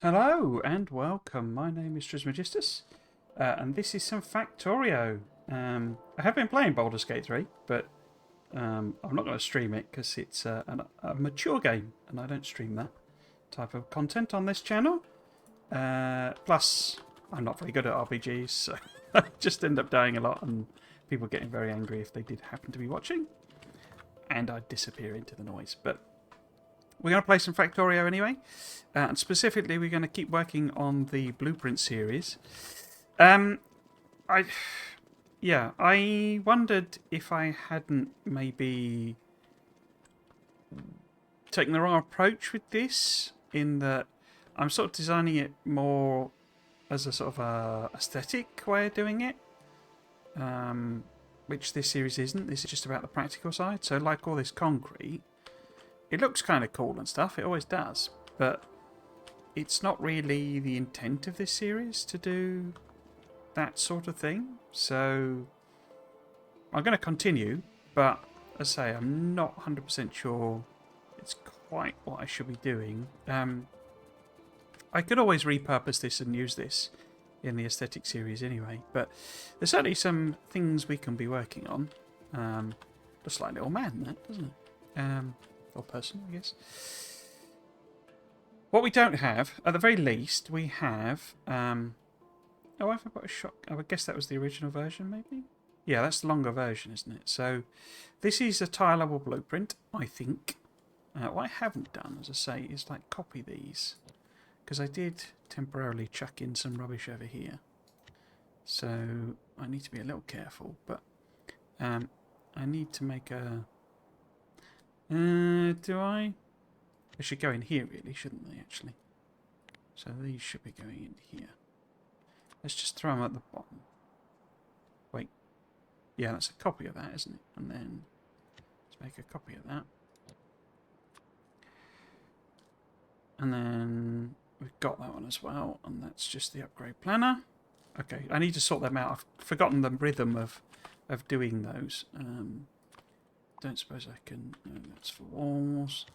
Hello and welcome. My name is Trismegistus, and this is some Factorio. I have been playing Baldur's Gate 3, but I'm not going to stream it because it's a mature game, and I don't stream that type of content on this channel. Plus, I'm not very good at RPGs, so I just end up dying a lot, and people getting very angry if they did happen to be watching, and I'd disappear into the noise. But we're going to play some Factorio anyway, and specifically we're going to keep working on the Blueprint series. I wondered if I hadn't maybe taken the wrong approach with this, in that I'm sort of designing it more as a sort of a aesthetic way of doing it, which this series isn't. This is just about the practical side. So like all this concrete, it looks kind of cool and stuff, it always does, but it's not really the intent of this series to do that sort of thing. So I'm going to continue, but as I say, I'm not 100% sure it's quite what I should be doing. I could always repurpose this and use this in the aesthetic series anyway, but there's certainly some things we can be working on. Looks like a little man, that, doesn't it? Or person, I guess. What we don't have, at the very least, we have... oh, I've got a shot. I would guess that was the original version, maybe? Yeah, that's the longer version, isn't it? So, this is a tile-level blueprint, I think. What I haven't done, as I say, is like copy these. Because I did temporarily chuck in some rubbish over here. So, I need to be a little careful, but I need to make a... do I? They should go in here, really, shouldn't they, actually? So these should be going in here. Let's just throw them at the bottom. Wait. Yeah, that's a copy of that, isn't it? And then let's make a copy of that. And then we've got that one as well, and that's just the upgrade planner. Okay, I need to sort them out. I've forgotten the rhythm of doing those. Don't suppose I can... No, that's for walls.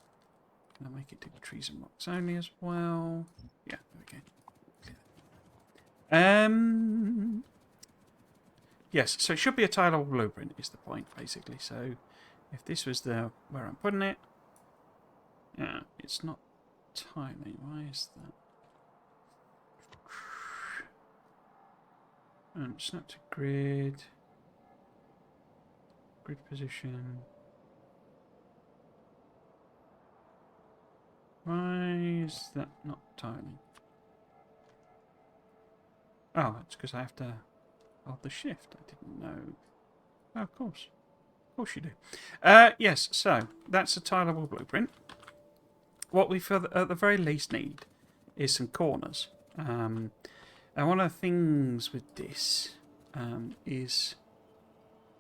Can I make it do trees and rocks only as well? Yeah, there we go. Yes, so it should be a tile-level blueprint is the point, basically. So if this was the where I'm putting it... Yeah, it's not tiling. Why is that? Snap to grid. Grid position. Why is that not tiling? Oh, it's because I have to hold the shift. I didn't know. Oh, of course. Of course you do. Yes, so that's a tileable blueprint. What we, at the very least, need is some corners. And one of the things with this is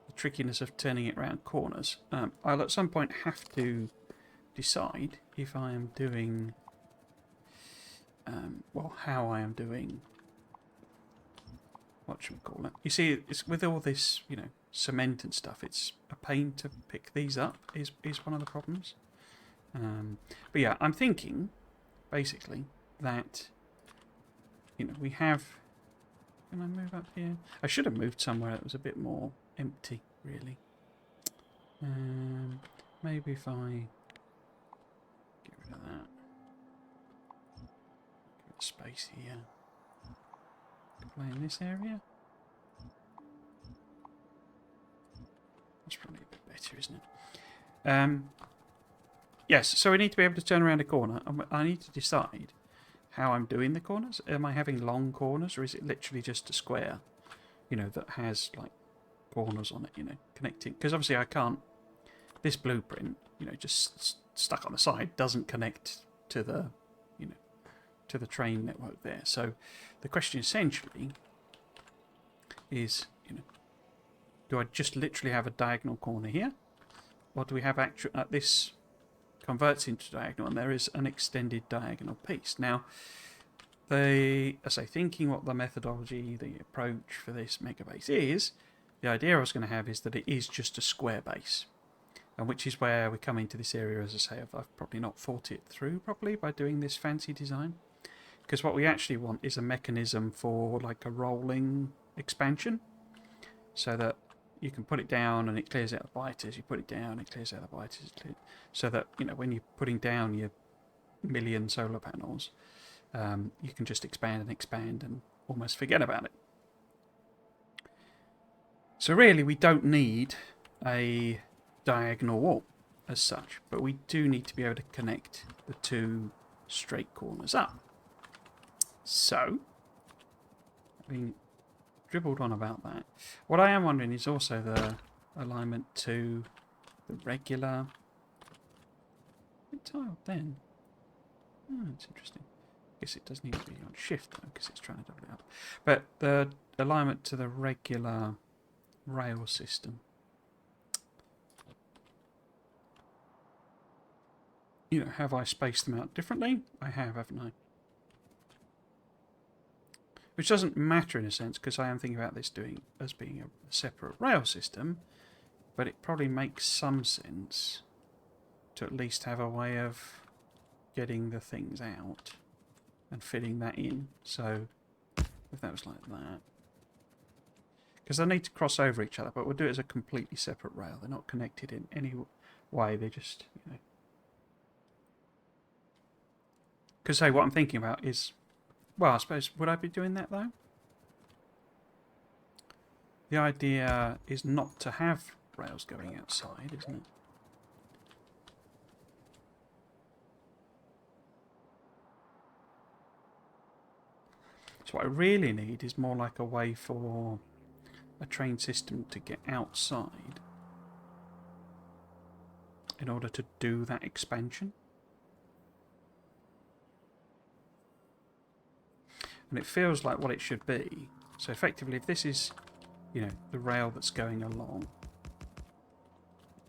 the trickiness of turning it around corners. I'll at some point have to decide if I am doing, how I am doing, what should we call it? You see, it's with all this, cement and stuff, it's a pain to pick these up, is one of the problems. But yeah, I'm thinking, basically, that, we have... Can I move up here? I should have moved somewhere that was a bit more empty, really. Maybe if I... Get rid of that. Give it space here. Play in this area. That's probably a bit better, isn't it? Yes, so we need to be able to turn around a corner. I need to decide how I'm doing the corners. Am I having long corners, or is it literally just a square, that has, like, corners on it, connecting? Because obviously I can't... This blueprint, just stuck on the side, doesn't connect to the, to the train network there. So the question essentially is, do I just literally have a diagonal corner here? Or do we have actual... this converts into diagonal, and there is an extended diagonal piece. Now, thinking what the methodology, the approach for this mega base is, the idea I was going to have is that it is just a square base. And which is where we come into this area, as I say, I've probably not thought it through properly by doing this fancy design. Because what we actually want is a mechanism for like a rolling expansion, so that you can put it down and it clears out the biters. You put it down, it clears out the biters. So that, you know, when you're putting down your million solar panels, you can just expand and almost forget about it. So really, we don't need a diagonal wall as such, but we do need to be able to connect the two straight corners up. So, having dribbled on about that, what I am wondering is also the alignment to the regular. It tiled then. Oh, it's interesting. I guess it does need to be on shift though, because it's trying to double it up. But the alignment to the regular rail system. You know, have I spaced them out differently? I have, haven't I? Which doesn't matter in a sense, because I am thinking about this as being a separate rail system, but it probably makes some sense to at least have a way of getting the things out and fitting that in. So if that was like that, because they need to cross over each other, but we'll do it as a completely separate rail. They're not connected in any way. They just, you know. Because say what I'm thinking about is, well, I suppose, would I be doing that though? The idea is not to have rails going outside, isn't it? So what I really need is more like a way for a train system to get outside in order to do that expansion. And it feels like what it should be. So effectively, if this is, you know, the rail that's going along,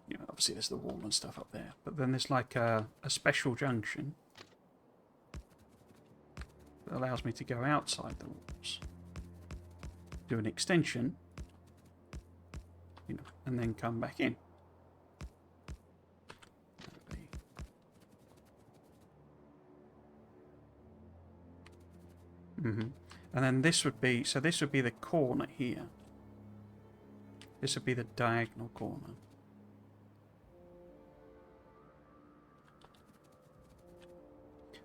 you know, obviously there's the wall and stuff up there, but then there's like a special junction that allows me to go outside the walls, do an extension, you know, and then come back in. And then this would be, so this would be the corner here. This would be the diagonal corner.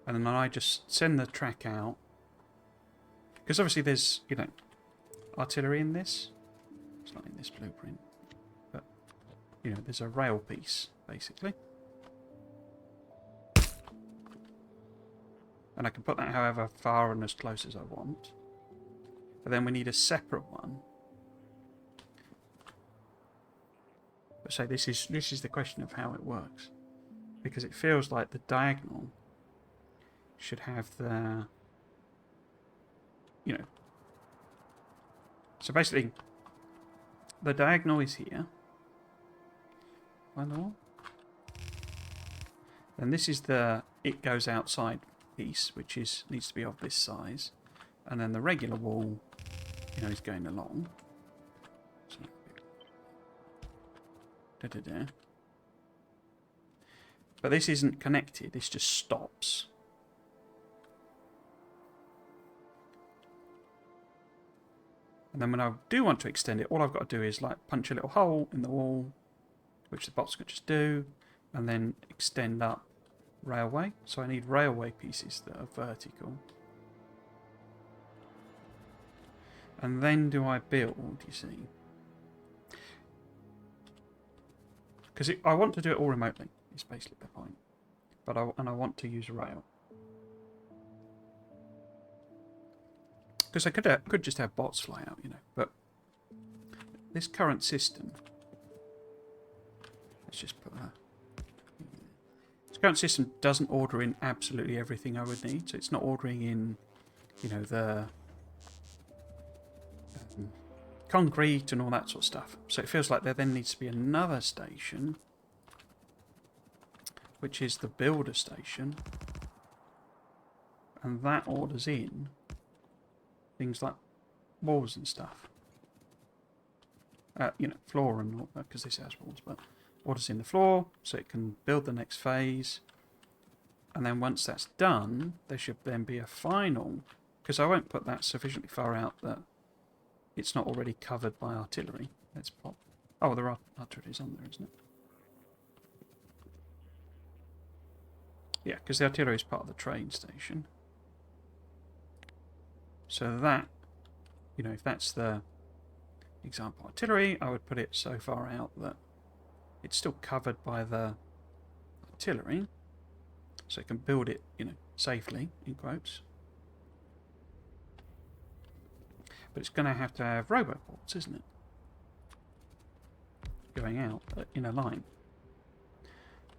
And then I just send the track out. Because obviously there's, you know, artillery in this. It's not in this blueprint. But, you know, there's a rail piece, basically. And I can put that however far and as close as I want. But then we need a separate one. But say this is the question of how it works. Because it feels like the diagonal should have the, you know. So basically, the diagonal is here. Find the wall. And this is the it goes outside piece, which needs to be of this size. And then the regular wall, you know, is going along. So, but this isn't connected, this just stops. And then when I do want to extend it, all I've got to do is like punch a little hole in the wall, which the box can just do, and then extend up railway. So I need railway pieces that are vertical. And then do I build, you see? Because I want to do it all remotely, is basically the point. But I want to use rail. Because I could just have bots fly out, you know. But this current system, let's just put that. This current system doesn't order in absolutely everything I would need. So it's not ordering in, you know, the concrete and all that sort of stuff. So it feels like there then needs to be another station, which is the builder station, and that orders in things like walls and stuff. You know, floor and all that, because this has walls, but orders in the floor so it can build the next phase. And then once that's done, there should then be a final, because I won't put that sufficiently far out that it's not already covered by artillery. Let's pop. Oh, there are artilleries on there, isn't it? Yeah, because the artillery is part of the train station. So that, you know, if that's the example artillery, I would put it so far out that it's still covered by the artillery, so it can build it, you know, safely, in quotes. But it's going to have roboports, isn't it? Going out in a line.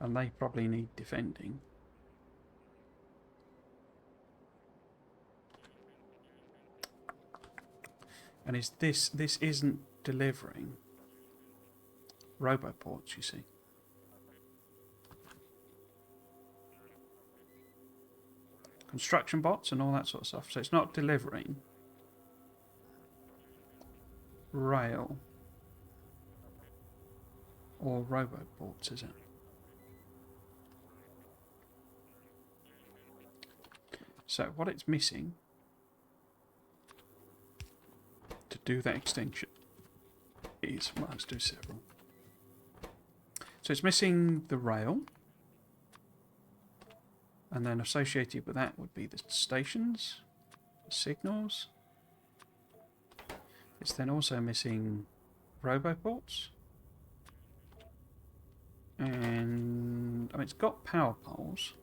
And they probably need defending. And is this isn't delivering roboports, you see. Construction bots and all that sort of stuff. So it's not delivering rail or roboports, is it? So what it's missing to do that extension is, well, let's do several. So it's missing the rail, and then associated with that would be the stations, the signals. It's then also missing roboports, and I mean, it's got power poles.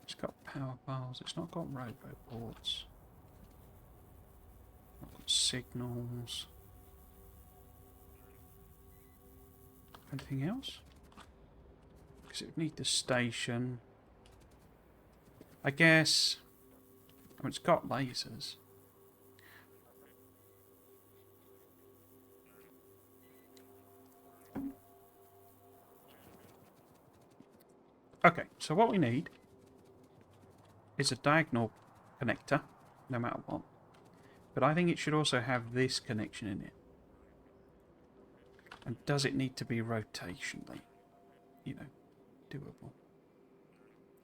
It's got power poles. It's not got roboports. Not got signals. Anything else? Because it would need the station. I guess. I mean, it's got lasers. Okay, so what we need is a diagonal connector, no matter what. But I think it should also have this connection in it. And does it need to be rotationally, you know, doable?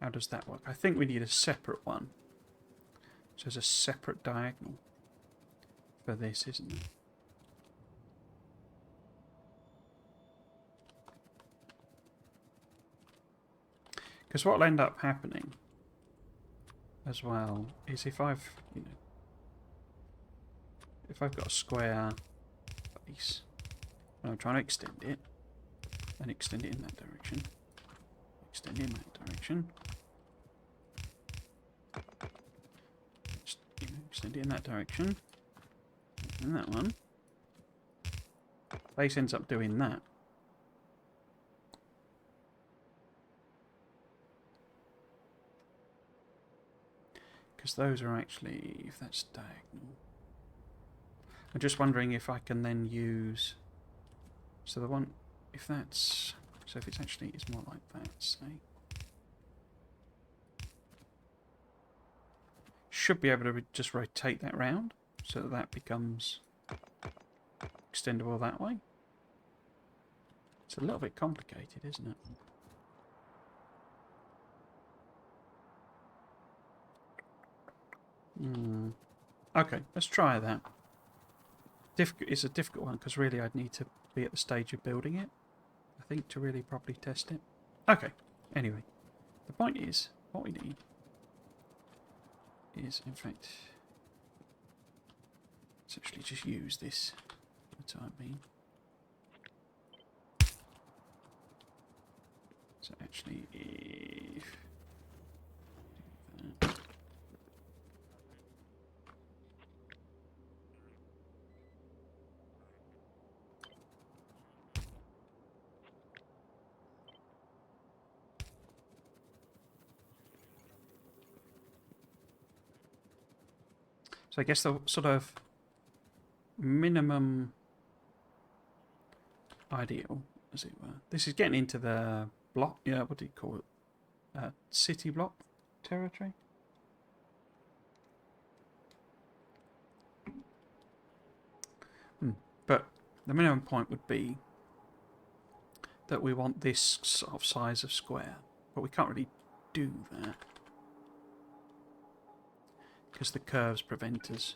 How does that work? I think we need a separate one. So there's a separate diagonal for this, isn't there? Because what will end up happening as well is if I've, you know, if I've got a square base and I'm trying to extend it, and extend it in that direction, extend it in that direction, you know, extend it in that direction, and that one, base ends up doing that. Because those are actually, if that's diagonal. I'm just wondering if I can then use, so the one, if that's, so if it's actually, it's more like that, say. Should be able to just rotate that round, so that that becomes extendable that way. It's a little bit complicated, isn't it? Okay, let's try that. It's a difficult one because really I'd need to be at the stage of building it, I think, to really properly test it. Okay, anyway, the point is, what we need is, in fact, let's actually just use this for the time being. So actually, if that. So I guess the sort of minimum ideal, as it were. This is getting into the block. Yeah, what do you call it? City block territory. But the minimum point would be that we want this sort of size of square, but we can't really do that because the curves prevent us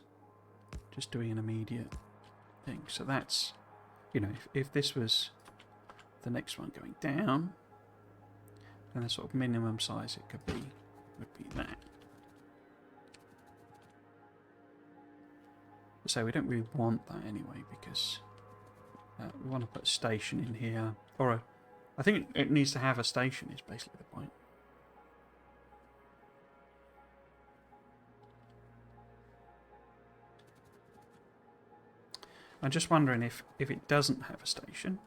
just doing an immediate thing. So that's, you know, if this was the next one going down, then the sort of minimum size it could be would be that. So we don't really want that anyway, because we want to put a station in here, or I think it needs to have a station is basically the point. I'm just wondering if it doesn't have a station,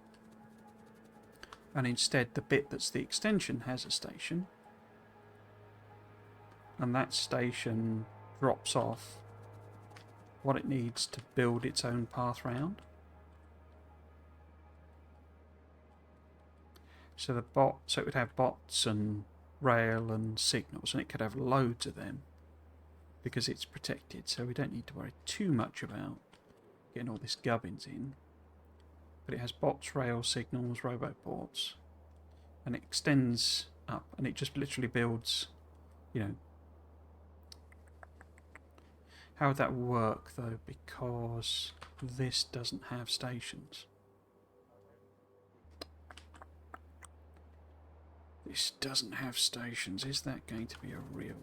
and instead the bit that's the extension has a station, and that station drops off what it needs to build its own path round. So so it would have bots and rail and signals, and it could have loads of them because it's protected. So we don't need to worry too much about getting all this gubbins in. But it has bots, rail, signals, roboports, and it extends up, and it just literally builds, you know. How would that work though? Because this doesn't have stations. This doesn't have stations. Is that going to be a real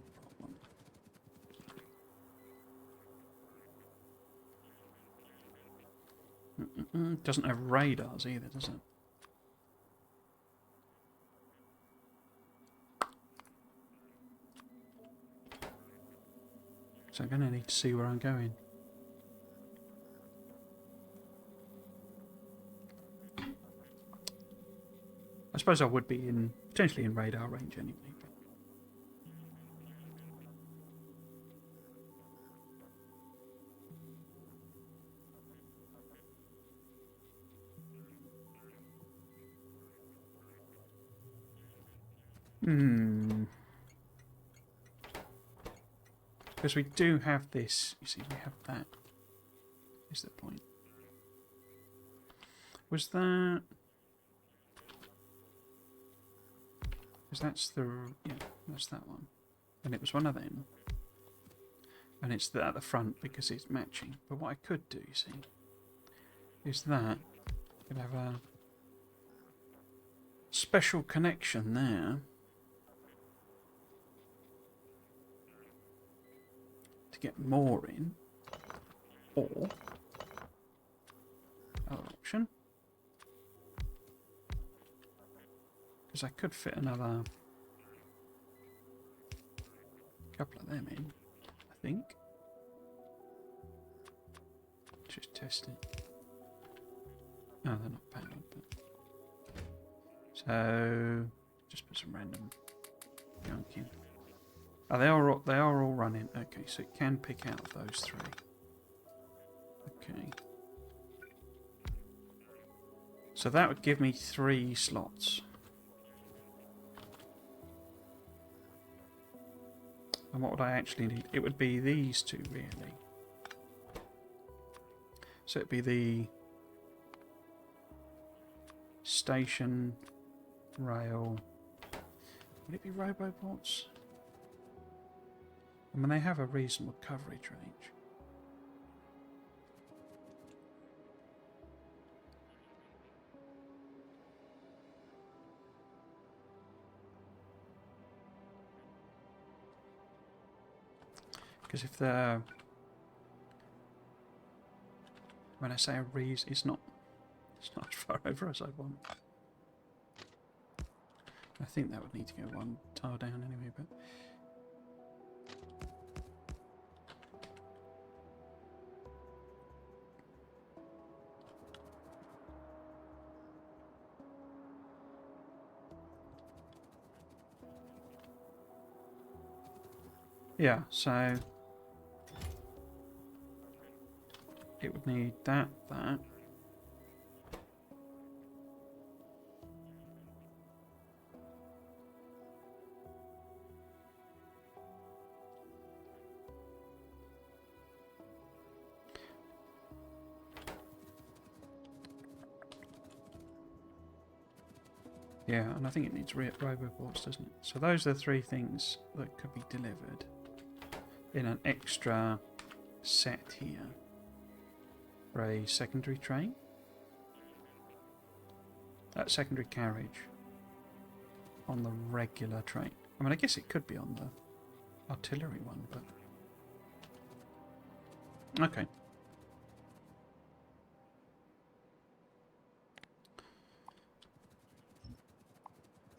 problem? Doesn't have radars either, does it? So I'm going to need to see where I'm going. I suppose I would be potentially in radar range anyway. Because we do have this, you see, we have that. Is the point? Was that? Because that's that's that one. And it was one of them. And it's at the front because it's matching. But what I could do, you see, is that I could have a special connection there to get more in, or other option, because I could fit another couple of them in, I think. Just test it. Oh, they're not powered, but so just put some random junk in. Oh, they are all running. Okay, so it can pick out of those three. Okay. So that would give me 3 slots. And what would I actually need? It would be these two, really. So it'd be the station, rail. Would it be roboports? I mean, they have a reasonable coverage range. Because if they're, when I say a reason, it's not as far over as I want. I think that would need to go 1 tile down anyway, but yeah, so it would need that. Yeah, and I think it needs roboports, doesn't it? So those are the three things that could be delivered in an extra set here for a secondary train. Secondary carriage on the regular train. I mean, I guess it could be on the artillery one, but... Okay.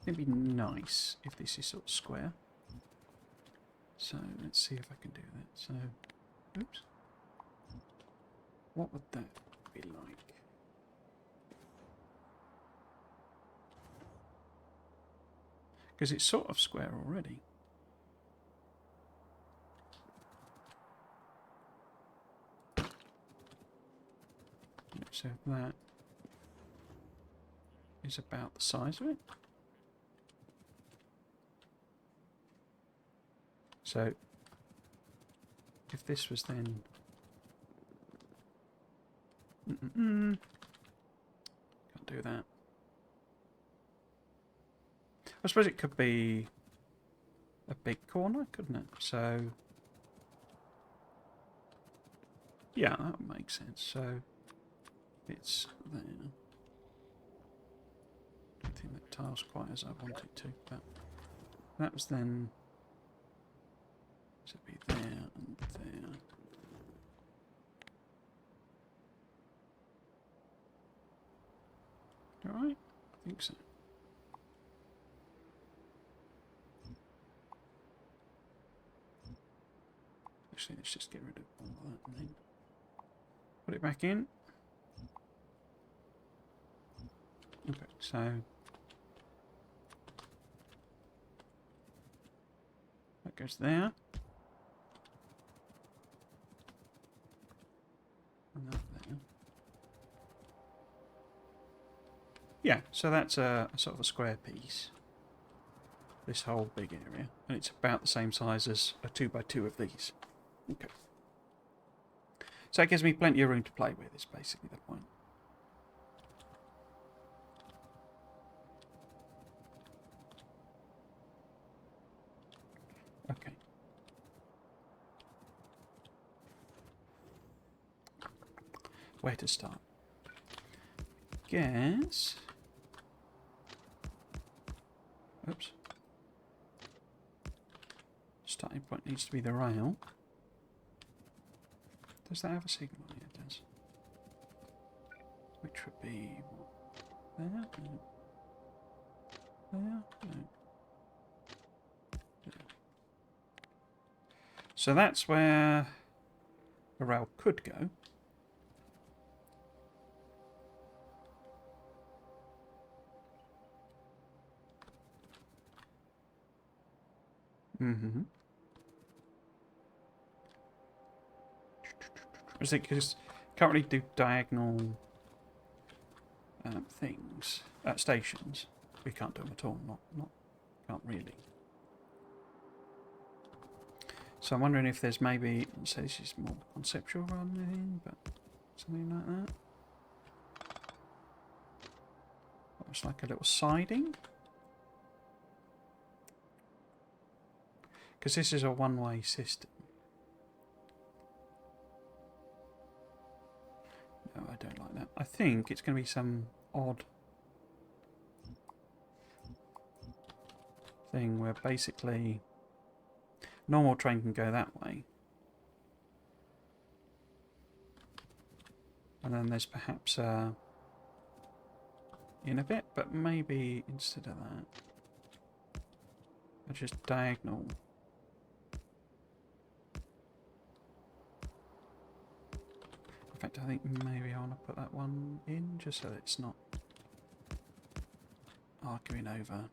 It'd be nice if this is sort of square. So let's see if I can do that. So, oops. What would that be like? Because it's sort of square already. So that is about the size of it. So if this was then... Can't do that. I suppose it could be a big corner, couldn't it? So yeah, that would make sense. So it's there. I don't think that tile's quite as I want it to, but that was then... So it'd be there and there. Alright? I think so. Actually, let's just get rid of all that and then put it back in. Okay, so that goes there. And that there. Yeah, so that's a sort of a square piece. This whole big area. And it's about the same size as a 2x2 of these. Okay. So it gives me plenty of room to play with, is basically the point. Okay. Where to start? Guess... Oops. Starting point needs to be the rail. Does that have a signal? Yeah, it does. Which would be... What? There? No. There? No. There. So that's where the rail could go. Mm-hmm. I think because can't really do diagonal things at stations. We can't do them at all. Can't really. So I'm wondering if there's maybe, say this is more conceptual rather than anything, but something like that. It's like a little siding. Because this is a one-way system. No, I don't like that. I think it's going to be some odd thing where basically normal train can go that way. And then there's perhaps in a bit, but maybe instead of that, I just diagonal. In fact, I think maybe I want to put that one in just so it's not arguing over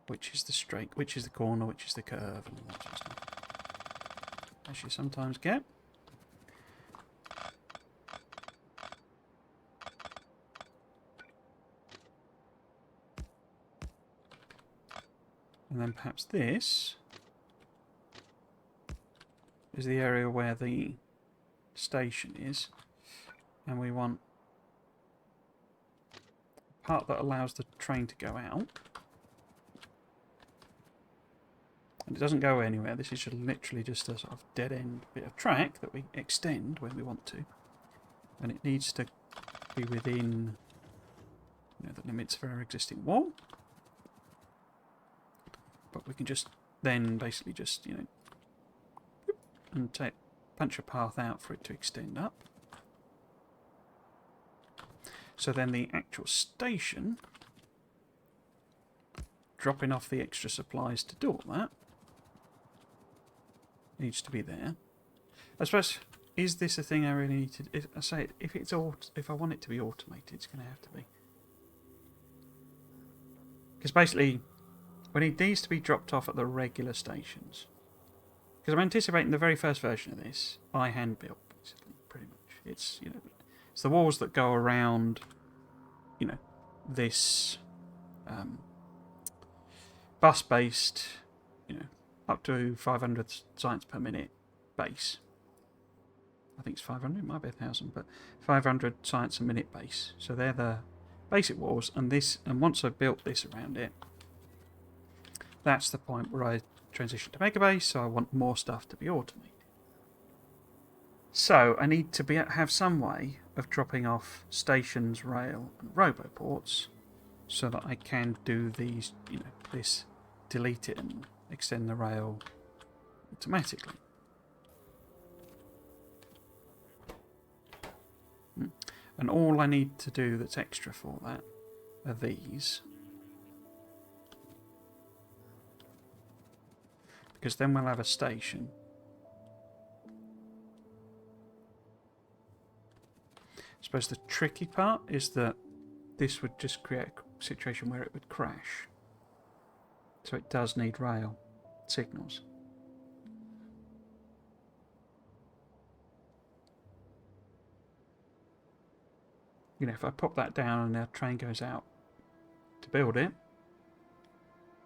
which is the straight, which is the corner, which is the curve, and all that sort of stuff. As you sometimes get. And then perhaps this is the area where the station is, and we want part that allows the train to go out. And it doesn't go anywhere. This is literally just a sort of dead-end bit of track that we extend when we want to. And it needs to be within, you know, the limits of our existing wall. But we can just then basically just, you know, and punch a path out for it to extend up. So then the actual station, dropping off the extra supplies to do all that, needs to be there. I suppose, is this a thing I really need to? If I want it to be automated, it's going to have to be. Because basically, we need these to be dropped off at the regular stations. Because I'm anticipating the very first version of this, I hand built, basically, pretty much. It's, you know, it's the walls that go around, you know, this bus-based, you know, up to 500 sites per minute base. I think it's 500, it might be 1,000, but 500 sites a minute base. So they're the basic walls, and once I've built this around it, that's the point where I transition to megabase, so I want more stuff to be automated. So I need to have some way of dropping off stations, rail, and roboports, so that I can do these, you know, this delete it and extend the rail automatically. And all I need to do that's extra for that are these. Because then we'll have a station. I suppose the tricky part is that this would just create a situation where it would crash. So it does need rail signals. You know, if I pop that down and our train goes out to build it,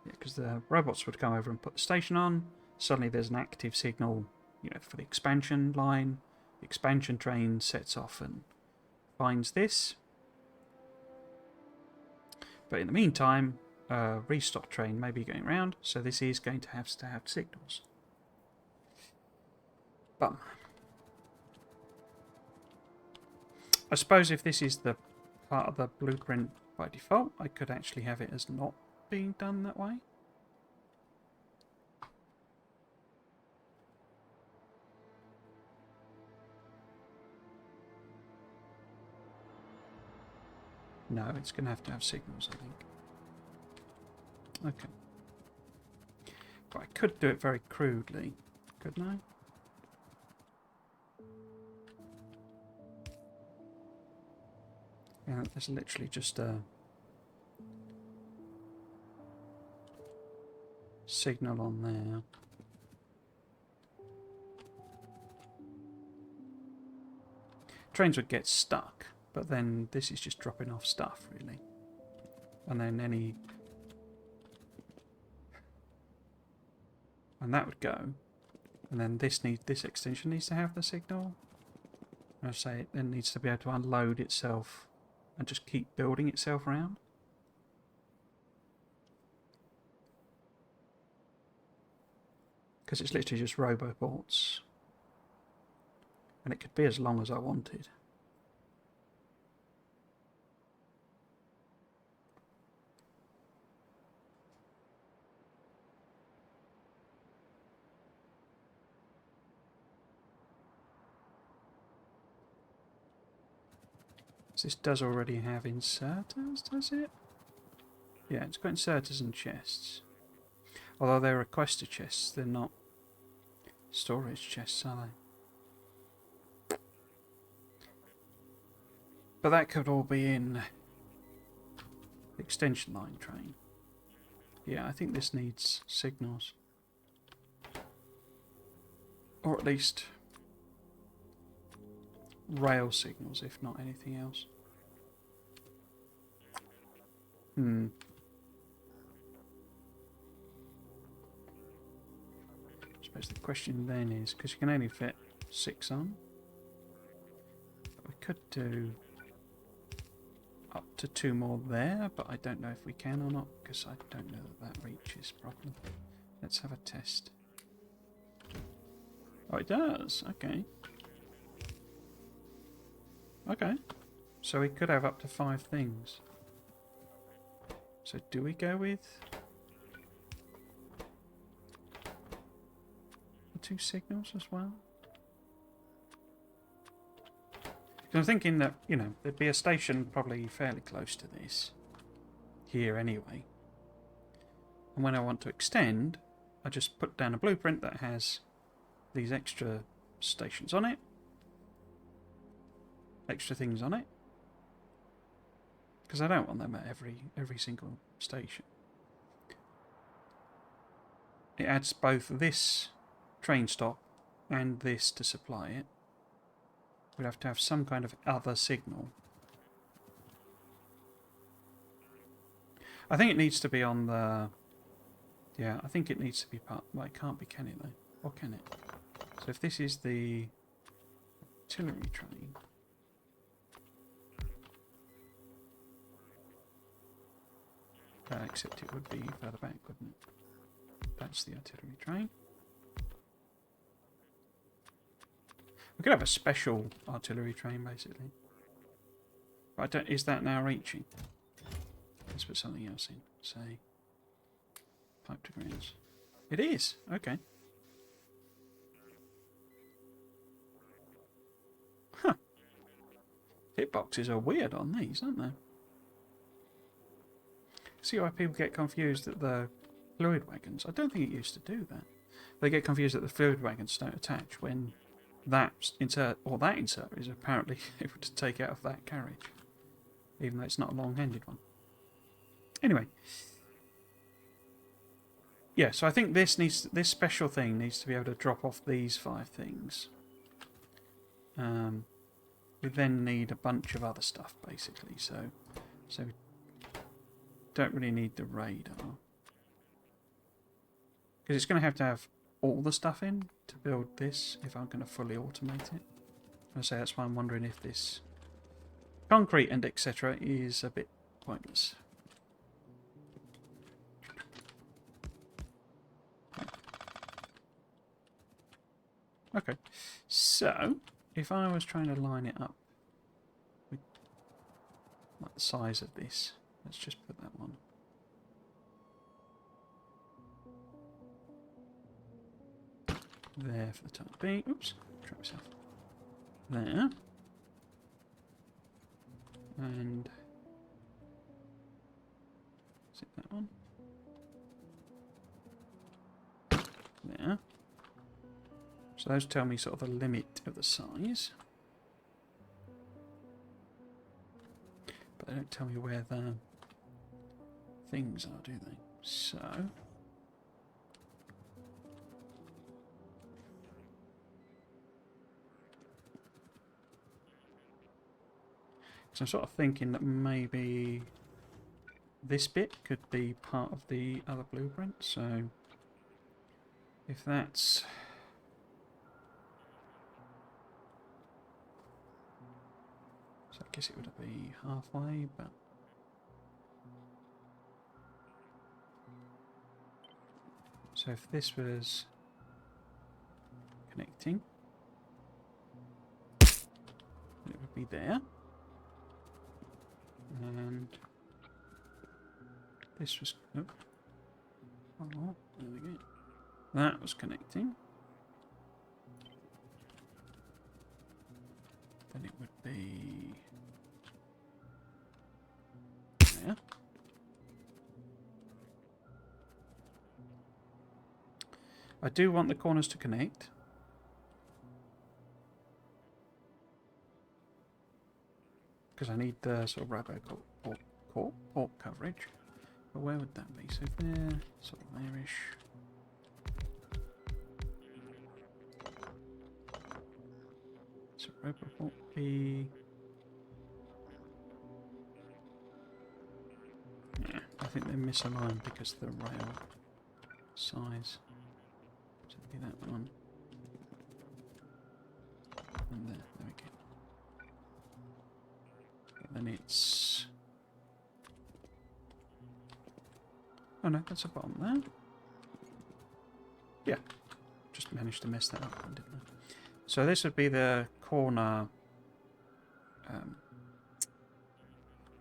because the robots would come over and put the station on, suddenly there's an active signal, you know, for the expansion line. The expansion train sets off and finds this. But in the meantime, a restock train may be going around, so this is going to have signals. But I suppose if this is the part of the blueprint by default, I could actually have it as not being done that way. No, it's going to have signals, I think. Okay. But I could do it very crudely, couldn't I? Yeah, there's literally just a signal on there. Trains would get stuck, but then this is just dropping off stuff, really. And then and that would go. And then this extension needs to have the signal. I say it then needs to be able to unload itself and just keep building itself around. Because it's literally just roboports. And it could be as long as I wanted. This does already have inserters, does it? Yeah, it's got inserters and chests. Although they're requester chests, they're not storage chests, are they? But that could all be in the extension line train. Yeah, I think this needs signals. Or at least rail signals, if not anything else. I suppose the question then is, because you can only fit 6 on, we could do up to 2 more there, but I don't know if we can or not, because I don't know that that reaches properly. Let's have a test. Oh, it does. Okay. Okay. So we could have up to 5 things. So do we go with the 2 signals as well? Because I'm thinking that, you know, there'd be a station probably fairly close to this here anyway. And when I want to extend, I just put down a blueprint that has these extra stations on it. Extra things on it. Because I don't want them at every single station. It adds both this train stop and this to supply it. We'd have to have some kind of other signal. I think it needs to be on the... Yeah, I think it needs to be part... Well, it can't be, can it though? Or can it? So if this is the artillery train... except it would be further back, wouldn't it? That's the artillery train. We could have a special artillery train, basically. But I don't, is that now reaching? Let's put something else in. Say, pipe to grounds. It is. Okay. Huh. Hitboxes are weird on these, aren't they? See why people get confused that the fluid wagons... I don't think it used to do that. They get confused that the fluid wagons don't attach when that insert, or that insert, is apparently able to take out of that carriage. Even though it's not a long-handed one. Anyway. Yeah, so I think this special thing needs to be able to drop off these 5 things. We then need a bunch of other stuff, basically. So we don't really need the radar. Because it's going to have all the stuff in to build this if I'm going to fully automate it. I say that's why I'm wondering if this concrete and etc. is a bit pointless. Okay, so if I was trying to line it up with like the size of this, let's just put that one. There for the time being. Oops, trap myself. There. And is it that one? There. So those tell me sort of the limit of the size. But they don't tell me where the things are, do they? So... So I'm sort of thinking that maybe this bit could be part of the other blueprint. So if that's... So I guess it would be halfway, but... So if this was connecting, it would be there. And this was... Oh, there we go. That was connecting. Then it would be... there. I do want the corners to connect. Because I need the sort of port coverage. But where would that be? So if they're sort of there-ish. So roboport be... Yeah, I think they're misaligned because of the rail size. So it'd be that one. And there we go. Then it's Oh no, that's a bottom there. Yeah, just managed to mess that up, didn't I? So this would be the corner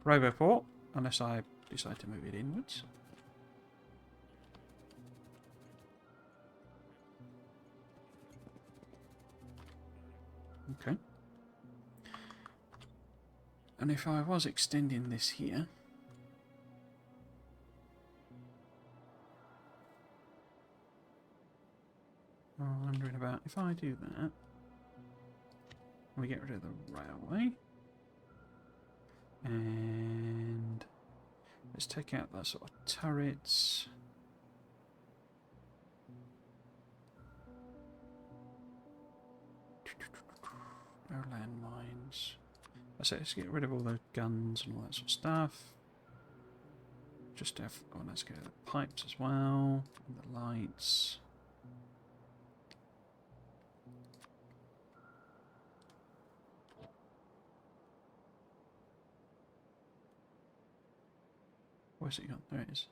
Roboport, unless I decide to move it inwards. Okay. And if I was extending this here, I'm wondering about if I do that, we get rid of the railway, and let's take out the sort of turrets. No landmines. Let's get rid of all those guns and all that sort of stuff. Just have, oh, let's go to the pipes as well, and the lights. Where's it gone? There it is.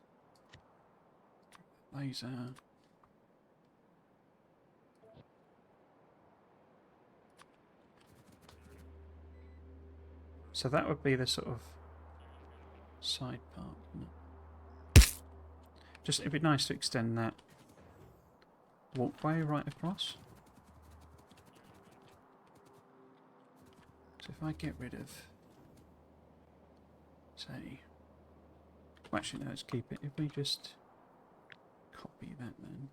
Laser. So that would be the sort of side part, wouldn't it? Just, it'd be nice to extend that walkway right across. So if I get rid of, say, well, actually no, let's keep it. If we just copy that then.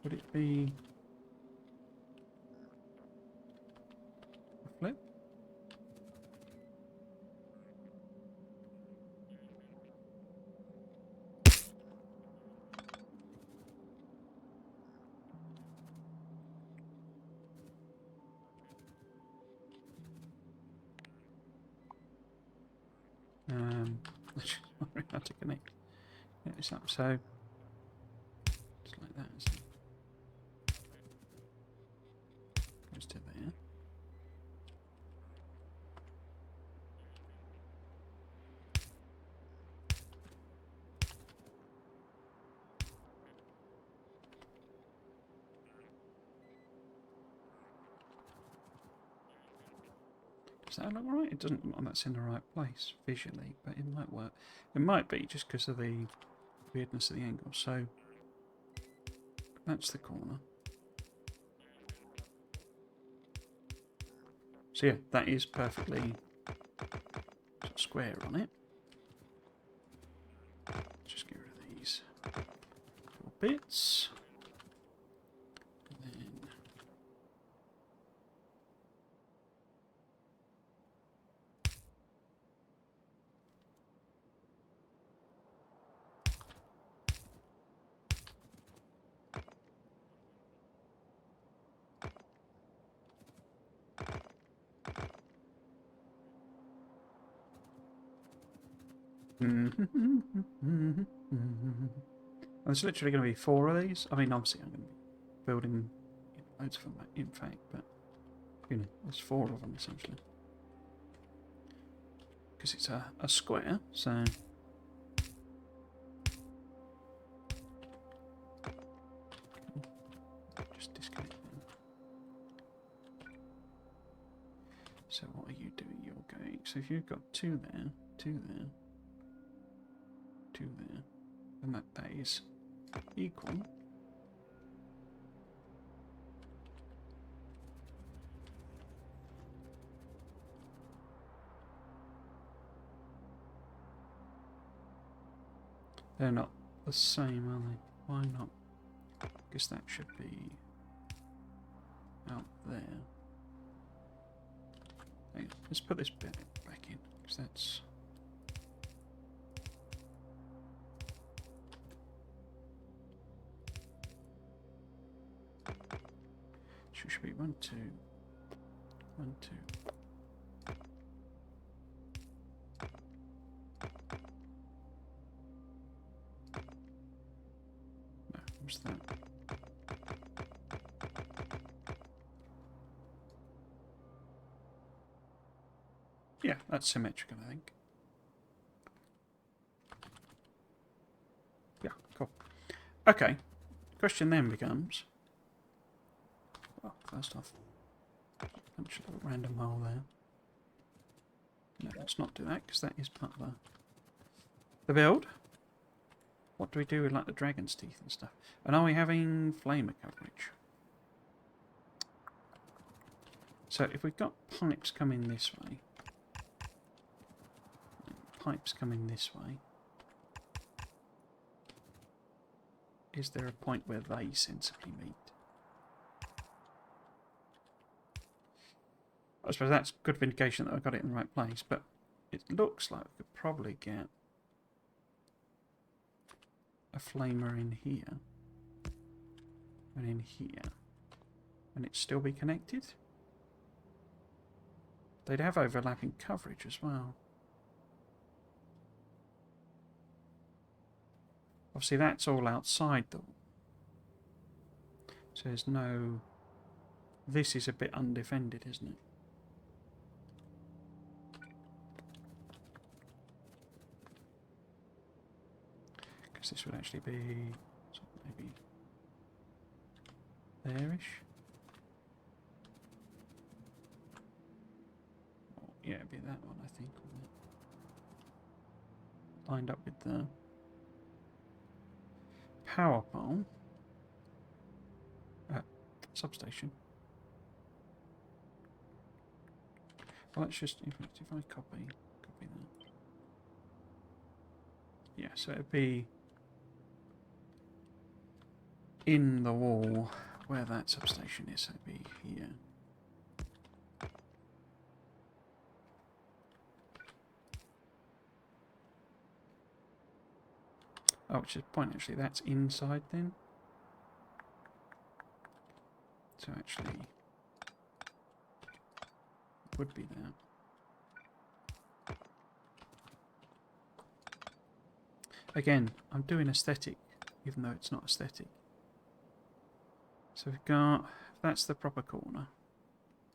Would it be a flip? How to connect this up. So just like that. Isn't it? Goes to there. Does that look right? It doesn't look like that's in the right place visually, but it might work. It might be just because of the weirdness of the angle. So that's the corner. So yeah, that is perfectly sort of square on it. Just get rid of these little bits. And then and there's literally going to be 4 of these. I mean, obviously I'm going to be building loads of them, in fact, but you know, there's 4 of them essentially. Because it's a square, so just disconnect them. So what are you doing? You're going. So if you've got 2 there, 2 there, 2 there, then that is equal. They're not the same, are they? Why not? I guess that should be out there. Hang on, let's put this bit back in, because that's... Should be 1, 2, 1, 2. No, what's that? Yeah, that's symmetrical, I think. Yeah, cool. Okay, question then becomes... Well, first off, punch a little random hole there. No, let's not do that, because that is part of the build. What do we do with like the dragon's teeth and stuff? And are we having flamer coverage? So if we've got pipes coming this way, pipes coming this way, is there a point where they sensibly meet? I suppose that's good indication that I've got it in the right place, but it looks like we could probably get a flamer in here and in here, and it'd still be connected. They'd have overlapping coverage as well. Obviously that's all outside the wall. So there's no... This is a bit undefended, isn't it? Because this would actually be sort of maybe there-ish. Oh, yeah, it'd be that one, I think, wouldn't it? Lined up with the power pole. Substation. Well, let's just, if I copy that. Yeah, so it'd be in the wall where that substation is, so it'd be here. Oh, which is the point actually, that's inside then. So actually, it would be that. Again, I'm doing aesthetic, even though it's not aesthetic. So we've got, that's the proper corner.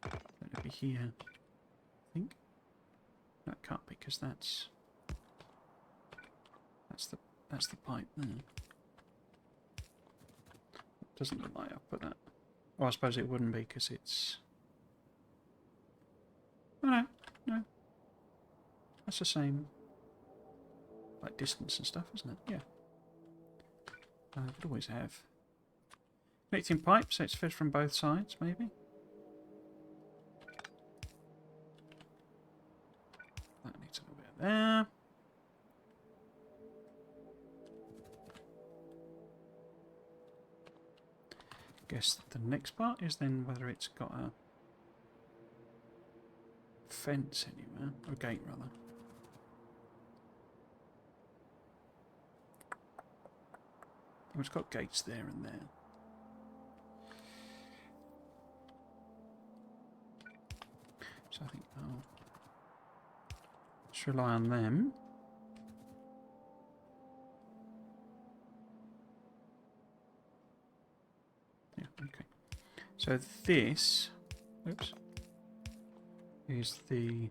That'll be here, I think. No, it can't be, because that's the pipe there. It doesn't look like I've put that. Well, I suppose it wouldn't be, because it's... Oh, no. That's the same, like, distance and stuff, isn't it? Yeah. Could always have connecting pipes, so it's fed from both sides, maybe. That needs a little bit there. Guess the next part is then whether it's got a fence anywhere, or a gate rather. Oh, it's got gates there and there. So I think I'll just rely on them. Yeah, okay. So this, oops, is the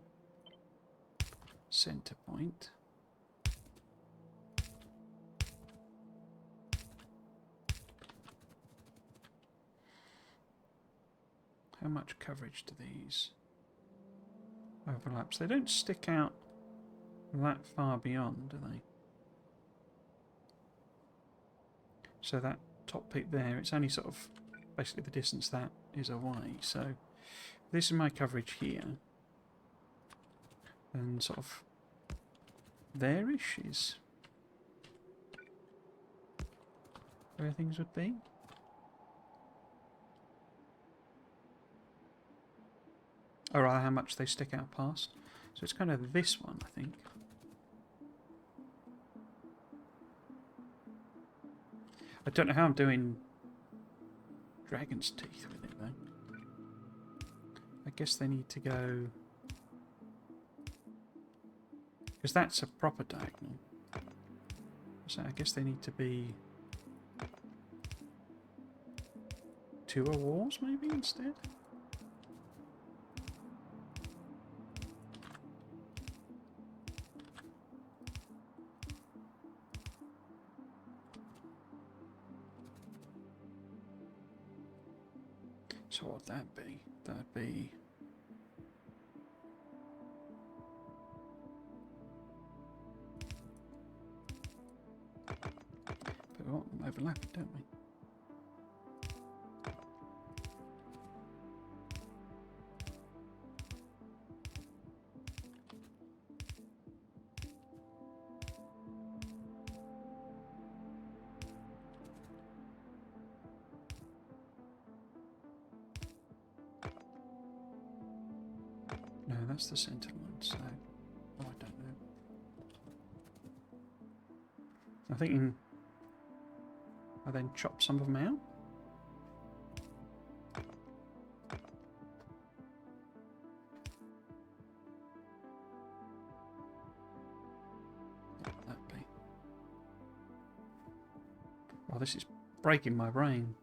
center point. How much coverage do these overlaps? They don't stick out that far beyond, do they? So that top peak there, it's only sort of basically the distance that is away. So this is my coverage here. And sort of there-ish is where things would be. Or rather how much they stick out past. So it's kind of this one, I think. I don't know how I'm doing dragon's teeth with it though. I guess they need to go... Because that's a proper diagonal. So I guess they need to be... tour walls maybe instead? So what'd that be? That'd be... But we want them overlapping, don't we? No, that's the centre one, so... Oh, I don't know. I'm thinking... I then chop some of them out? What would that be? Oh, this is breaking my brain.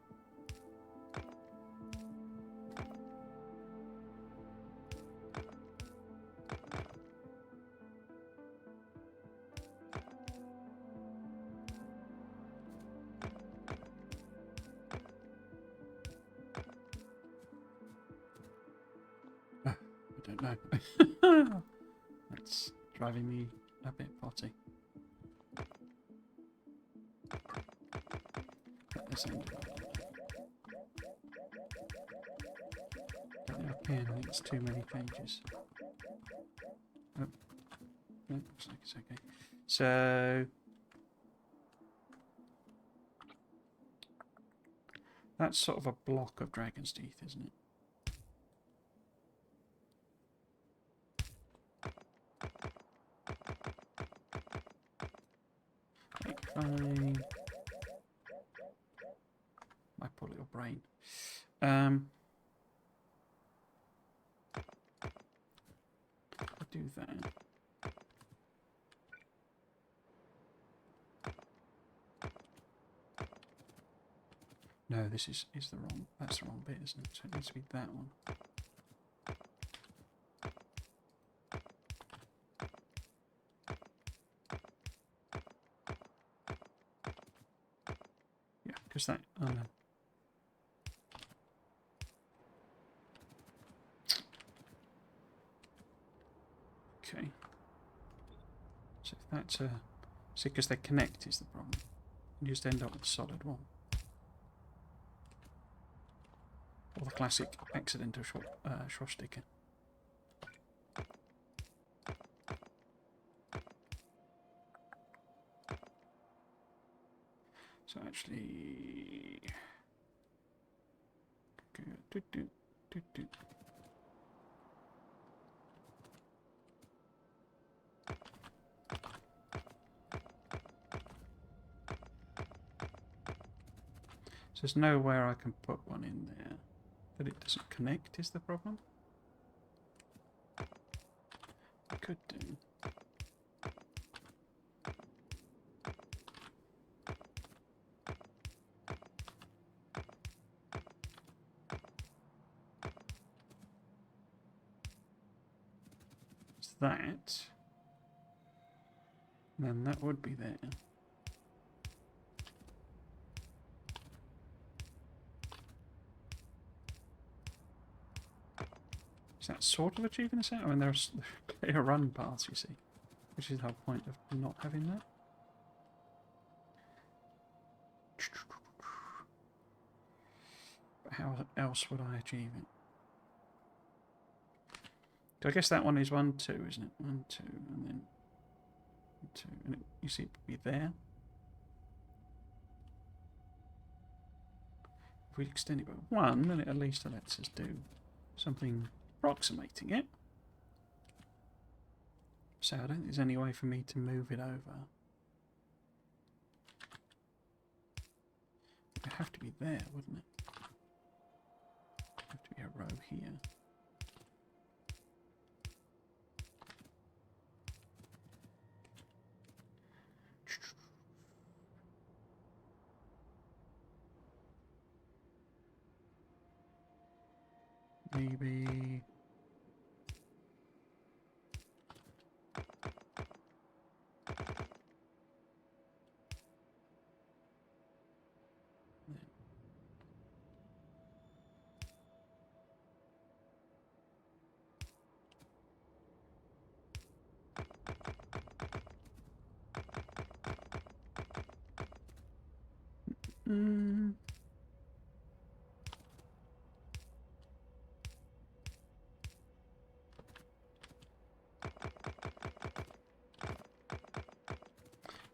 I don't know. That's driving me a bit potty. This end. Don't think I can. I think it's too many changes. Oh, no, looks like it's okay. So that's sort of a block of dragon's teeth, isn't it? My poor little brain. I'll do that. No, this is the wrong. That's the wrong bit, isn't it? So it needs to be that one. Yeah, because that. Oh no. Okay. So if that's a... See, because they connect is the problem. You just end up with a solid one. Or the classic accidental swastika. So actually... So there's nowhere I can put one in there. That it doesn't connect is the problem. I could do. It's that. And then that would be there. Is that sort of achieving this out? I mean, there's clear run paths, you see. Which is the whole point of not having that. But how else would I achieve it? So I guess that one is 1, 2, isn't it? 1, 2, and then 2. And you see it would be there. If we extend it by 1, then it at least lets us do something approximating it. So I don't think there's any way for me to move it over. It would have to be there, wouldn't it? It would have to be a row here. Maybe...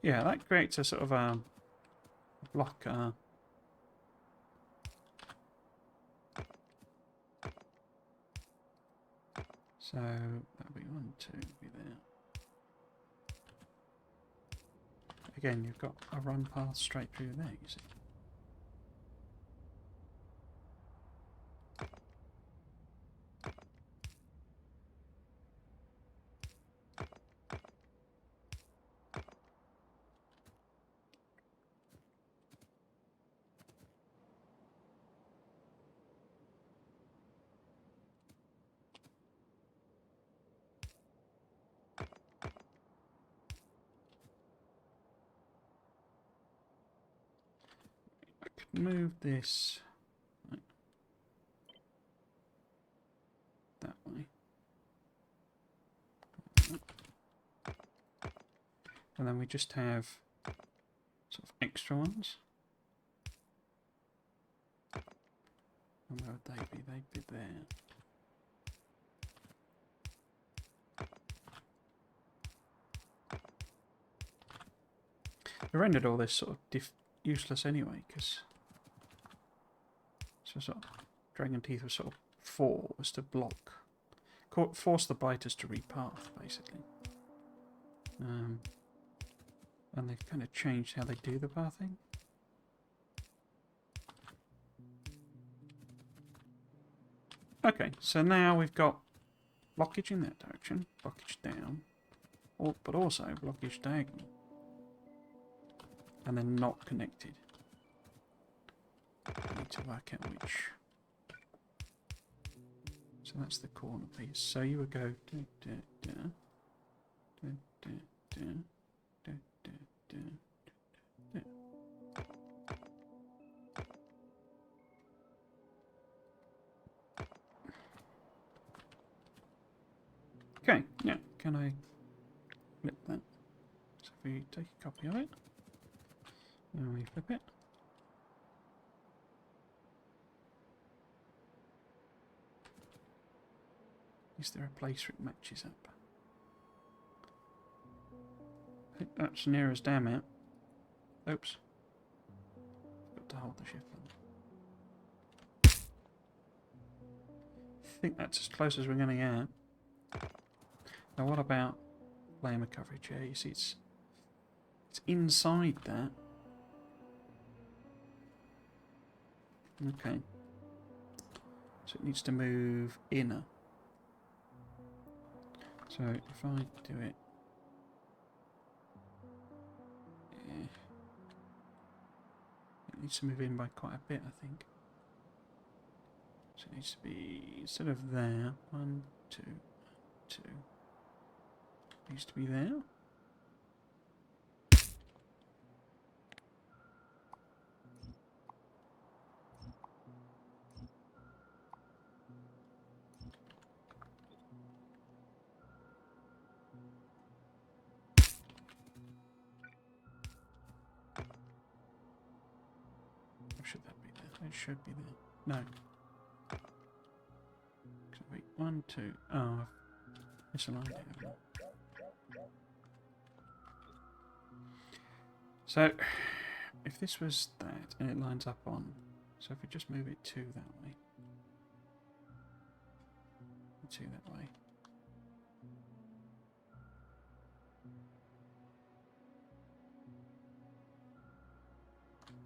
Yeah, that creates a sort of a block. So that'll be 1, 2, be there. Again, you've got a run path straight through there, you see. Move this right, that way. And then we just have sort of extra ones. And where would they be? They'd be there. I rendered all this sort of useless anyway, because so sort of Dragon Teeth was sort of 4 was to block, force the biters to repath, basically. And they've kind of changed how they do the pathing. Okay, so now we've got blockage in that direction, blockage down, but also blockage diagonal. And then not connected. I need to work out which. So that's the corner piece. So you would go da, da, da, da, da, da, da, da, da, da. Okay, yeah, can I flip that? So if we take a copy of it, and we flip it. Is there a place where it matches up? I think that's near as damn out. Oops. Got to hold the shift button. I think that's as close as we're going to get. Now what about layer coverage? Yeah, you see it's inside that. Okay. So it needs to move inner. So if I do it, it needs to move in by quite a bit, I think. So it needs to be, instead of there, 1, 2, 2. It needs to be there. Or should that be there? It should be there. No. So wait, 1, 2. Oh, I've misaligned it. So, if this was that, and it lines up on, so if we just move it 2 that way, 2 that way,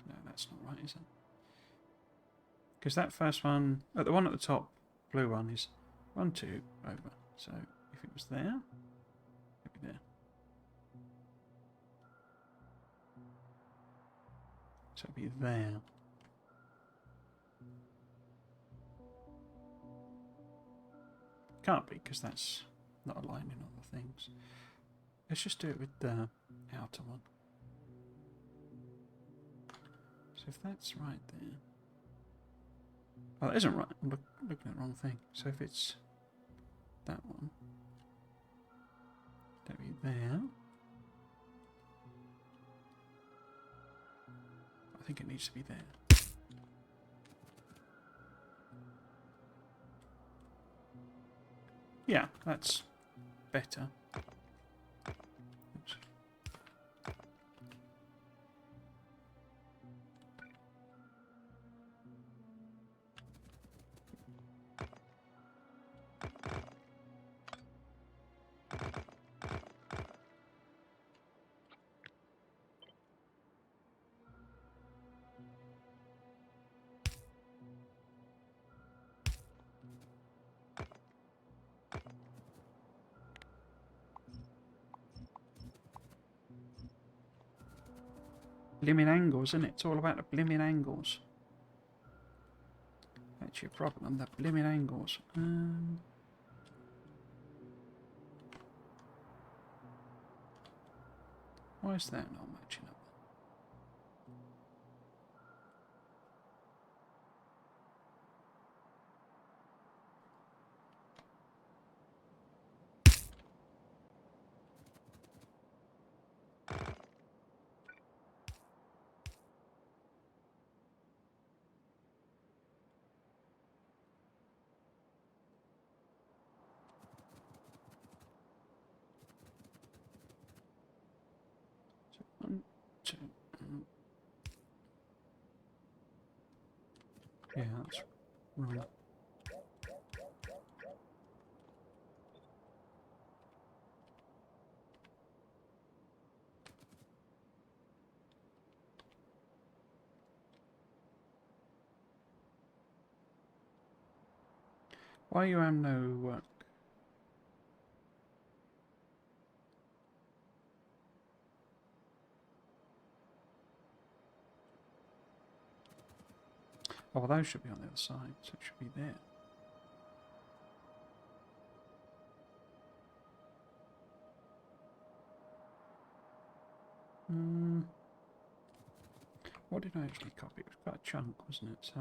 no, that's not right, is it? Because that first one, the one at the top, blue one, is 1, 2, over. So, if it was there, it'd be there. So it'd be there. Can't be, because that's not aligned in other things. Let's just do it with the outer one. So if that's right there... Oh, that isn't right. I'm looking at the wrong thing. So if it's that one, that'd be there. I think it needs to be there. Yeah, that's better. Oops. Blimmin' angles, isn't it? It's all about the blimmin' angles. That's your problem, the blimmin' angles. Why is that not matching up? So 1, 2. Yeah, that's wrong. Why you have no work? Oh, well, those should be on the other side, so it should be there. What did I actually copy? It was quite a chunk, wasn't it? So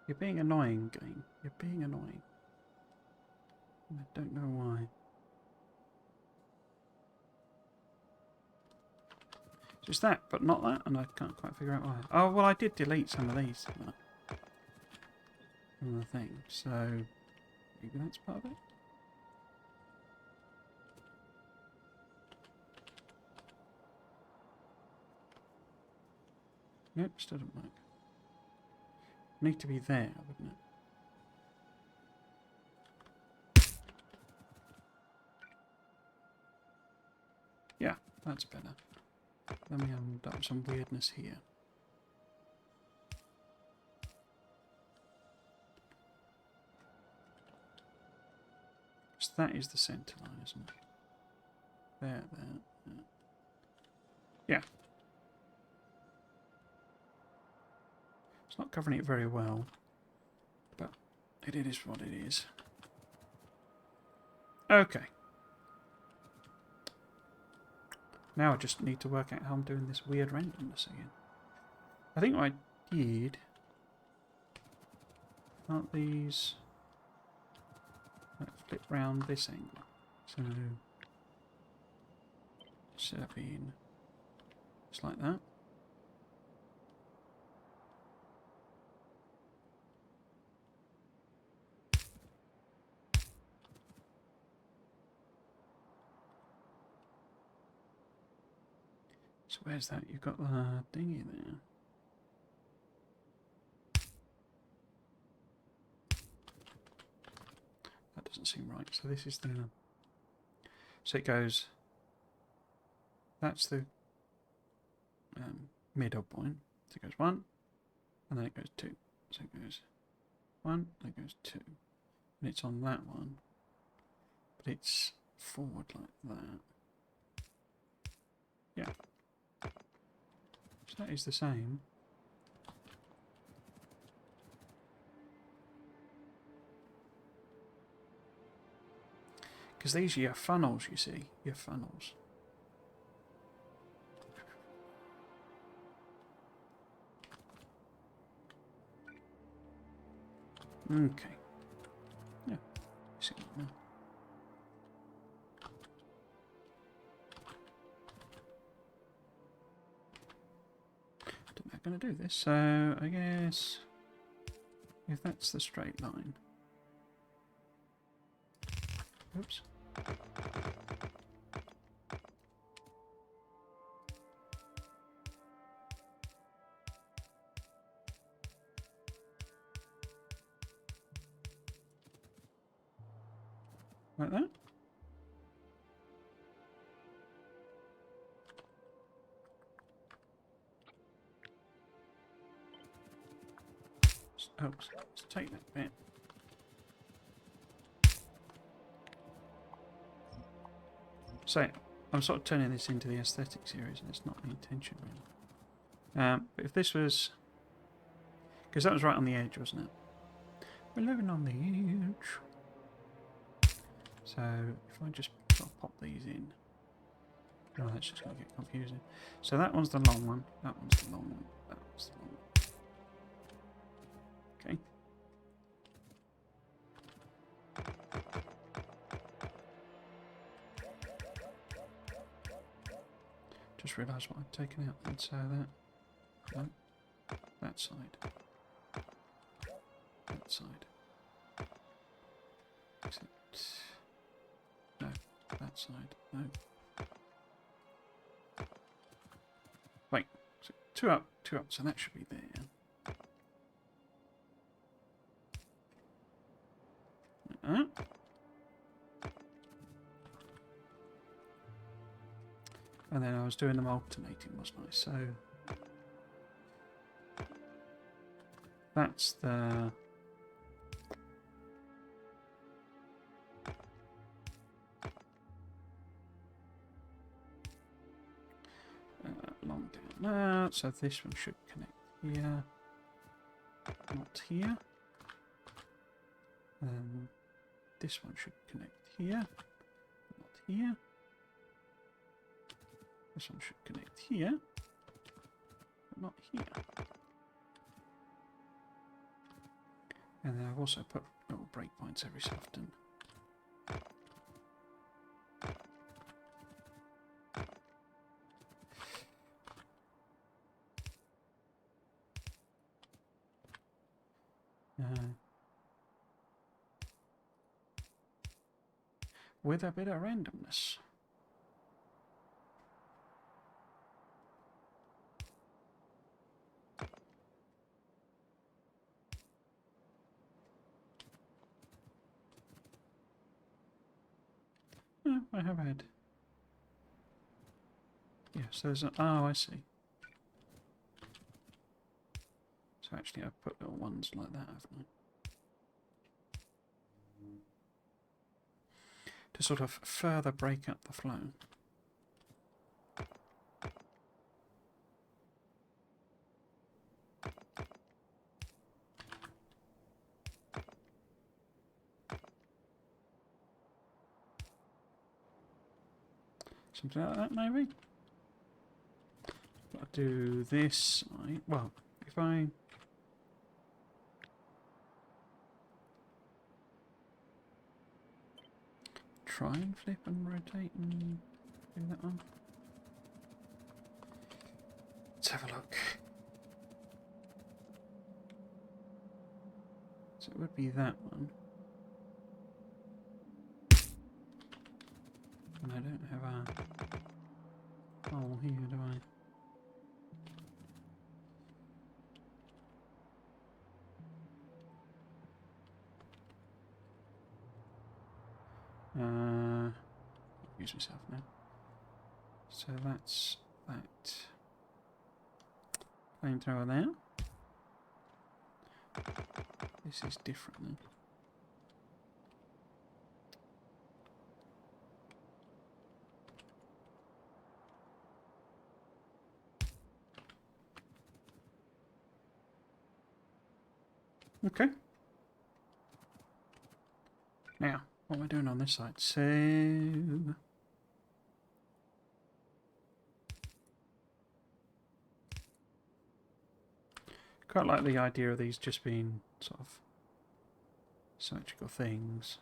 you're being annoying, game. You're being annoying. I don't know why. So it's that, but not that, and I can't quite figure out why. Oh, well, I did delete some of these from the thing, so maybe that's part of it. Nope, still doesn't work. Need to be there, wouldn't it? Yeah, that's better. Let me end up some weirdness here. So that is the centre line, isn't it? There. Yeah. It's not covering it very well, but it is what it is. Okay. Now I just need to work out how I'm doing this weird randomness again. I think what I did... Aren't these... Let's flip round this angle. So... Instead of being just like that. So where's that? You've got the dinghy there. That doesn't seem right. So this is the... So it goes... That's the middle point. So it goes 1, and then it goes 2. So it goes 1, then it goes 2. And it's on that one. But it's forward like that. Yeah. So that is the same. Because these are your funnels, you see. Your funnels. Okay. Yeah. See that now. I'm going to do this, so I guess if that's the straight line. Oops. Like that. Oh, let's take that bit. So, I'm sort of turning this into the aesthetic series, and it's not the intention, really. But if this was... Because that was right on the edge, wasn't it? We're living on the edge. So, if I just sort of pop these in... Oh, that's just going to get confusing. So that one's the long one, that one's the long one, that one's the long one. Okay. Just realised what I'd taken out then, so that... No. That side. That side. Except... No. That side. No. Wait. So 2 up, 2 up, so that should be there. And then I was doing them alternating, wasn't I? So that's the long down. So this one should connect here, not here. This one should connect here, not here. This one should connect here, but not here. And then I've also put little breakpoints every so often. With a bit of randomness. Oh, I have had. Yes, there's a... Oh, I see. So actually I've put little ones like that, haven't I? To sort of further break up the flow. Something like that, maybe? I'll do this side. Well, if I... try and flip and rotate and do that one. Let's have a look. So it would be that one. And I don't have a hole here, do I? Confuse myself now. So that's that. Flamethrower there. This is different then. Okay. Now, what am I doing on this side? So... quite like the idea of these just being sort of symmetrical things.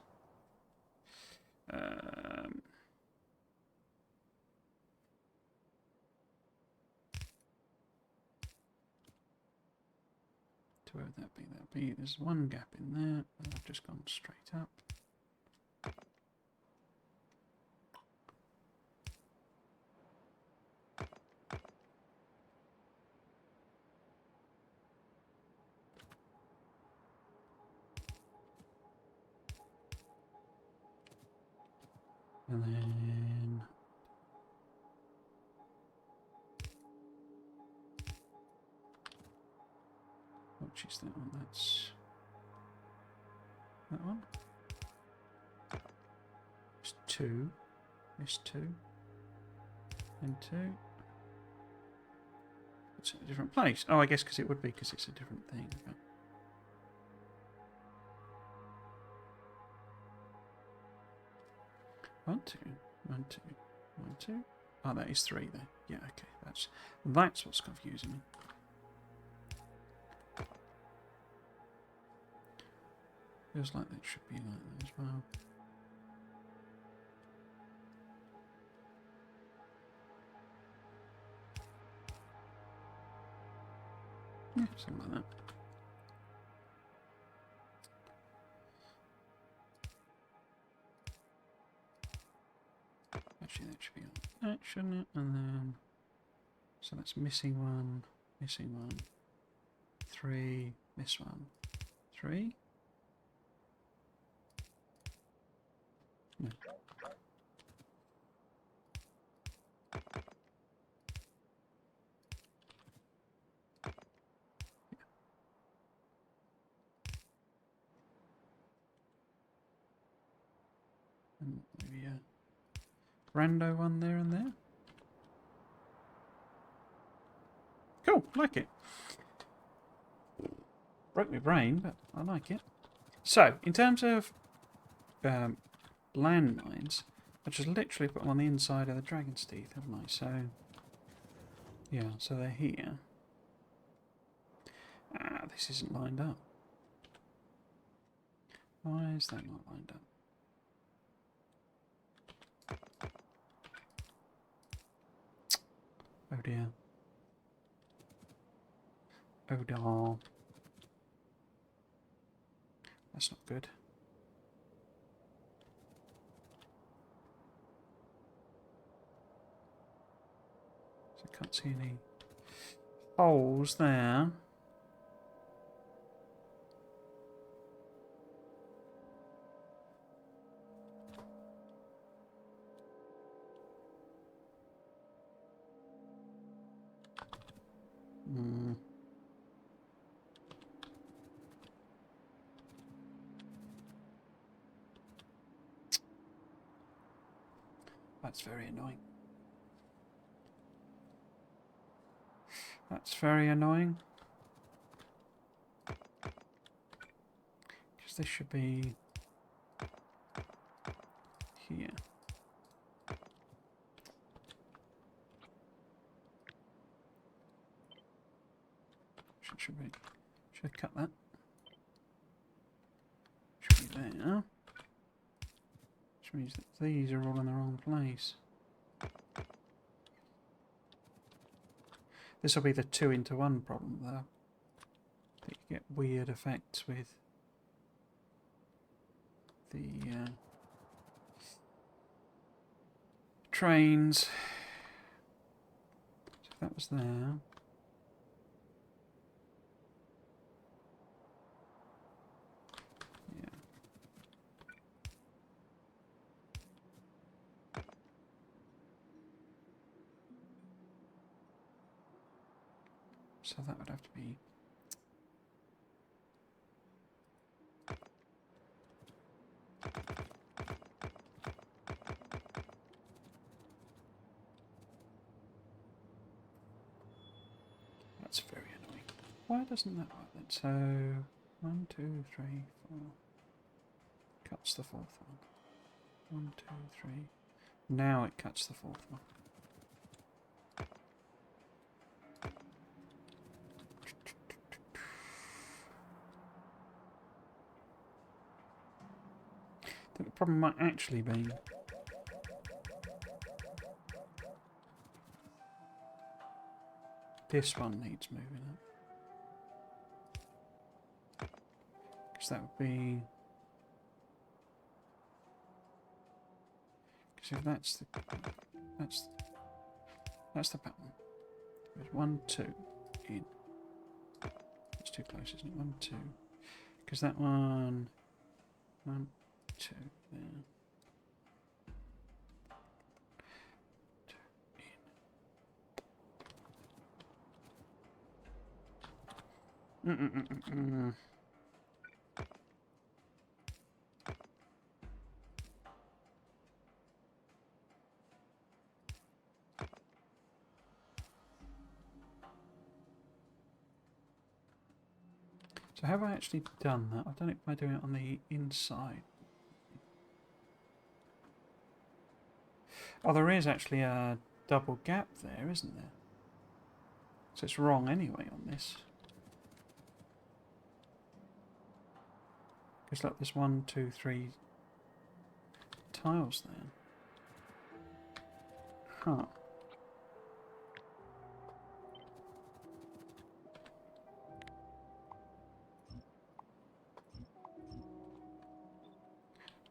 Where would that be? That'd be, there's one gap in there, and I've just gone straight up. And then which is that one? That's that one. It's 2. It's 2. And 2. It's in a different place. Oh, I guess because it would be because it's a different thing. Okay. One, two, one, two, one, two. Oh, that is 3 there. Yeah, okay. That's what's confusing me. Feels like that should be like that as well. Yeah, something like that. Actually, that should be on that, shouldn't it? And then, so that's missing 1, 3, miss 1, 3. No. And maybe a rando one there and there. Cool, like it. Broke my brain, but I like it. So, in terms of landmines, I just literally put them on the inside of the dragon's teeth, haven't I? So, yeah, so they're here. Ah, this isn't lined up. Why is that not lined up? Oh dear. Oh dear. That's not good. So I can't see any holes there. That's very annoying. That's very annoying. Because this should be here. Should cut that. Should be there. Which means that these are all in the wrong place. This will be the 2-into-1 problem though. That you get weird effects with the trains. So if that was there. Yeah. So that would have to be that's very annoying. Why doesn't that work then? So 1, 2, 3, 4. Cuts the 4th one. 1, 2, 3. Now it cuts the 4th one. The problem might actually be this one needs moving up. Because that would be... Because if that's the pattern. There's 1, 2 in. It's too close, isn't it? 1, 2. Because that one... 1, 2 there. 2 in. So have I actually done that? I've done it by doing it on the inside. Oh, there is actually a double gap there, isn't there? So it's wrong anyway on this. Because look, there's 1, 2, 3 tiles there. Huh.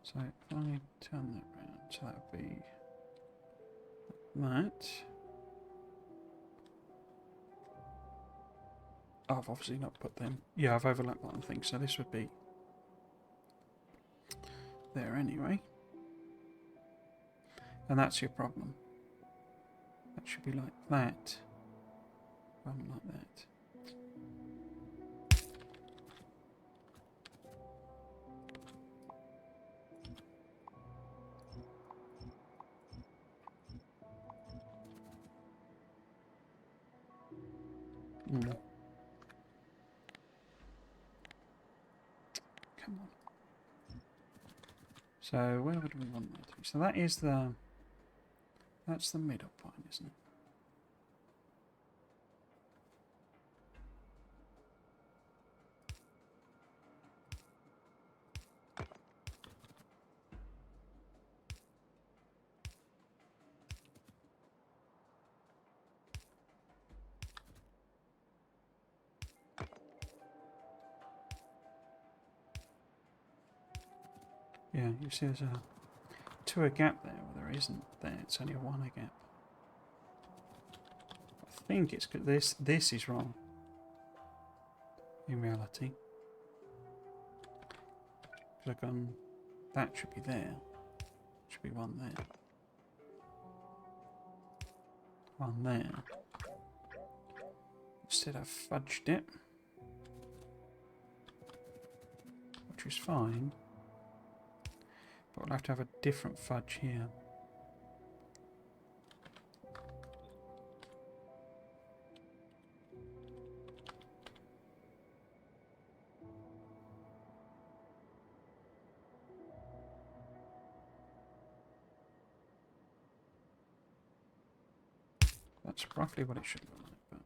So if I turn that round, so that would be that. Oh, I've obviously not put them. Yeah, I've overlapped one thing, so this would be there anyway. And that's your problem. That should be like that. Rather than like that. Come on. So where would we want that to be? So that is that's the middle point, isn't it? Yeah, you see there's a gap there, well, there isn't there, it's only a 1 gap. I think it's good. This is wrong in reality. Because I've gone, that should be there. Should be 1 there. 1 there. Instead I've fudged it. Which is fine. But we'll have to have a different fudge here. That's roughly what it should look like, but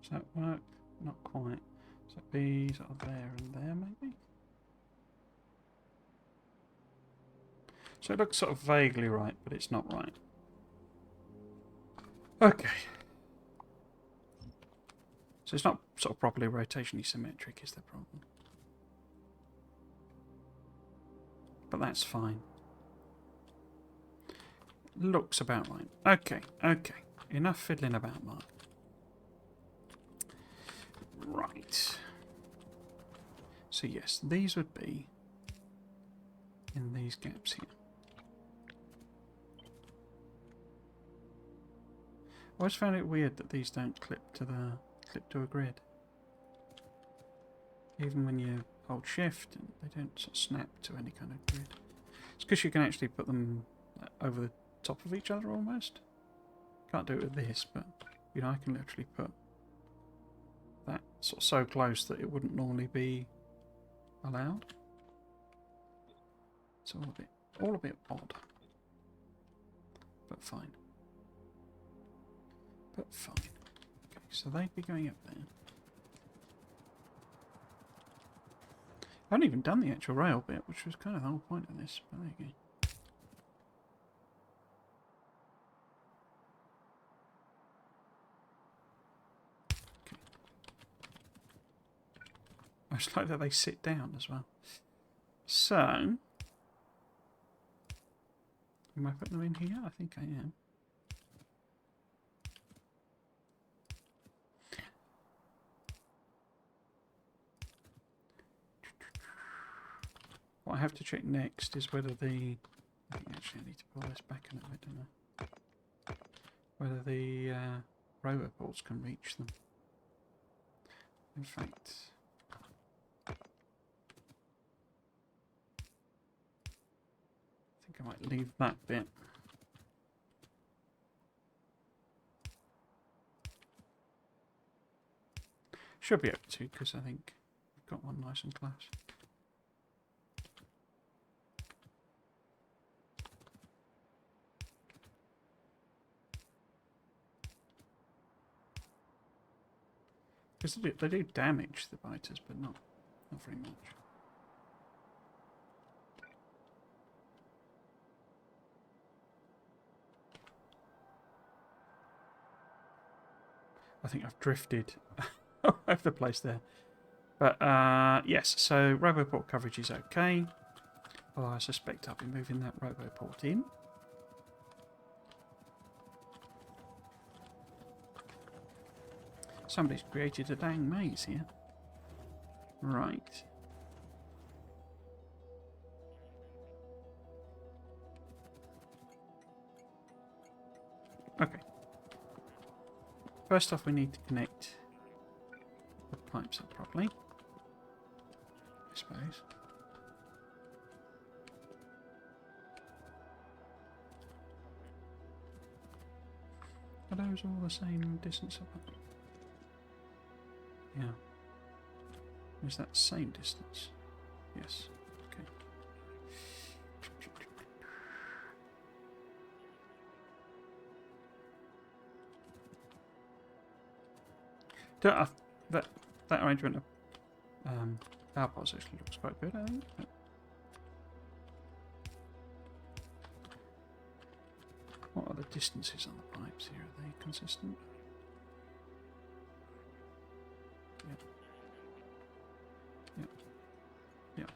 does that work? Not quite. So it'd be sort of there and there, maybe? So it looks sort of vaguely right, but it's not right. Okay. So it's not sort of properly rotationally symmetric is the problem. But that's fine. Looks about right. Okay, okay. Enough fiddling about, Mark. Right. So yes, these would be in these gaps here. I always found it weird that these don't clip to a grid. Even when you hold shift, they don't sort of snap to any kind of grid. It's because you can actually put them over the top of each other almost. Can't do it with this, but you know, I can literally put that sort of so close that it wouldn't normally be allowed. It's all a bit odd, but fine. But fine. Okay, so they'd be going up there. I haven't even done the actual rail bit, which was kind of the whole point of this, but there you go. Okay. I just like that they sit down as well. So, am I putting them in here? I think I am. What I have to check next is whether the... I think actually I need to pull this back a little bit, don't I? Whether the roboports can reach them. In fact... I think I might leave that bit. Should be able to, because I think we've got one nice and close. Because they do damage the biters, but not very much. I think I've drifted all over the place there. But yes, so Roboport coverage is okay. Although I suspect I'll be moving that Roboport in. Somebody's created a dang maze here. Right. Okay. First off, we need to connect the pipes up properly, I suppose. Are those all the same distance apart? Yeah. Is that same distance? Yes. Okay. That arrangement of power pods actually looks quite good, I think. What are the distances on the pipes here? Are they consistent? Yep. Yep. Yep.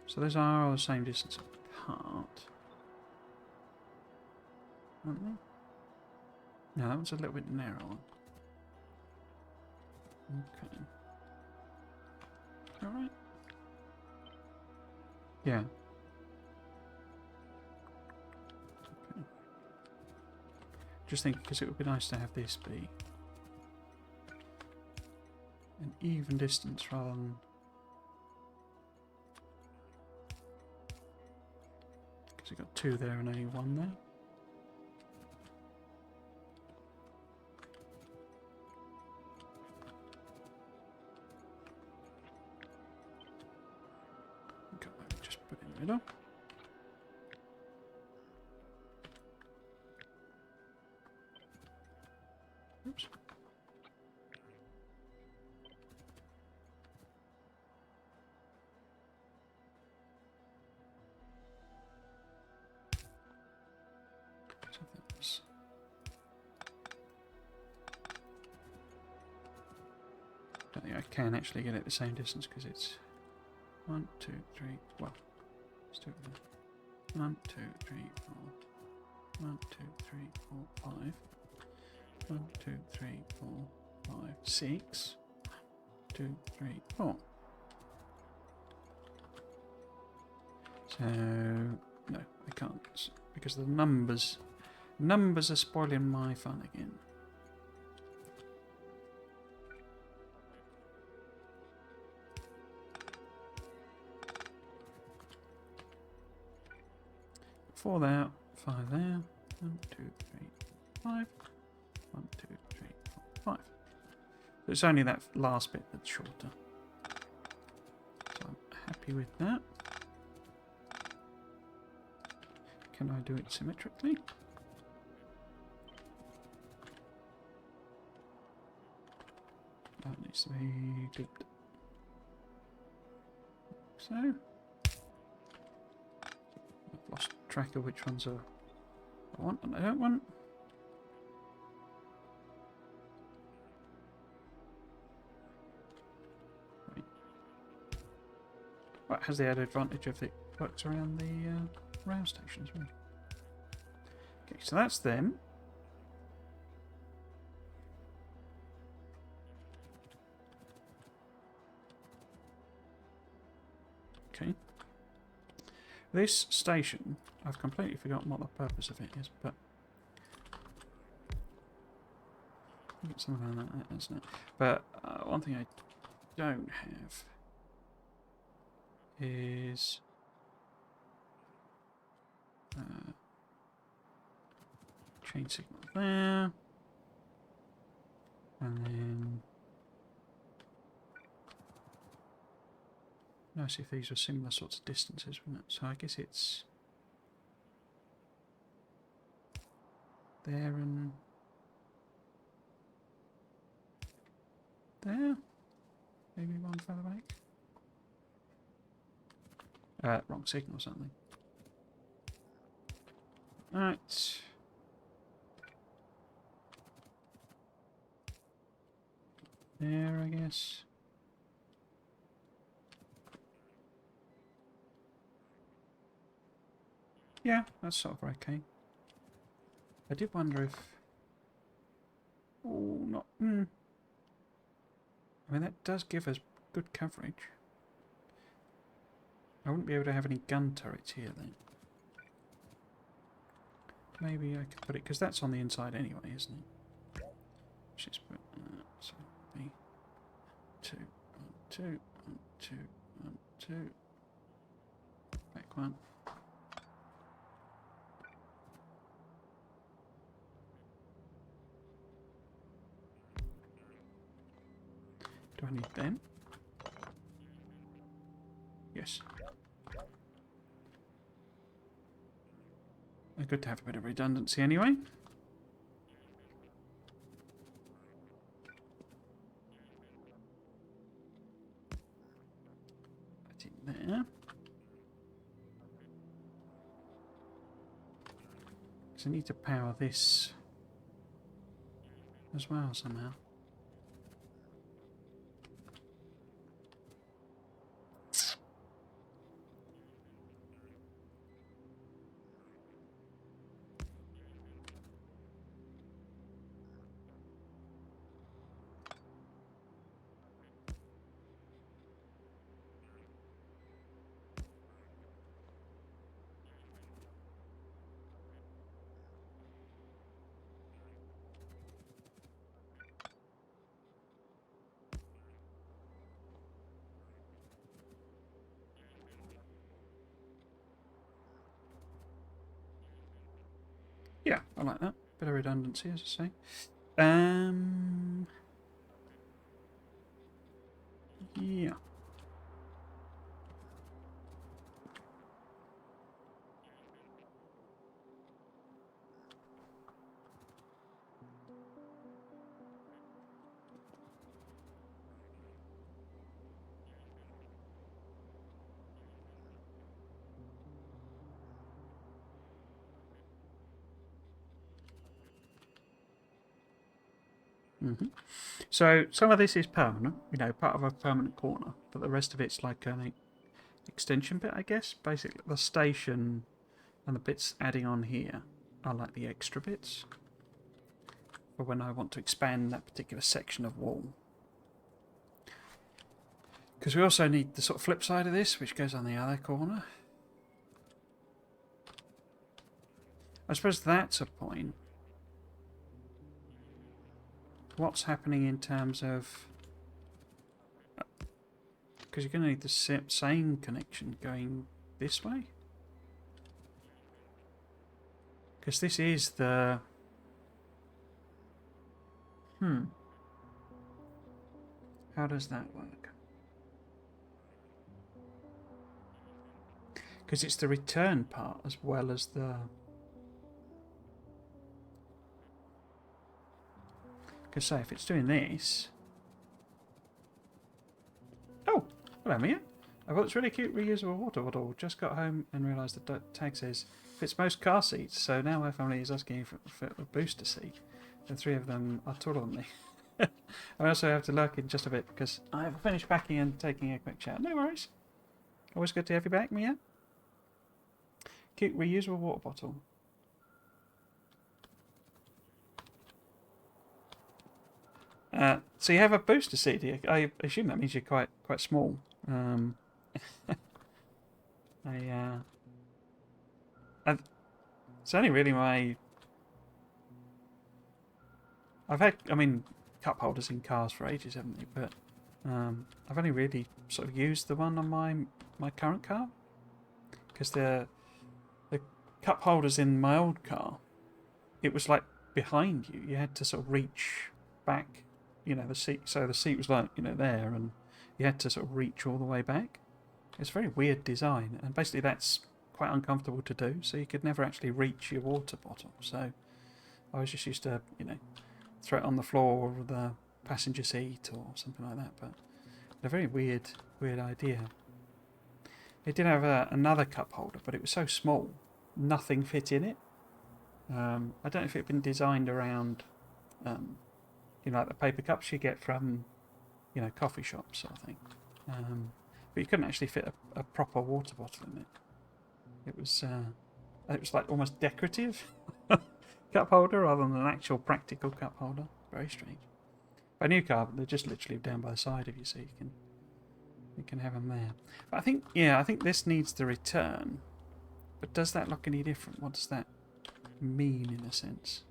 So those are all the same distance apart, aren't they? No, that one's a little bit narrower. Okay. Alright. Yeah. Okay. Just think, because it would be nice to have this be an even distance rather than... Because you've got two there and only one there. Middle. Oops. So that's... I don't think I can actually get it the same distance because it's 1, 2, 3. Well, let's do it again. 1, 2, 3, 4. 1, 2, 3, 4, 5. 1, 2, 3, 4, 5, 6. 2, 3, 4. So no, I can't because the numbers are spoiling my fun again. 4 there, 5 there. 1, 2, 3, 5. 1, 2, 3, 4, 5. So it's only that last bit that's shorter. So I'm happy with that. Can I do it symmetrically? That needs to be dipped. So I've lost track of which ones are I want and I don't want. Right. Well, it has the added advantage of it works around the rail station as well. Okay, so that's them. Okay. This station, I've completely forgotten what the purpose of it is, but I think it's something like that, isn't it? But one thing I don't have is chain signal there, and then nice if these were similar sorts of distances, wouldn't it? So I guess it's there and there. Maybe one further back. Wrong signal or something. Right. There, I guess. Yeah, that's sort of okay. I did wonder if... Oh, not... I mean, that does give us good coverage. I wouldn't be able to have any gun turrets here then. Maybe I could put it... Because that's on the inside anyway, isn't it? Let's just put... so, B... 2, 1, 2, 1, 2, 1, 2... Back 1. Do I need them? Yes. It's good to have a bit of redundancy anyway. That's in there. So I need to power this as well somehow. Yeah, I like that. Bit of redundancy, as I say. Yeah. So some of this is permanent, you know, part of a permanent corner, but the rest of it's like an extension bit, I guess. Basically, the station and the bits adding on here are like the extra bits for when I want to expand that particular section of wall. Because we also need the sort of flip side of this, which goes on the other corner. I suppose that's a point. What's happening in terms of... Because you're going to need the same connection going this way. Because this is the... How does that work? Because it's the return part as well as the... Because say, if it's doing this... Oh! Hello, Mia. I bought this really cute reusable water bottle. Just got home and realised the tag says fits most car seats. So now my family is asking for a booster seat. The three of them are taller than me. I also have to lurk in just a bit because I've finished packing and taking a quick shower. No worries. Always good to have you back, Mia. Cute reusable water bottle. So you have a booster seat here. I assume that means you're quite small. It's only really my... I've had, I mean, cup holders in cars for ages, haven't they? But I've only really sort of used the one on my current car, because the cup holders in my old car, it was like behind you. You had to sort of reach back, you know, the seat. So the seat was like, you know, there, and you had to sort of reach all the way back. It's a very weird design, and basically that's quite uncomfortable to do. So you could never actually reach your water bottle. So I was just used to, you know, throw it on the floor or the passenger seat or something like that. But a very weird idea. It did have another cup holder, but it was so small, nothing fit in it. I don't know if it had been designed around, you know, like the paper cups you get from, you know, coffee shops sort of thing. But you couldn't actually fit a proper water bottle in it. It was like almost decorative cup holder rather than an actual practical cup holder. Very strange. By new car, they're just literally down by the side of you, so you can have them there. But I think this needs the return. But does that look any different? What does that mean in a sense?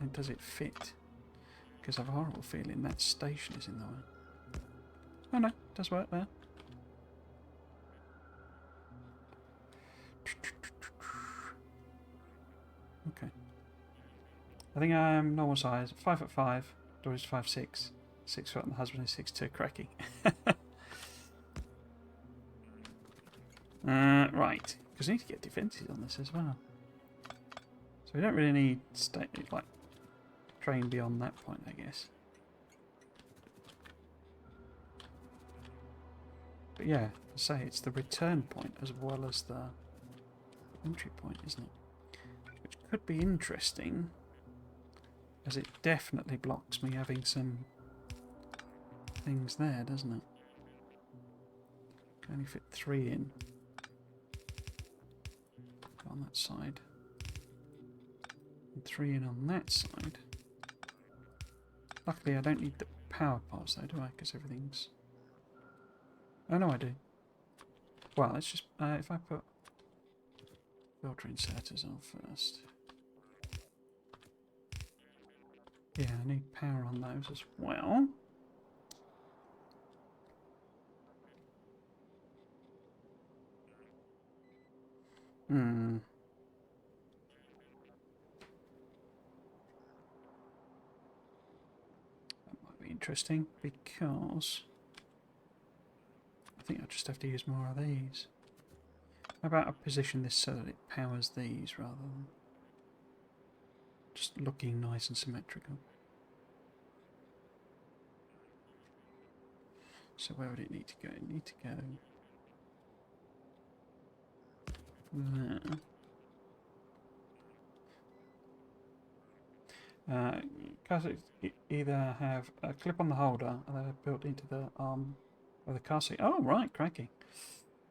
And does it fit? Because I have a horrible feeling that station is in the way. Oh no, it does work there. Okay. I think I'm normal size, 5'5", Dory's 5'6", 6 foot, and the husband is 6'2", cracking. Right, because we need to get defences on this as well. So we don't really need like train beyond that point, I guess. But yeah, I say it's the return point as well as the entry point, isn't it? Which could be interesting, as it definitely blocks me having some things there, doesn't it? Can only fit 3 in on that side, and 3 in on that side. Luckily I don't need the power parts though, do I? Because everything's... Oh no, I do. Well, let's just... if I put filter inserters on first. Yeah, I need power on those as well. That might be interesting, because I think I'll just have to use more of these. How about I position this so that it powers these rather than just looking nice and symmetrical. So where would it need to go? It need to go there. Cars either have a clip on the holder or they're built into the arm of the car seat. Oh, right, cracking.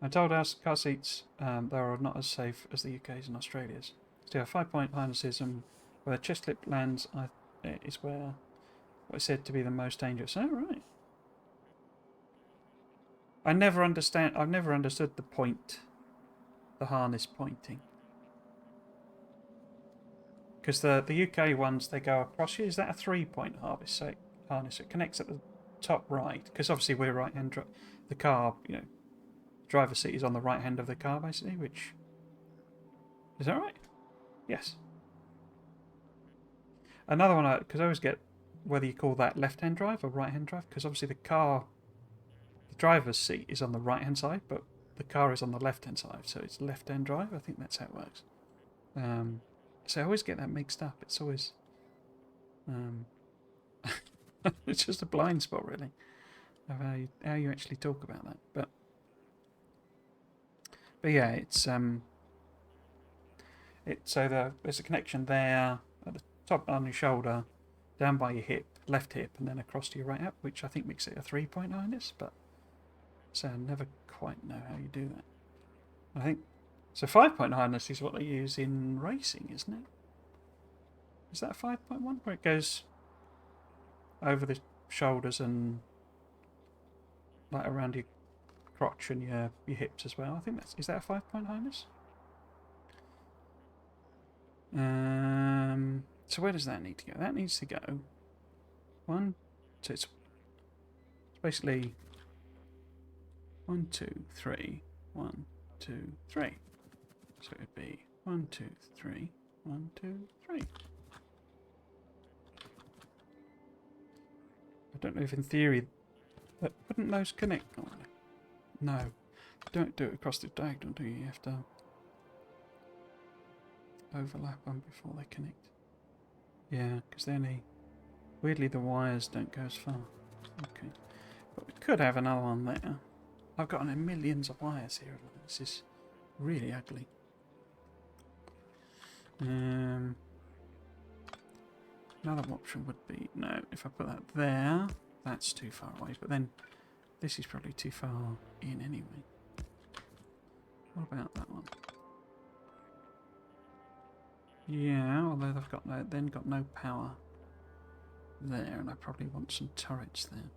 I'm told our car seats they are not as safe as the UK's and Australia's. Still have 5-point harnesses, and where the chest clip lands is where what is said to be the most dangerous. Oh, right. I've never understood the point, the harness pointing. Because the UK ones, they go across you. Is that a 3-point harness? It connects at the top right. Because obviously we're right-hand. The car, you know, driver's seat is on the right hand of the car, basically, which Is that right? Yes. Another one, because I always get whether you call that left-hand drive or right-hand drive, because obviously the driver's seat is on the right-hand side, but the car is on the left-hand side, so it's left-hand drive. I think that's how it works. So I always get that mixed up. It's always, it's just a blind spot, really, of how you actually talk about that. But yeah, it's there's a connection there at the top on your shoulder, down by your hip, left hip, and then across to your right hip, which I think makes it a 3-point harness. But so I never quite know how you do that. I think so. 5-point harness is what they use in racing, isn't it? Is that a 5.1 where it goes over the shoulders and like around your crotch and your hips as well? I think is that a 5-point harness? So where does that need to go? That needs to go one. So it's basically 1, 2, 3, 1, 2, 3. So it'd be 1, 2, 3, 1, 2, 3. I don't know if in theory, but wouldn't those connect? Oh, no, don't do it across the diagonal, do you? You have to overlap them before they connect. Yeah, because then weirdly the wires don't go as far. Okay, but we could have another one there. I've got millions of wires here. This is really ugly. Another option would be, no, if I put that there, that's too far away. But then this is probably too far in anyway. What about that one? Yeah, although they've got no power there, and I probably want some turrets there.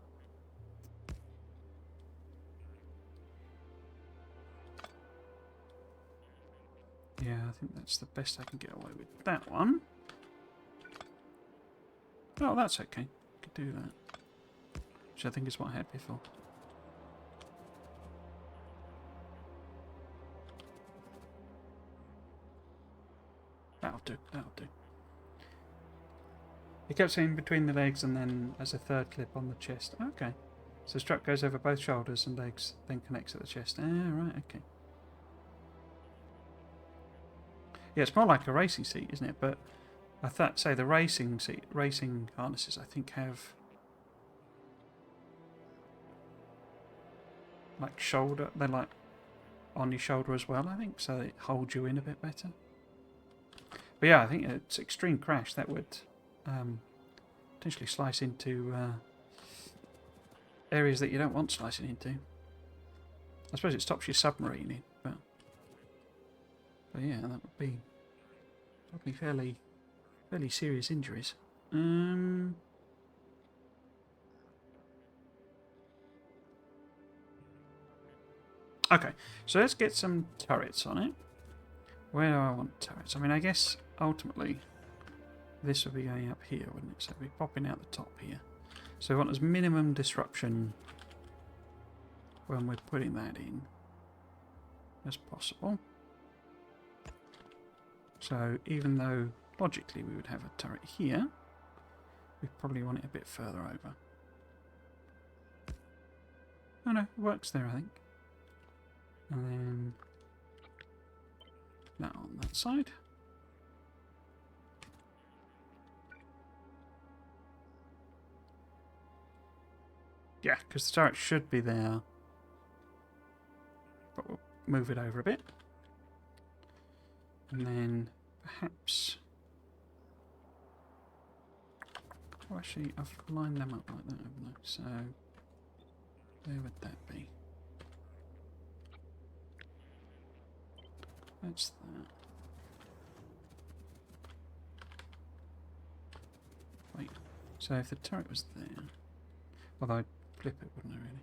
Yeah, I think that's the best I can get away with that one. Oh, that's okay. Could do that. Which I think is what I had before. That'll do, that'll do. He kept saying between the legs and then as a third clip on the chest. Okay. So the strap goes over both shoulders and legs, then connects at the chest. Ah, right, okay. Yeah, it's more like a racing seat, isn't it? But I thought, say, the racing harnesses, I think, have like shoulder. They're like on your shoulder as well, I think, so it holds you in a bit better. But yeah, I think it's extreme crash that would potentially slice into areas that you don't want slicing into. I suppose it stops your submarining, but yeah, that would be probably fairly serious injuries. Okay, so let's get some turrets on it. Where do I want turrets? I mean, I guess ultimately this would be going up here, wouldn't it? So it'd be popping out the top here. So we want as minimum disruption when we're putting that in as possible. So even though logically we would have a turret here, we probably want it a bit further over. Oh no, it works there, I think. And then that on that side. Yeah, because the turret should be there. But we'll move it over a bit. And then perhaps... Oh, actually, I've lined them up like that, haven't I? So, where would that be? That's that. Wait, so if the turret was there... Although I'd flip it, wouldn't I, really?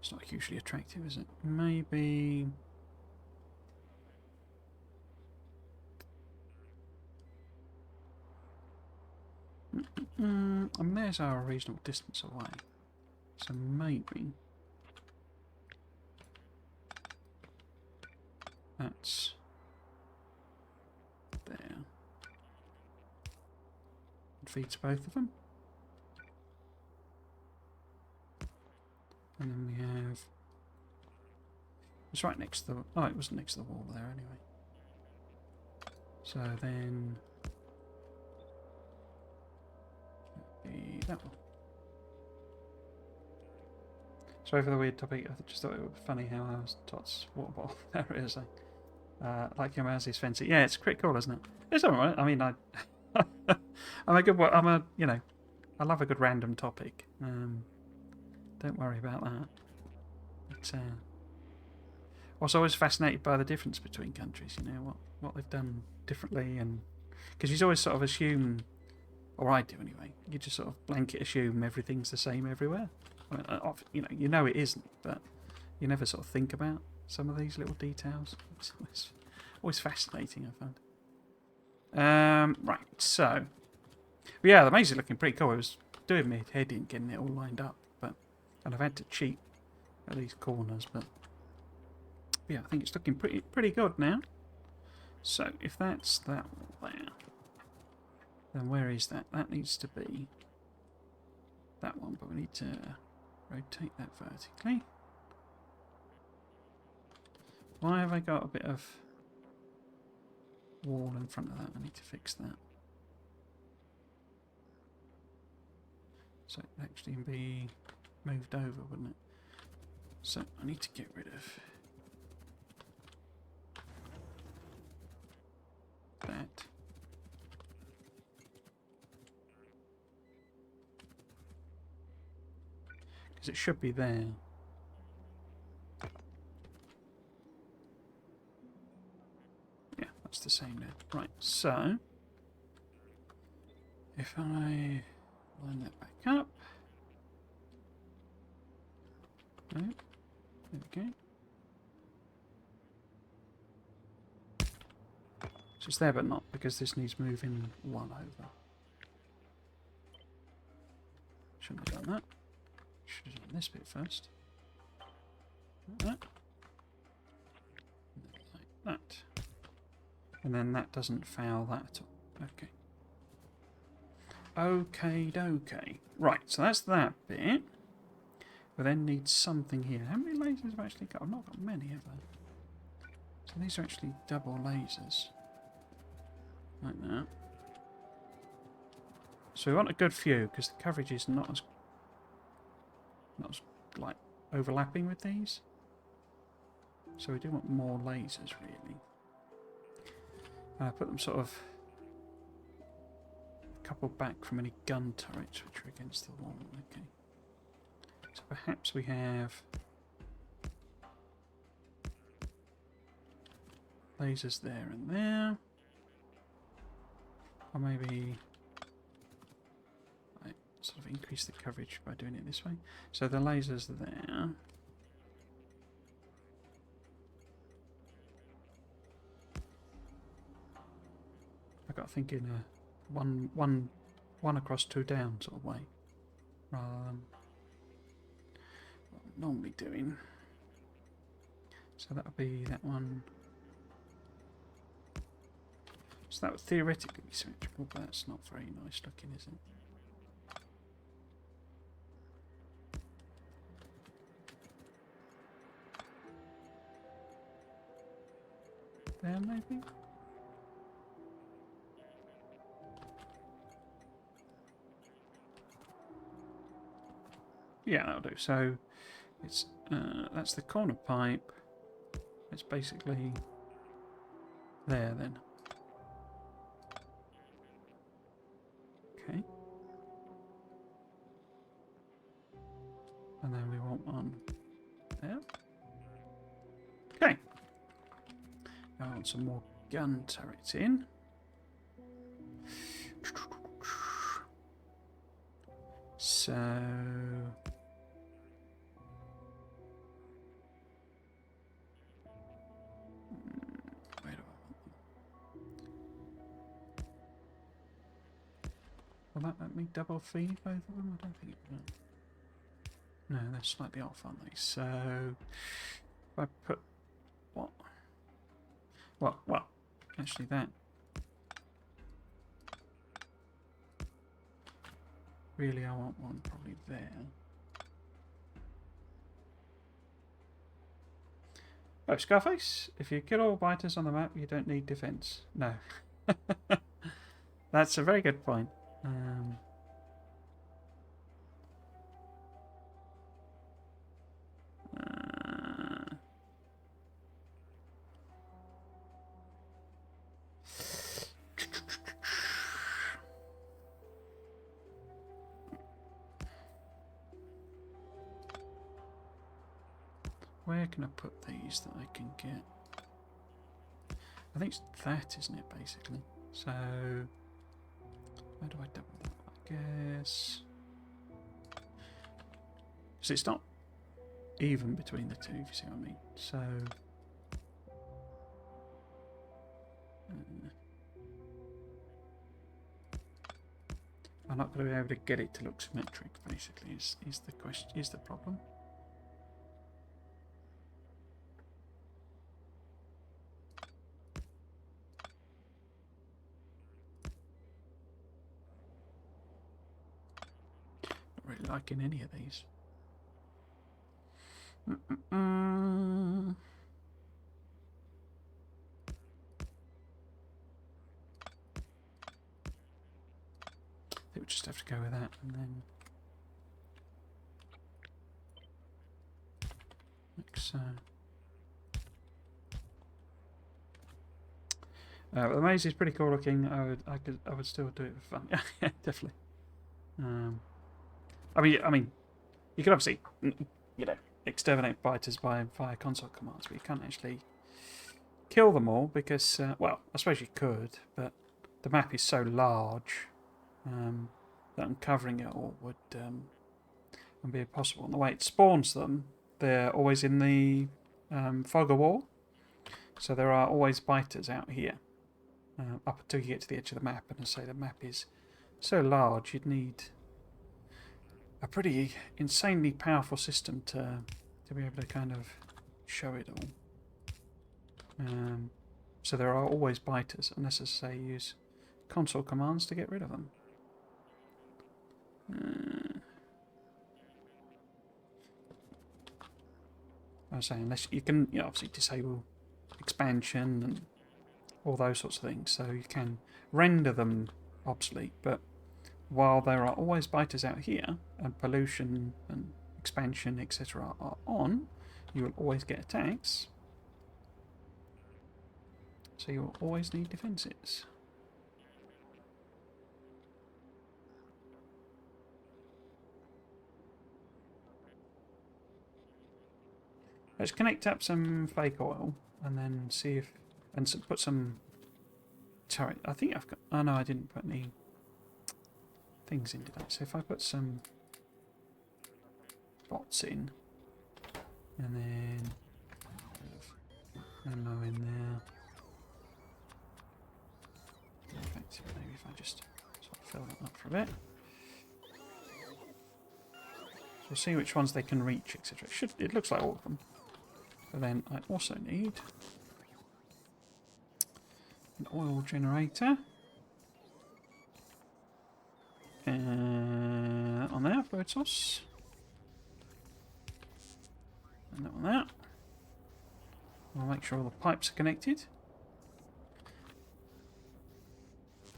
It's not hugely attractive, is it? Maybe... I mean, there's our reasonable distance away. So maybe that's there. It feeds both of them. And then we have... It's right next to the... Oh, it wasn't next to the wall there anyway. So then... that one. Sorry for the weird topic. I just thought it was funny how I was Tots water bottle. There it is. Like your mouse is fancy. Yeah, it's pretty cool, isn't it? It's alright. I mean, I'm a good... you know, I love a good random topic. Don't worry about that. But, I was always fascinated by the difference between countries, you know, what they've done differently, and because you always sort of assume, or I do anyway, you just sort of blanket assume everything's the same everywhere. I mean, you know it isn't, but you never sort of think about some of these little details. It's always fascinating, I found. Right, so, but yeah, the maze is looking pretty cool. I was doing my head in getting it all lined up, and I've had to cheat at these corners, but yeah, I think it's looking pretty good now. So if that's that there, then where is that? That needs to be that one, but we need to rotate that vertically. Why have I got a bit of wall in front of that? I need to fix that. So it'd actually be moved over, wouldn't it? So I need to get rid of that. Because it should be there. Yeah, that's the same there. Right, so if I line that back up. No, there we go. So it's there but not, because this needs moving one over. Shouldn't have done that. Should have done this bit first. Like that. Like that. And then that doesn't foul that at all. Okay. Okay, dokie. Right, so that's that bit. We then need something here. How many lasers have I actually got? I've not got many, have I? So these are actually double lasers. Like that. So we want a good few, because the coverage is not as like overlapping with these. So we do want more lasers, really. And I put them sort of a couple back from any gun turrets which are against the wall. Okay. So perhaps we have lasers there and there. Or maybe I sort of increase the coverage by doing it this way. So the lasers there. I got to think in a one across, two down sort of way, rather than what I'm normally doing. So that would be that one. So that would theoretically be symmetrical, but that's not very nice looking, is it? There, maybe? Yeah, that'll do. So it's that's the corner pipe. It's basically there then. Okay. And then we want one there. Okay. Now I want some more gun turrets in. So where do I want them? Well, that let me double feed both of them? I don't think it will. No, they're slightly off, aren't they? So if I put what? Well, actually that. Really, I want one probably there. Oh, Scarface, if you kill all biters on the map, you don't need defense. No. That's a very good point. Where can I put these that I can get? I think it's that, isn't it, basically? So, where do I double that? I guess. So it's not even between the two, if you see what I mean. So, I'm not going to be able to get it to look symmetric, basically, is the question, is the problem. Not really liking any of these. I think we'll just have to go with that, and then the maze is pretty cool looking. I would still do it for fun. Yeah, definitely. I mean, you can obviously, exterminate biters via console commands, but you can't actually kill them all because, well, I suppose you could, but the map is so large that uncovering it all would be impossible. And the way it spawns them, they're always in the fog of war, so there are always biters out here up until you get to the edge of the map. And I say the map is so large, you'd need a pretty insanely powerful system to be able to kind of show it all. So there are always biters, unless, as I say, use console commands to get rid of them. I was saying, unless you can, obviously disable expansion and all those sorts of things, so you can render them obsolete. But while there are always biters out here, and pollution and expansion, etc., are on, you will always get attacks. So you will always need defences. Let's connect up some flake oil and then see if, and put some turret. I think I've got, oh no, I didn't put any things into that. So if I put some bots in, and then ammo in there. In fact, maybe if I just sort of fill that up for a bit. So we'll see which ones they can reach, etc. It looks like all of them. But then I also need an oil generator. On there, bird sauce. And that one there. I'll make sure all the pipes are connected.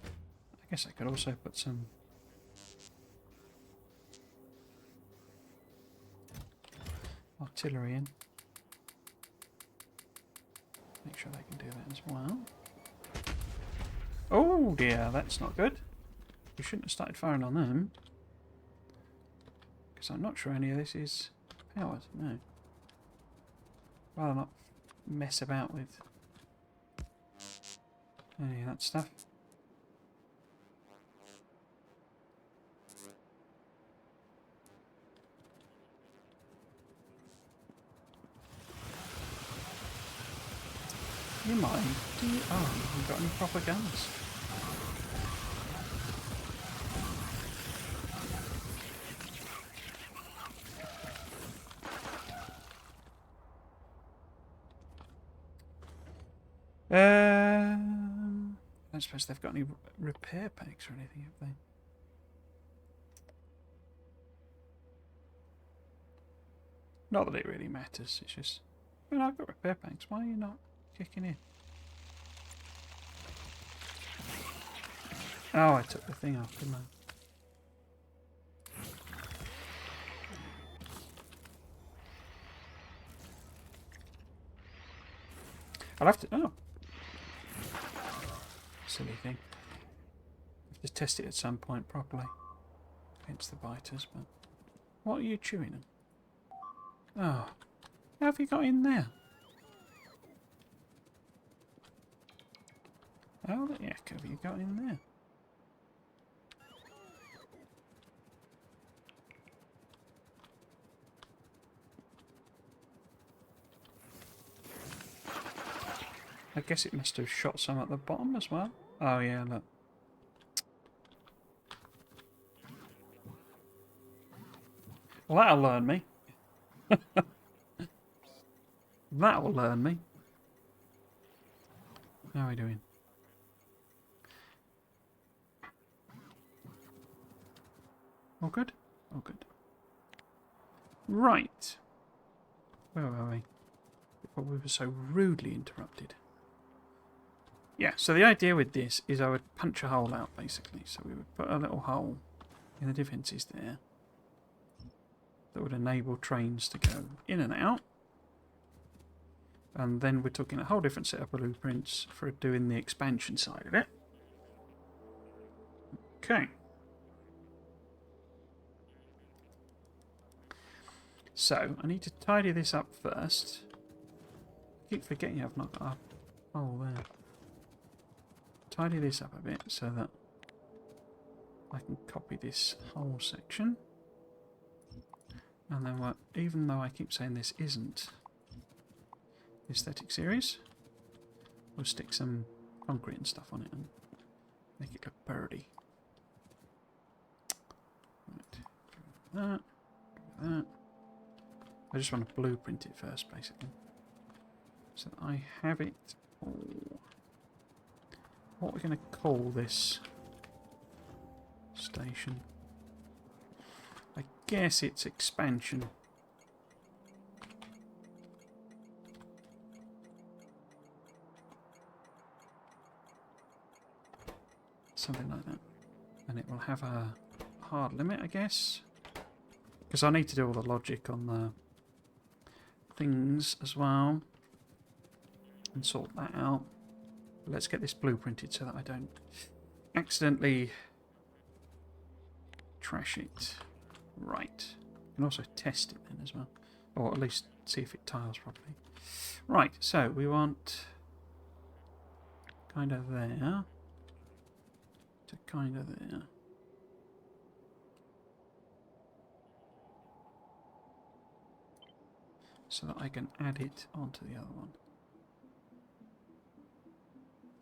I guess I could also put some artillery in. Make sure they can do that as well. Oh dear, that's not good. We shouldn't have started firing on them. Because I'm not sure any of this is powered. No. Rather not mess about with any of that stuff. You mind? Do you? Oh, you haven't got any proper guns. I don't suppose they've got any repair packs or anything, have they? Not that it really matters. It's just, I mean, I've got repair packs. Why are you not kicking in? Oh, I took the thing off, didn't I? I'll have to... Oh. Silly thing. Have to test it at some point properly. Against the biters, but... What are you chewing on? Oh. How have you got in there? How the heck have you got in there? I guess it must have shot some at the bottom as well. Oh yeah, look. Well, that'll learn me. That'll learn me. How are we doing? All good? All good. Right. Where were we? Before we were so rudely interrupted. Yeah, so the idea with this is I would punch a hole out, basically. So we would put a little hole in the defences there that would enable trains to go in and out. And then we're talking a whole different set of blueprints for doing the expansion side of it. Okay. So, I need to tidy this up first. I keep forgetting I've not got a hole there. Tidy this up a bit so that I can copy this whole section. And then what, even though I keep saying this isn't the aesthetic series, we'll stick some concrete and stuff on it and make it look birdy. Right. That. That. I just want to blueprint it first, basically. So that I have it all. What are we going to call this station? I guess it's expansion. Something like that. And it will have a hard limit, I guess. Because I need to do all the logic on the things as well. And sort that out. But let's get this blueprinted so that I don't accidentally trash it. Right. You can also test it then as well. Or at least see if it tiles properly. Right, so we want kind of there to kind of there. So that I can add it onto the other one.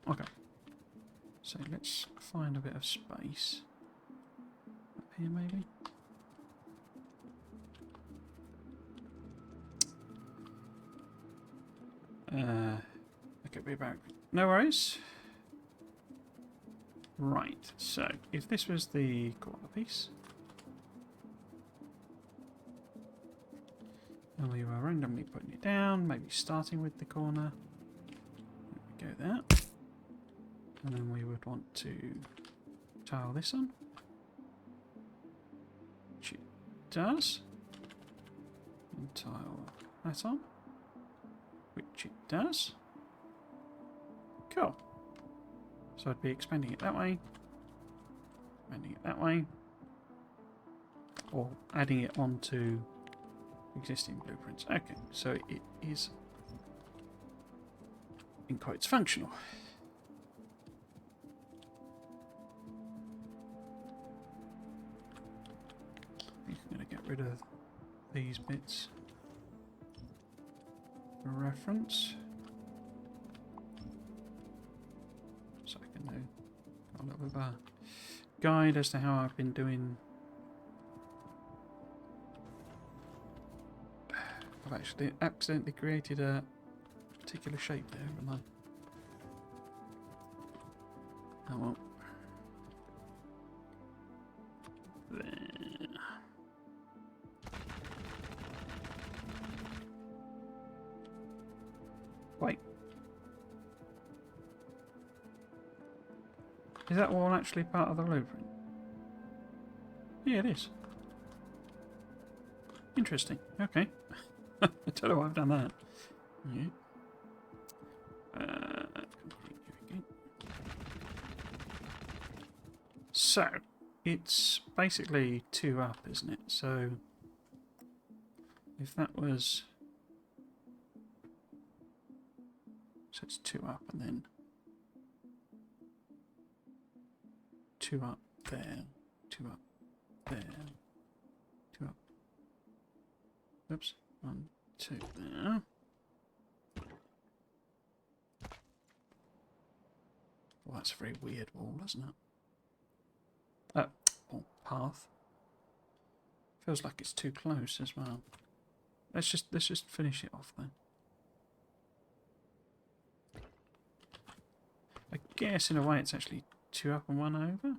Okay. So let's find a bit of space. Up here maybe? Okay, be back. No worries. Right, so if this was the corner piece, and we were randomly putting it down, maybe starting with the corner, there we go there, and then we would want to tile this on, which it does, and tile that on, which it does. Cool. So I'd be expanding it that way, expanding it that way, or adding it onto existing blueprints. Okay, so it is, in quotes, functional. I think I'm going to get rid of these bits for reference. So I can do a little bit of a guide as to how I've been doing. I've actually accidentally created a particular shape there, haven't I? Oh well. There. Wait. Is that wall actually part of the blueprint? Yeah, it is. Interesting. Okay. I don't know why I've done that. Yeah. So, it's basically 2 up, isn't it? So, if that was... So it's 2 up and then 2 up there, 2 up there, 2 up. Oops. 1, 2 there. Well, that's a very weird wall, isn't it? Path. Feels like it's too close as well. Let's just finish it off then. I guess in a way it's actually 2 up and 1 over.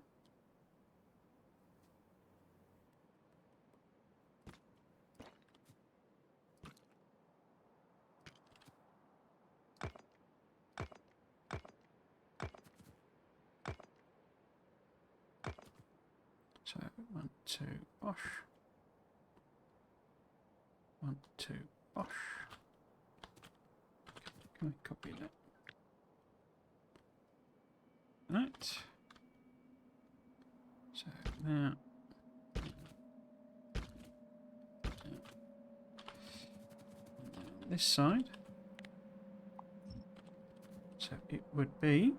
So 1, 2, bosh. 1, 2, bosh. Can I copy that? Right. So now. This side. So it would be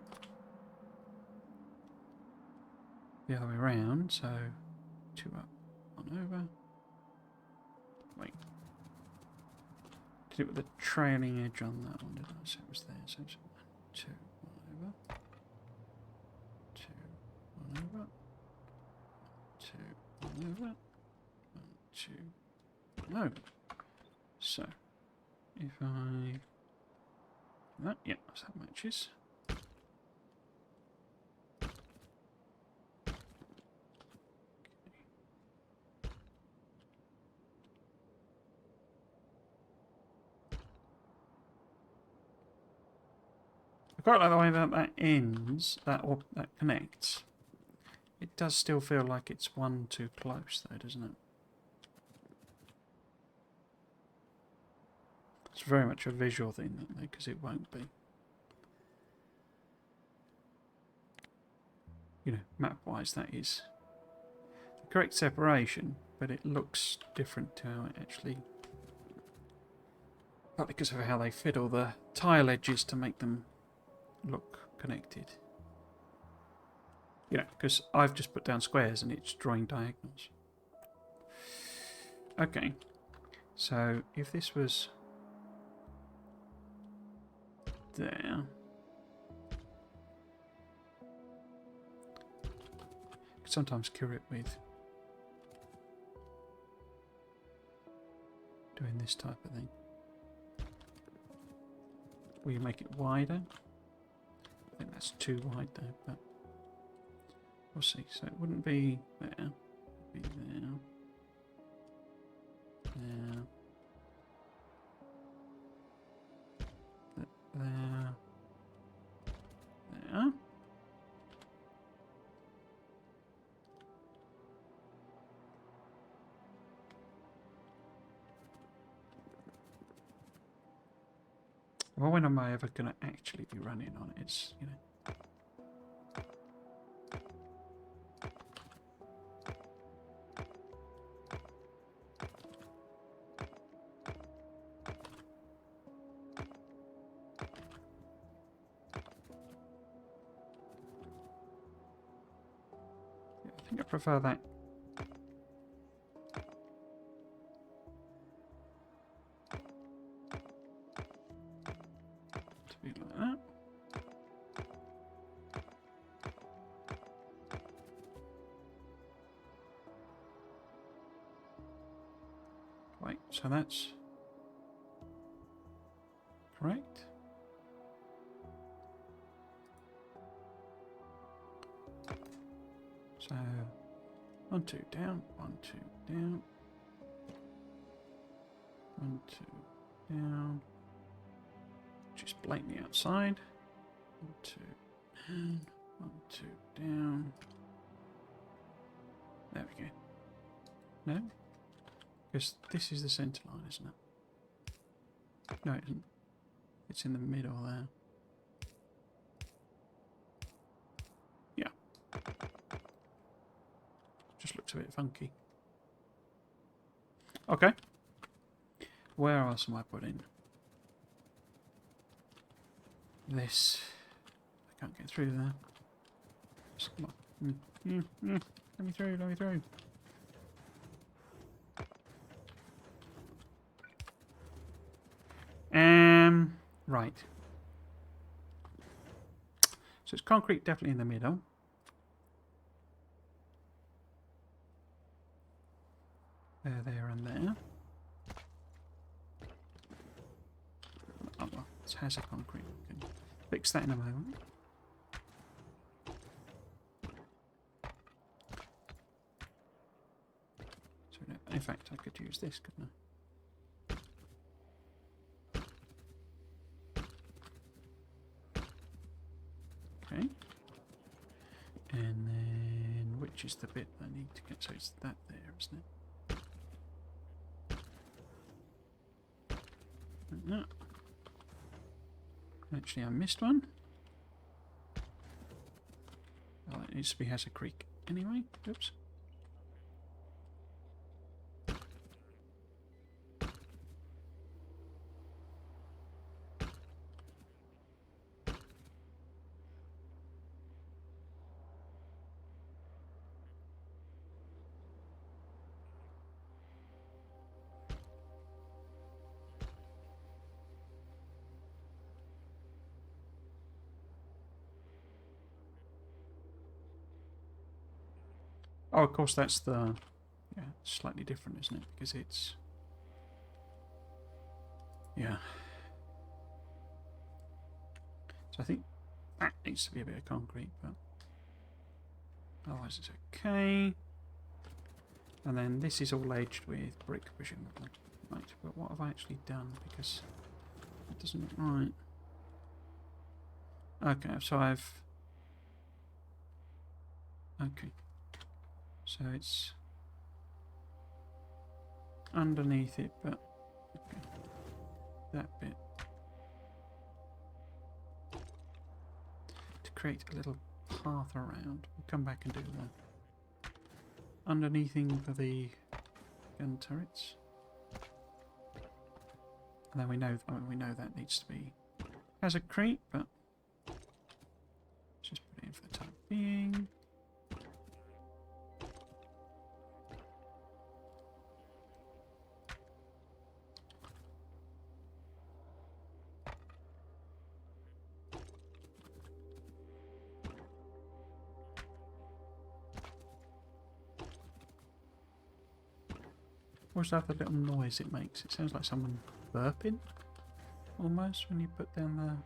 the other way around. So 2 up, 1 over. Wait. Did it with the trailing edge on that one, did I? So it was there. So it's 1, 2, 1 over. 2, 1 over. 2, 1 over. 1, 2, 1 over. So if I... That, yeah, that matches. I quite like the way that ends, that connects. It does still feel like it's 1 too close though, doesn't it? It's very much a visual thing, because it won't be. You know, map-wise that is the correct separation, but it looks different to how it actually... Partly because of how they fiddle the tile edges to make them look connected. You know, because I've just put down squares and it's drawing diagonals. Okay, so if this was there, I could sometimes cure it with doing this type of thing. Will you make it wider? I think that's too wide though, but we'll see. So it wouldn't be there. It would be there. There. There. There. Well, when am I ever going to actually be running on it? It's, you know. Yeah, I think I prefer that. To be like that. Wait, so that's correct? 1, 2, down. 1, 2, down. 1, 2, down. Just blatantly outside. 1, 2, down. 1, 2, down. There we go. No? Because this is the centre line, isn't it? No, it isn't. It's in the middle there. Yeah. Just looks a bit funky. Okay. Where else am I putting this? I can't get through there. Just, come on. Let me through, let me through. Right. So it's concrete definitely in the middle. There and there. Oh well, it has a concrete. We can fix that in a moment. So in fact I could use this, couldn't I? Okay. And then, which is the bit I need to get? So it's that there, isn't it? No. Actually, I missed one. Oh, it needs to be has a creek anyway. Oops. Oh, of course, that's the... Yeah, it's slightly different, isn't it? Because it's... Yeah. So I think that needs to be a bit of concrete, but... Otherwise it's okay. And then this is all aged with brick, presumably. Right, but what have I actually done? Because it doesn't look right. Okay, so I've... Okay. So it's underneath it, but okay. That bit. To create a little path around. We'll come back and do that. Underneathing for the gun turrets. And then we know that needs to be has a crate, but let's just put it in for the time being. What's that little noise it makes? It sounds like someone burping, almost, when you put down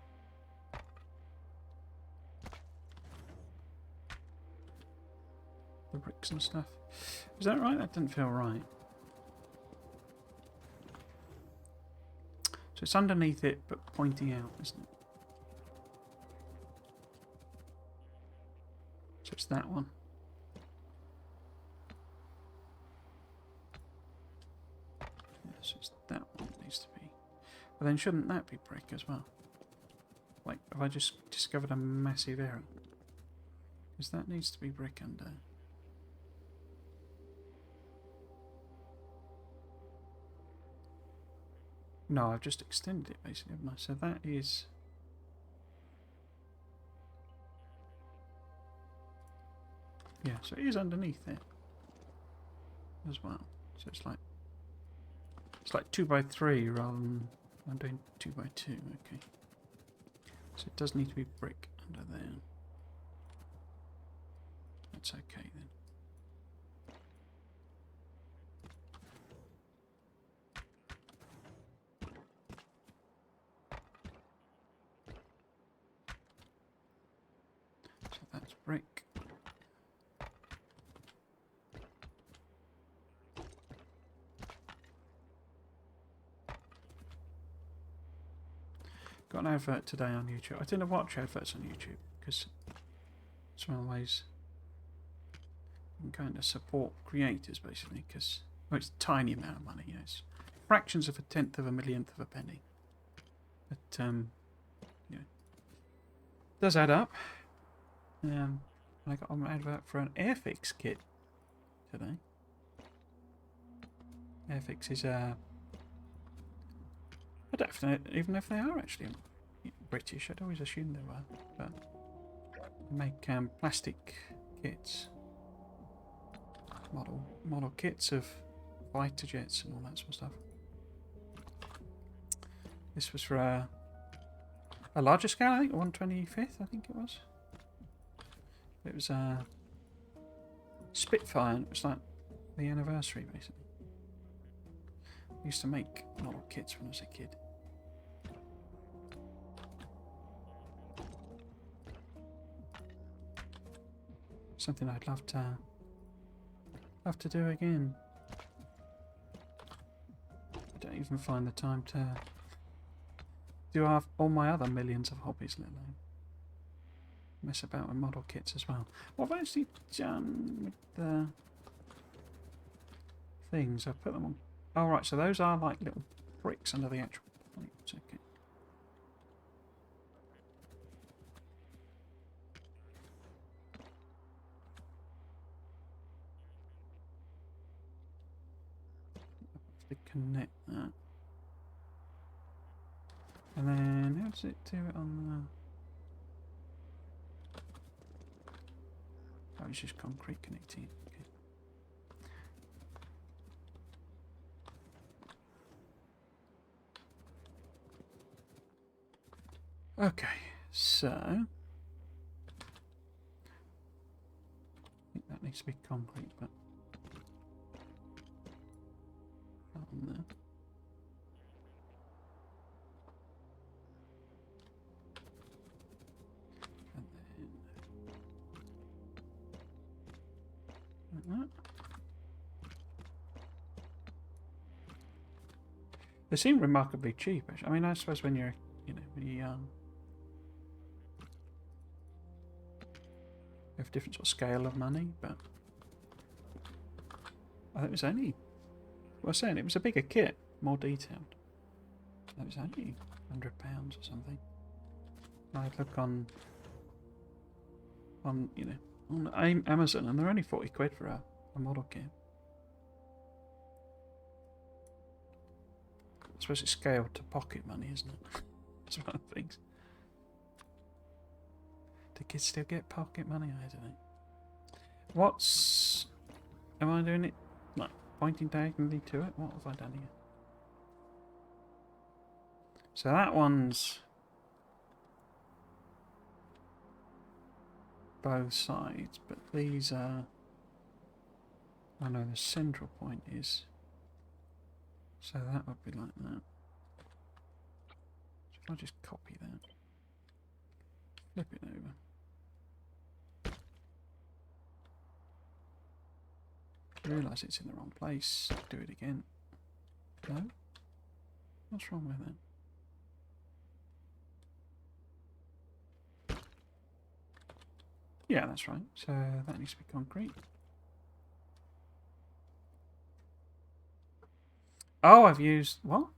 the bricks and stuff. Is that right? That didn't feel right. So it's underneath it, but pointing out, isn't it? So it's that one. So it's that one that needs to be. But then shouldn't that be brick as well? Wait, have I just discovered a massive error? Because that needs to be brick under. No, I've just extended it basically, haven't I? So that is... Yeah, so it is underneath it as well. So it's like 2 by 3 rather than I'm doing 2 by 2. Okay. So it does need to be brick under there. That's okay then. So that's brick. Got an advert today on YouTube. I didn't watch adverts on YouTube because it's one of the ways you can kind of support creators, basically, because it's a tiny amount of money. It's fractions of a tenth of a millionth of a penny. But, yeah, does add up. I got an advert for an Airfix kit today. Airfix is I don't know even if they are actually British. I'd always assumed they were, but they make plastic kits, model kits of fighter jets and all that sort of stuff. This was for a larger scale, I think, 1/25th, I think it was. It was a Spitfire, and it was like the anniversary, basically. I used to make model kits when I was a kid. Something I'd love to do again. I don't even find the time to do all my other millions of hobbies, let alone mess about with model kits as well. What I've actually done with the things, I put them on. Oh right, so those are like little bricks under the actual pipes. Okay. To connect that, and then how does it do it on the? Oh, it's just concrete connecting. Okay. Okay, so I think that needs to be concrete, but not on there. Like that. They seem remarkably cheap, actually. I mean, I suppose when you're, when you have different sort of scale of money, but I think it was only, well, I was saying it was a bigger kit, more detailed. It was only £100 or something. I'd look on on Amazon, and they're only 40 quid for a model kit. I suppose it's scaled to pocket money, isn't it? That's one of the things. Do kids still get pocket money? I don't know. Am I doing it like pointing diagonally to it? What have I done here? So that one's both sides, but these are. I know the central point is. So that would be like that. So if I just copy that, flip it over. Realise it's in the wrong place. Do it again. No? What's wrong with that? Yeah, that's right. So that needs to be concrete. Oh, I've used what?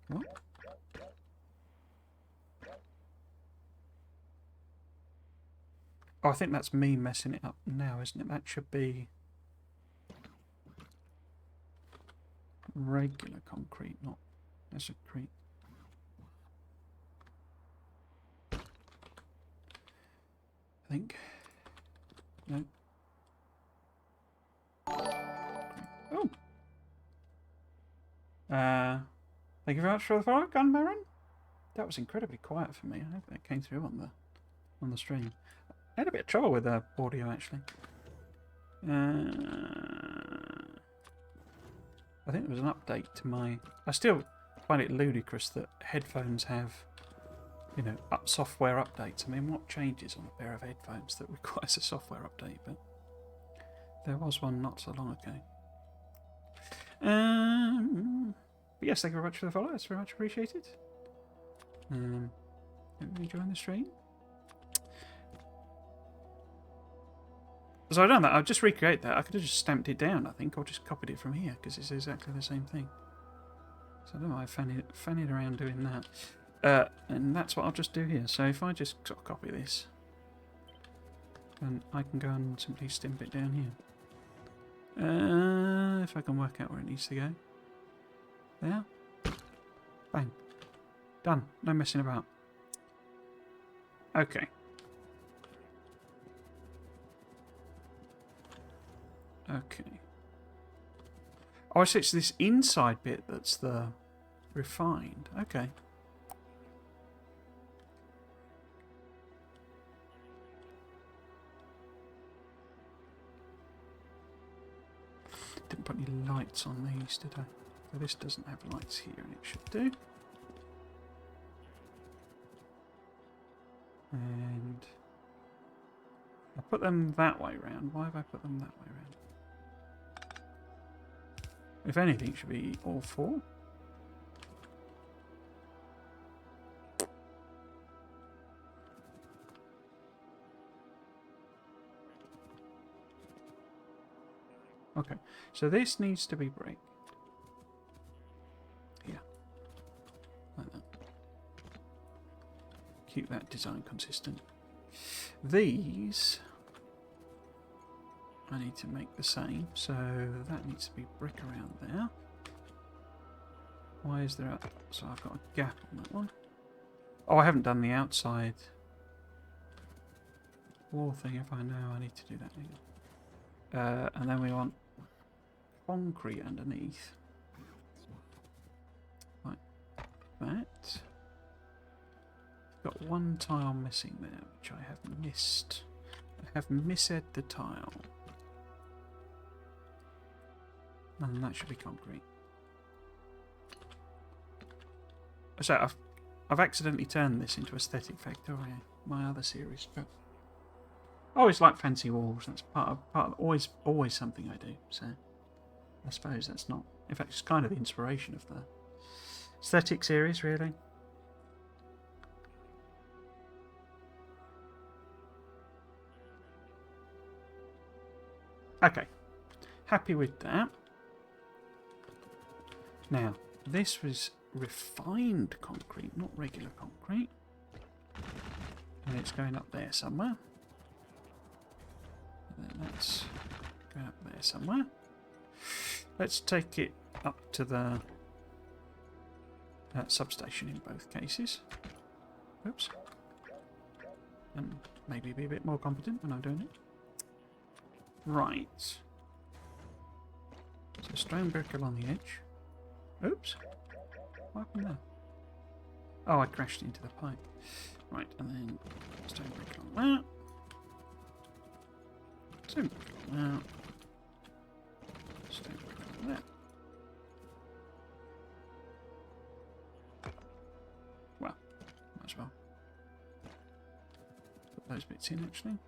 What? Oh, I think that's me messing it up now, isn't it? That should be regular concrete, not mesocrete. I think. No. Oh. Thank you very much for the follow, Gun Baron. That was incredibly quiet for me. I hope that came through on the stream. I had a bit of trouble with the audio actually. I think there was an update to my. I still find it ludicrous that headphones have, software updates. I mean, what changes on a pair of headphones that requires a software update? But there was one not so long ago. But yes, thank you very much for the follow. That's very much appreciated. Hope you join the stream. So I've done that. I've just recreated that. I could have just stamped it down, I think, or just copied it from here, because it's exactly the same thing. So I don't know, I fannied around doing that. And that's what I'll just do here. So if I just sort of copy this, then I can go and simply stamp it down here. If I can work out where it needs to go. There. Bang. Done. No messing about. Okay. Okay. Oh, so it's this inside bit that's the refined. Okay. Didn't put any lights on these, did I? So this doesn't have lights here, and it should do. And I put them that way round. Why have I put them that way round? If anything, it should be all four. Okay, so this needs to be brick. Yeah, like that. Keep that design consistent. These I need to make the same, so that needs to be brick around there. Why is there a... So I've got a gap on that one. Oh, I haven't done the outside wall thing. If I know, I need to do that. And then we want concrete underneath. Like that. I've got one tile missing there, which I have missed. I have missed the tile. And that should be concrete. So I've accidentally turned this into Aesthetic Factorio, my other series, but I always like fancy walls. That's part of always something I do. So I suppose that's not. In fact, it's kind of the inspiration of the Aesthetic series, really. Okay, happy with that. Now, this was refined concrete, not regular concrete. And it's going up there somewhere. And then that's going up there somewhere. Let's take it up to the substation in both cases. Oops. And maybe be a bit more competent when I'm doing it. Right. So stone brick along the edge. Oops. What happened there? Oh, I crashed into the pipe. Right, and then stone brick on that. Stone brick on that. Stone brick on that. Well, might as well put those bits in actually.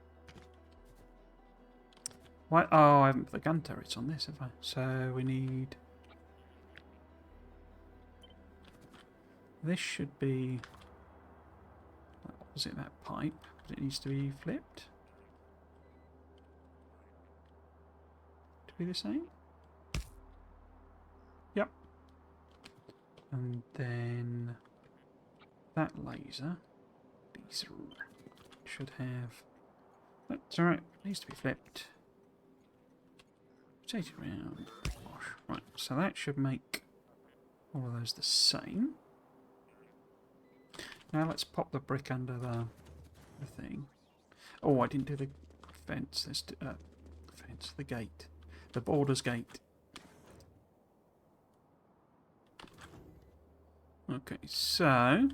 Why? Oh, I haven't put the gun turrets on this, have I? So we need... This should be... Was it that pipe? But it needs to be flipped. To be the same? Yep. And then... That laser... These should have... That's alright. Needs to be flipped. Rotate it around. Right, so that should make all of those the same. Now let's pop the brick under the thing. Oh, I didn't do the fence. Let's do, fence, the gate. The borders gate. Okay, so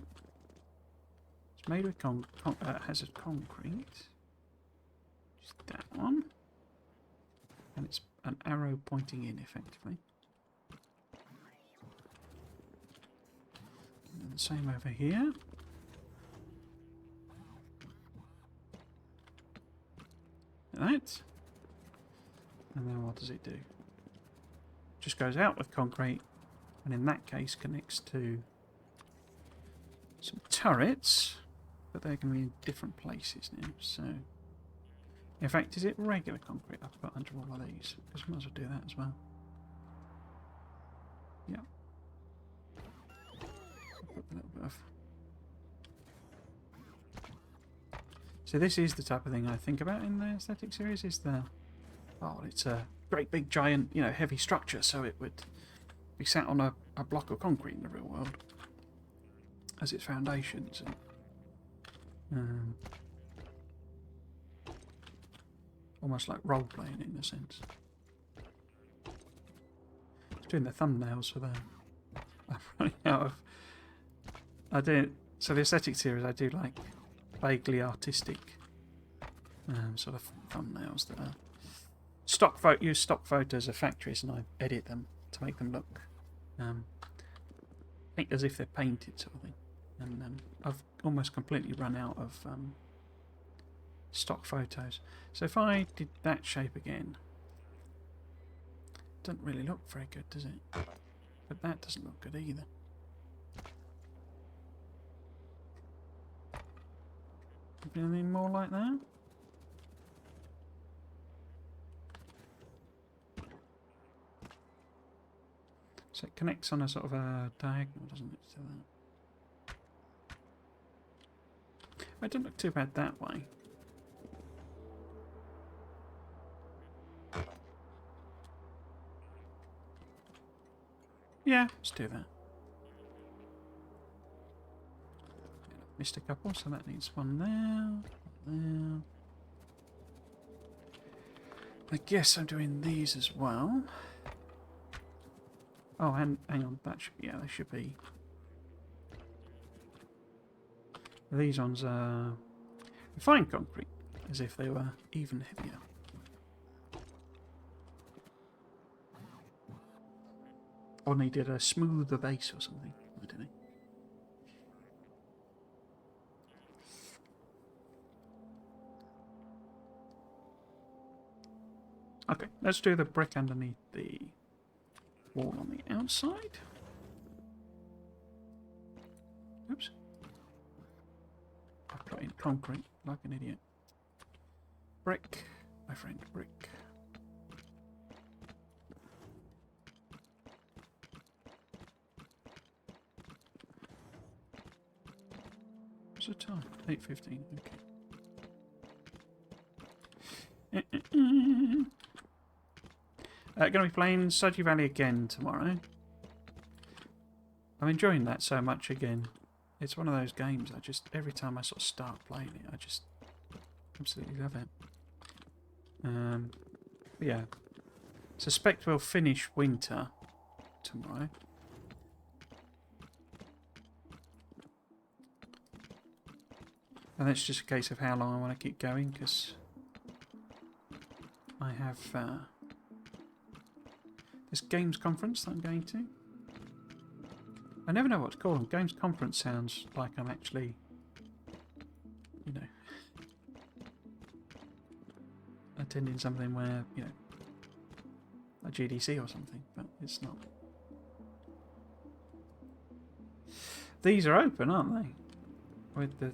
it's made with hazard concrete. Just that one. And it's an arrow pointing in, effectively. And the same over here. That. And then what does it do? Just goes out with concrete And in that case connects to some turrets, but they're going to be in different places now. So, in fact, is it regular concrete I've put under all of these? Because I might as well do that as well. Yeah. I'll put a little bit of. So this is the type of thing I think about in the aesthetic series. Is the it's a great big giant, you know, heavy structure, so it would be sat on a block of concrete in the real world as its foundations. And, almost like role playing in a sense. I was doing the thumbnails for the. I'm running out of. So the aesthetic series I do like vaguely artistic sort of thumbnails that are use stock photos of factories, and I edit them to make them look as if they're painted sort of thing. And I've almost completely run out of stock photos. So if I did that shape again, it doesn't really look very good, does it? But that doesn't look good either. Anything more like that? So it connects on a sort of a diagonal, doesn't it? To that. It doesn't look too bad that way. Yeah, let's do that. Missed a couple, so that needs one there. I guess I'm doing these as well. Oh, and hang on, that should be, yeah, they should be. These ones are refined concrete, as if they were even heavier. Or needed a smoother base or something, I don't know. Okay, let's do the brick underneath the wall on the outside. Oops. I put in concrete like an idiot. Brick, my friend, brick. What's the time? 8:15, okay. Going to be playing Stardew Valley again tomorrow. I'm enjoying that so much again. It's one of those games I just, every time I sort of start playing it, I just absolutely love it. But yeah. Suspect we'll finish winter tomorrow. And it's just a case of how long I want to keep going, because I have this games conference that I'm going to. I never know what to call them. Games conference sounds like I'm actually, you know, attending something where, you know, a GDC or something, but it's not. These are open, aren't they? With the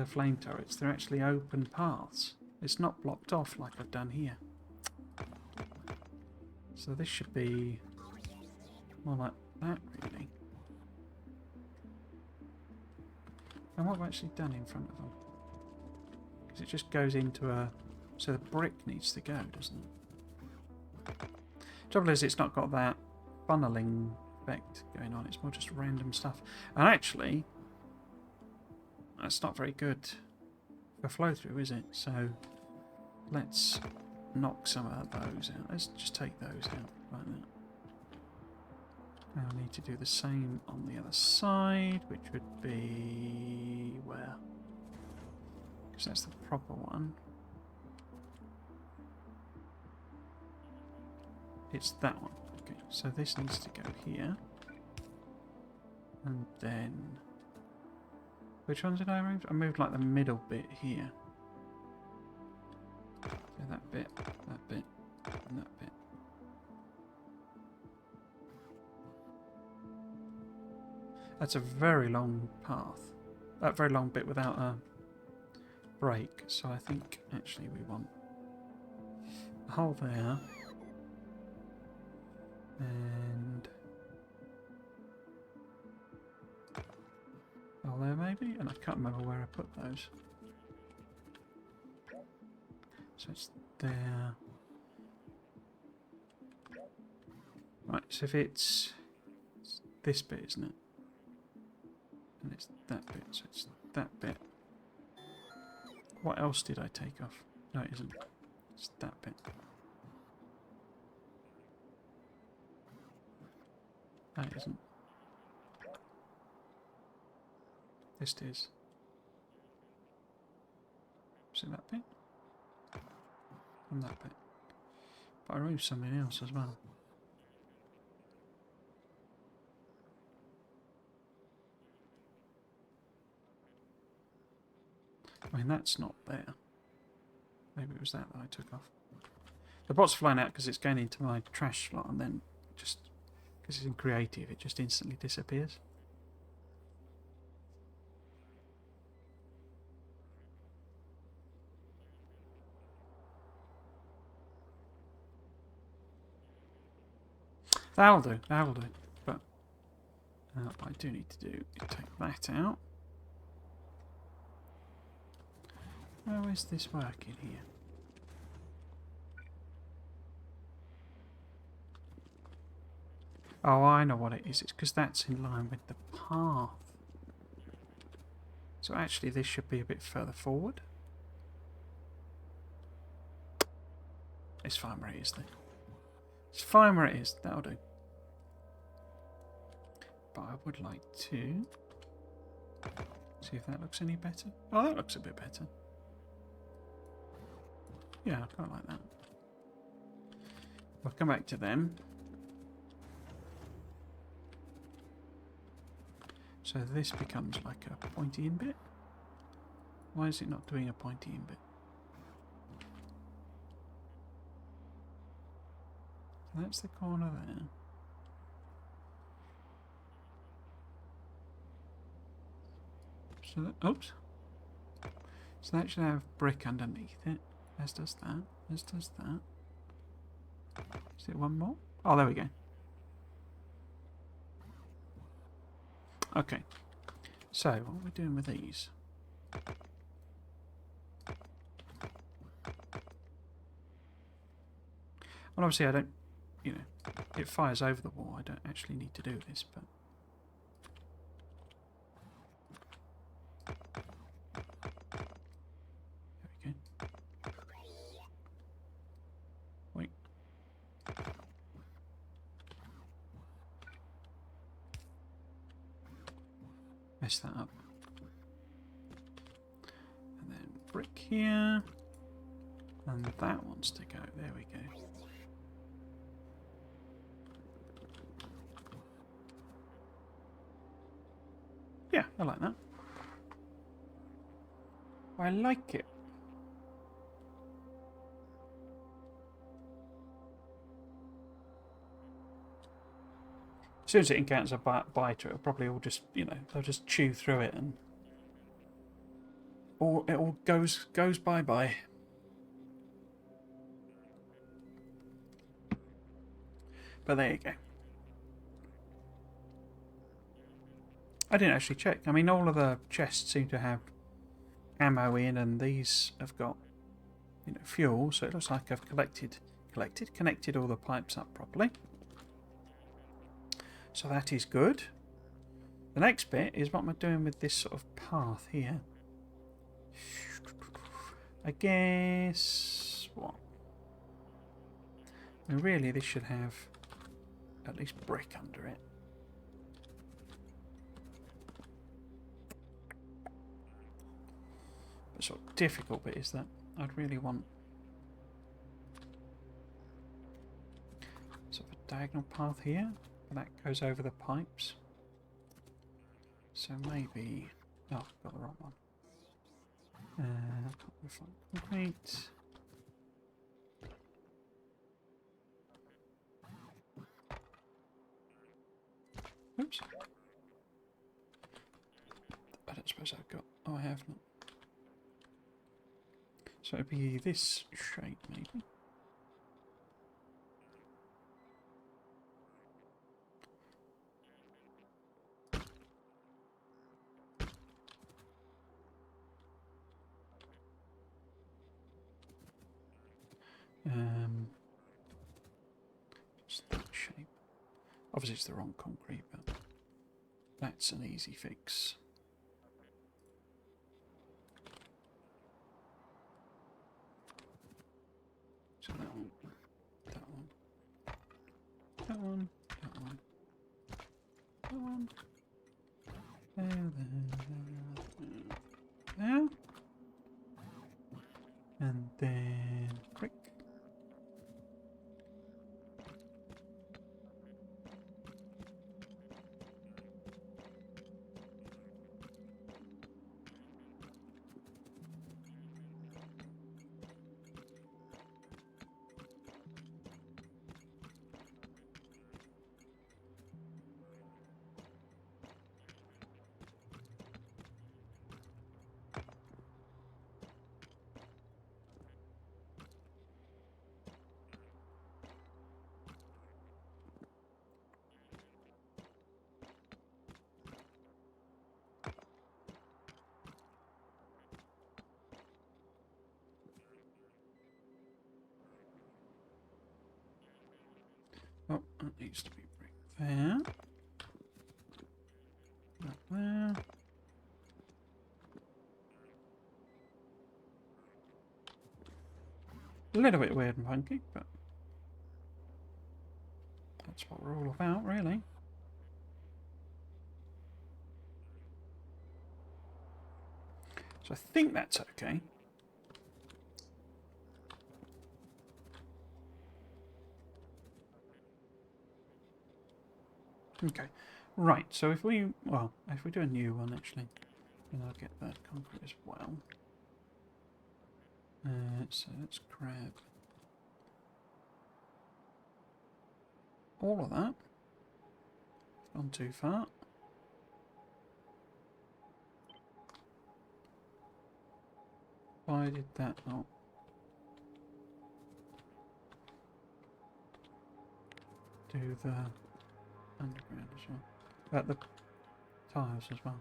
flame turrets, they're actually open paths. It's not blocked off like I've done here. So this should be more like that, really. And what have I actually done in front of them? Because it just goes into a... So the brick needs to go, doesn't it? Trouble is, it's not got that funneling effect going on. It's more just random stuff. And actually, that's not very good for flow through, is it? So let's knock some of those out. Let's just take those out like that. Now I need to do the same on the other side, which would be where? Because that's the proper one. It's that one. Okay, so this needs to go here. And then... Which ones did I move? I moved like the middle bit here. So that bit, and that bit. That's a very long path. A very long bit without a break. So I think actually we want a hole there. And a hole there maybe? And I can't remember where I put those. So it's there. Right, so if it's this bit, isn't it? And it's that bit, so it's that bit. What else did I take off? No, it isn't. It's that bit. No, it isn't. This is. See that bit? And that bit. But I removed something else as well. I mean, that's not there. Maybe it was that I took off. The bot's flying out because it's going into my trash slot, and then just because it's in creative, it just instantly disappears. That'll do, that'll do. But what I do need to do is take that out. How is this working here? Oh, I know what it is. It's because that's in line with the path. So actually this should be a bit further forward. It's fine where it is then. It's fine where it is. That'll do. But I would like to see if that looks any better. Oh, that looks a bit better. Yeah, I quite like that. We'll come back to them. So this becomes like a pointy in bit. Why is it not doing a pointy in bit? That's the corner there. So that, oops. So that should have brick underneath it. As does that. As does that. Is it one more? Oh, there we go. Okay. So, what are we doing with these? Well, obviously I don't, you know, it fires over the wall. I don't actually need to do this, but... There we go. Wait. Mess that up. And then brick here. And that wants to go. There we go. Yeah, I like that. I like it. As soon as it encounters a biter, it'll probably all just, you know, they'll just chew through it and it all goes bye-bye. But there you go. I didn't actually check. I mean, all of the chests seem to have ammo in, and these have got, you know, fuel. So it looks like I've connected all the pipes up properly. So that is good. The next bit is what am I doing with this sort of path here? I guess what? I mean, really, this should have at least brick under it. The sort of difficult bit is that I'd really want sort of a diagonal path here, and that goes over the pipes. So maybe, oh, got the wrong one. Concrete. Oops. suppose I've got... Oh, I have not. So it'd be this shape, maybe. Just that shape. Obviously it's the wrong concrete, but that's an easy fix. So that one, that one, that one, that one, that one. There. And then click. Oh, that needs to be brick there. That there. A little bit weird and funky, but that's what we're all about, really. So I think that's okay. Okay, right, so if we, well, if we do a new one actually, then I'll get that concrete as well. So let's grab all of that. Gone too far. Why did that not? Do the underground as well. The tiles as well.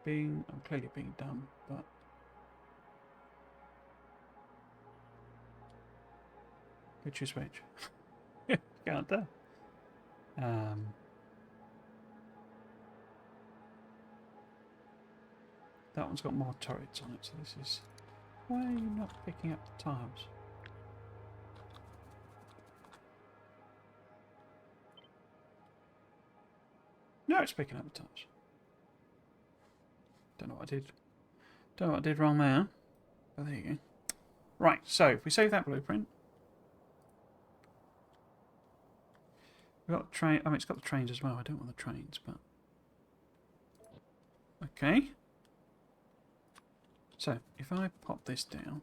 I'm clearly being dumb, but which is which? Can't tell. That one's got more turrets on it, so this is... Why are you not picking up the tiles? No, it's picking up the tiles. Don't know what I did. Don't know what I did wrong there. But there you go. Right, so if we save that blueprint. We've got the train. I mean, it's got the trains as well. I don't want the trains, but... Okay. So, if I pop this down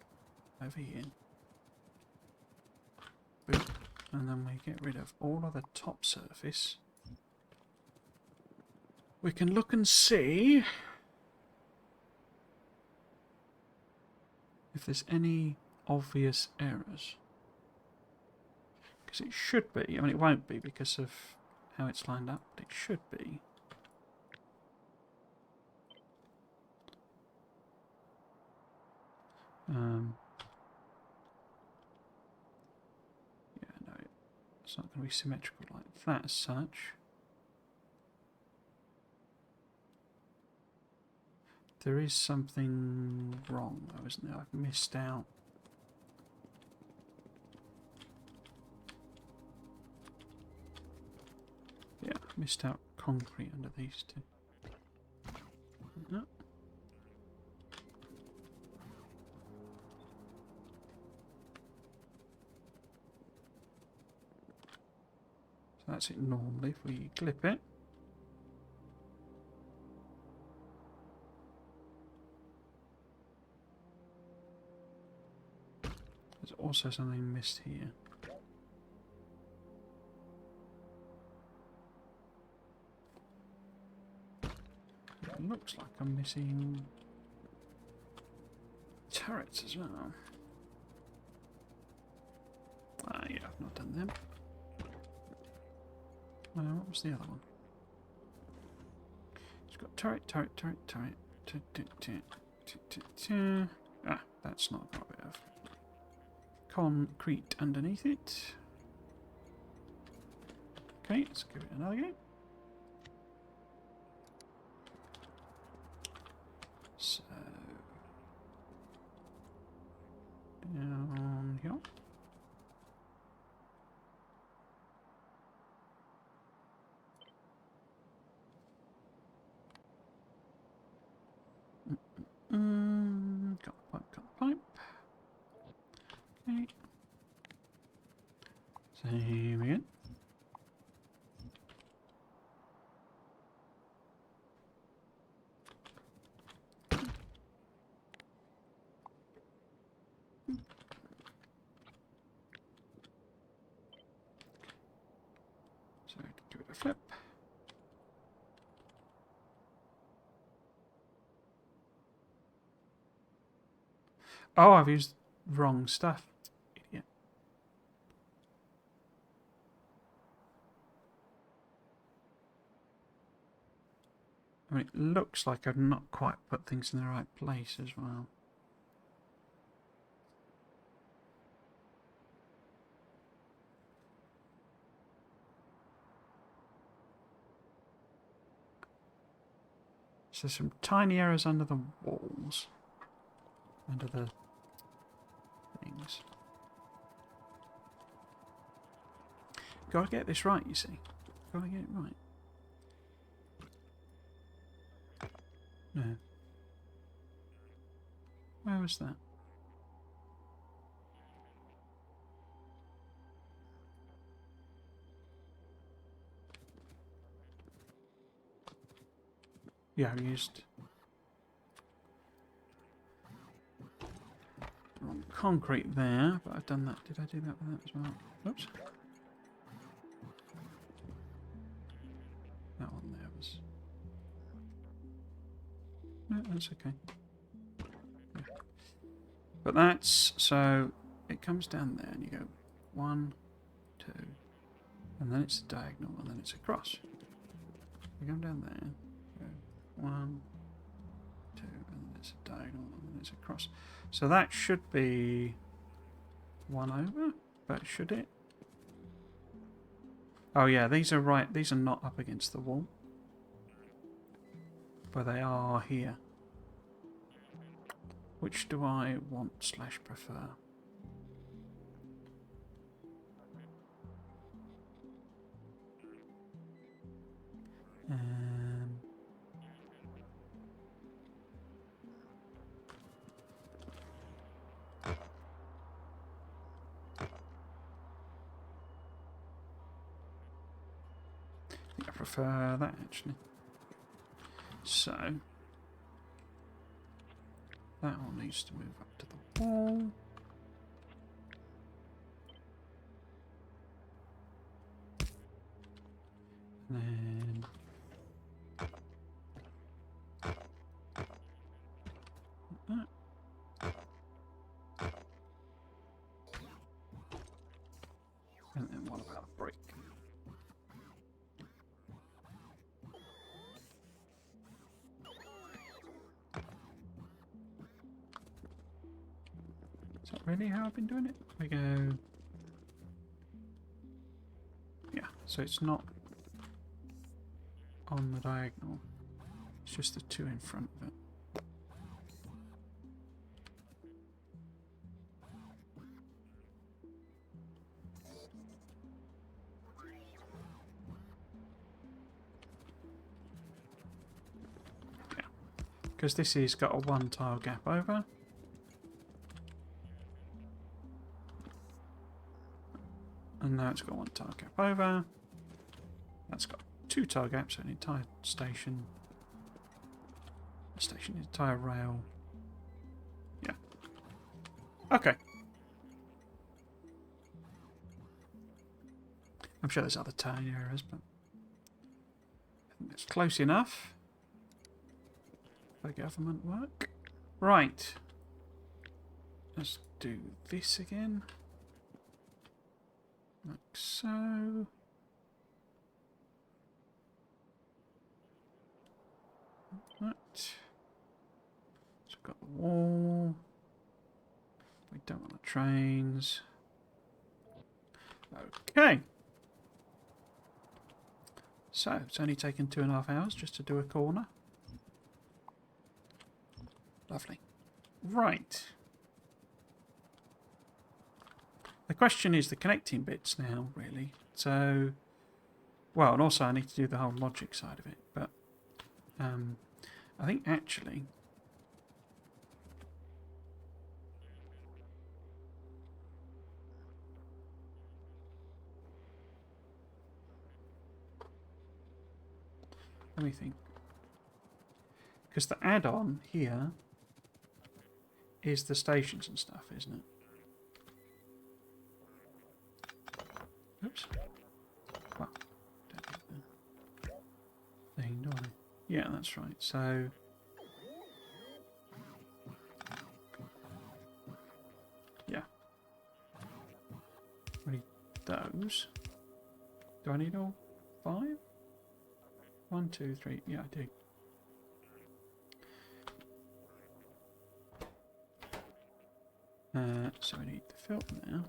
over here. Boop, and then we get rid of all of the top surface. We can look and see if there's any obvious errors. Because it should be. I mean, it won't be because of how it's lined up, but it should be. Yeah, no, it's not going to be symmetrical like that as such. There is something wrong though, isn't there? I've missed out. Yeah, missed out concrete under these two. No. So that's it normally if we clip it. also something missed here. It looks like I'm missing turrets as well. Ah, yeah, I've not done them. What was the other one? It's got turret. Ah, that's not got a bit of concrete underneath it. Okay, let's give it another go. So, down here. Got the pipe. Okay. Same again. So give it a flip. Oh, I've used wrong stuff. Idiot. I mean, it looks like I've not quite put things in the right place as well. So there's some tiny errors under the walls. Under the things. Gotta get this right, you see. Gotta get it right. No. Where was that? Yeah, I used wrong concrete there, but I've done that. Did I do that with that as well? Oops. That one there was... No, that's okay. Yeah. But that's... So, it comes down there and you go 1, 2, and then it's a diagonal, and then it's a cross. You come down there, go 1, 2, and then it's a diagonal, and then it's a cross. So that should be 1 over, but should it? Oh yeah, these are right. These are not up against the wall, but they are here. Which do I want / prefer? I think I prefer that actually. So that all needs to move up to the wall. And then that. And then what about a break? Is that really how I've been doing it? We go... Yeah, so it's not on the diagonal. It's just the 2 in front of it. Yeah, because this has got a 1 tile gap over. And now it's got 1 tile gap over. That's got 2 tile gaps, so an entire station. Entire rail. Yeah. Okay. I'm sure there's other tiny areas, but I think that's close enough for government work. Right. Let's do this again. Like so. Right. So we've got the wall. We don't want the trains. Okay. So, it's only taken 2.5 hours just to do a corner. Lovely. Right. The question is the connecting bits now, really. So, well, and also I need to do the whole logic side of it. But I think actually... Let me think. Because the add-on here is the stations and stuff, isn't it? Oops. Well, don't need the thing, do I? Yeah, that's right. So... yeah. I need those. Do I need all 5? 1, 2, 3. Yeah, I do. So we need the filter now.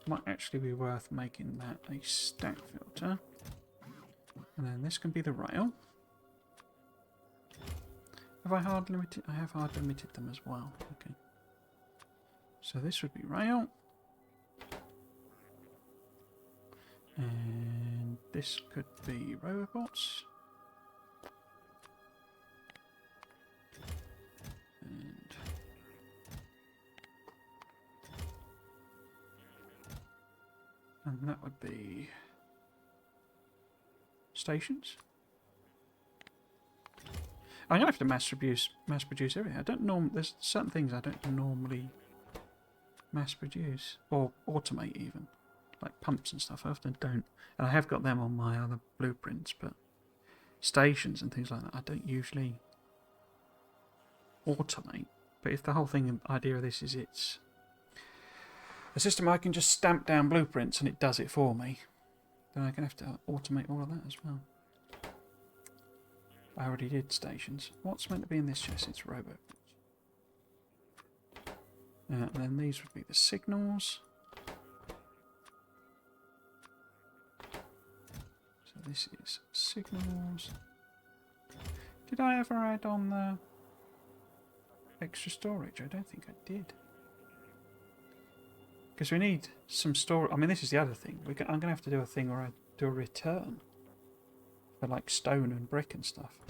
Might actually be worth making that a stack filter. And then this can be the rail. Have I hard limited? I have hard limited them as well. Okay. So this would be rail. And this could be robots. And that would be stations. I'm gonna have to mass produce everything. I don't there's certain things I don't normally mass produce or automate even, like pumps and stuff. I often don't, and I have got them on my other blueprints, but stations and things like that I don't usually automate. But if the whole idea of this is it's a system I can just stamp down blueprints and it does it for me, then I'm going to have to automate all of that as well. I already did stations. What's meant to be in this chest? It's robots. And then these would be the signals. So this is signals. Did I ever add on the extra storage? I don't think I did. Because we need some storage. I mean, this is the other thing. I'm going to have to do a thing where I do a return for like stone and brick and stuff.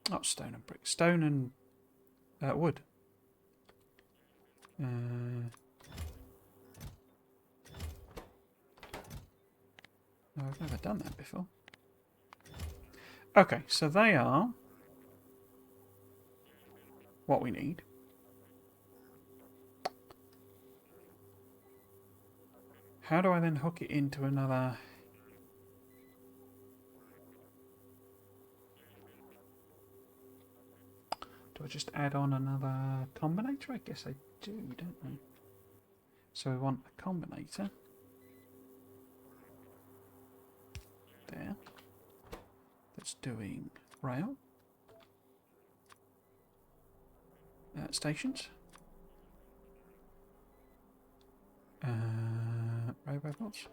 Not stone and brick. Stone and wood. No, I've never done that before. Okay, so they are what we need. How do I then hook it into another? Do I just add on another combinator? I guess I do, don't I? So we want a combinator. There. That's doing rail. Stations. Robots.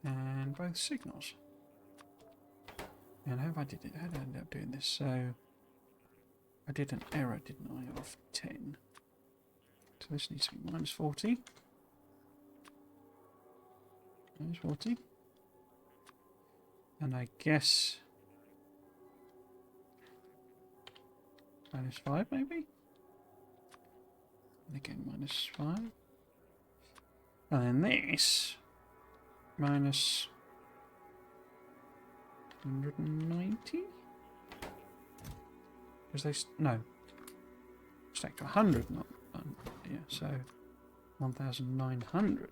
And both signals. And how did I end up doing this? So I did an error, didn't I, of 10. So this needs to be minus 40. Minus 40. And I guess minus 5 maybe? And again minus 5. And then this minus 190? Because no. stack to 100, not... yeah, so 1,900.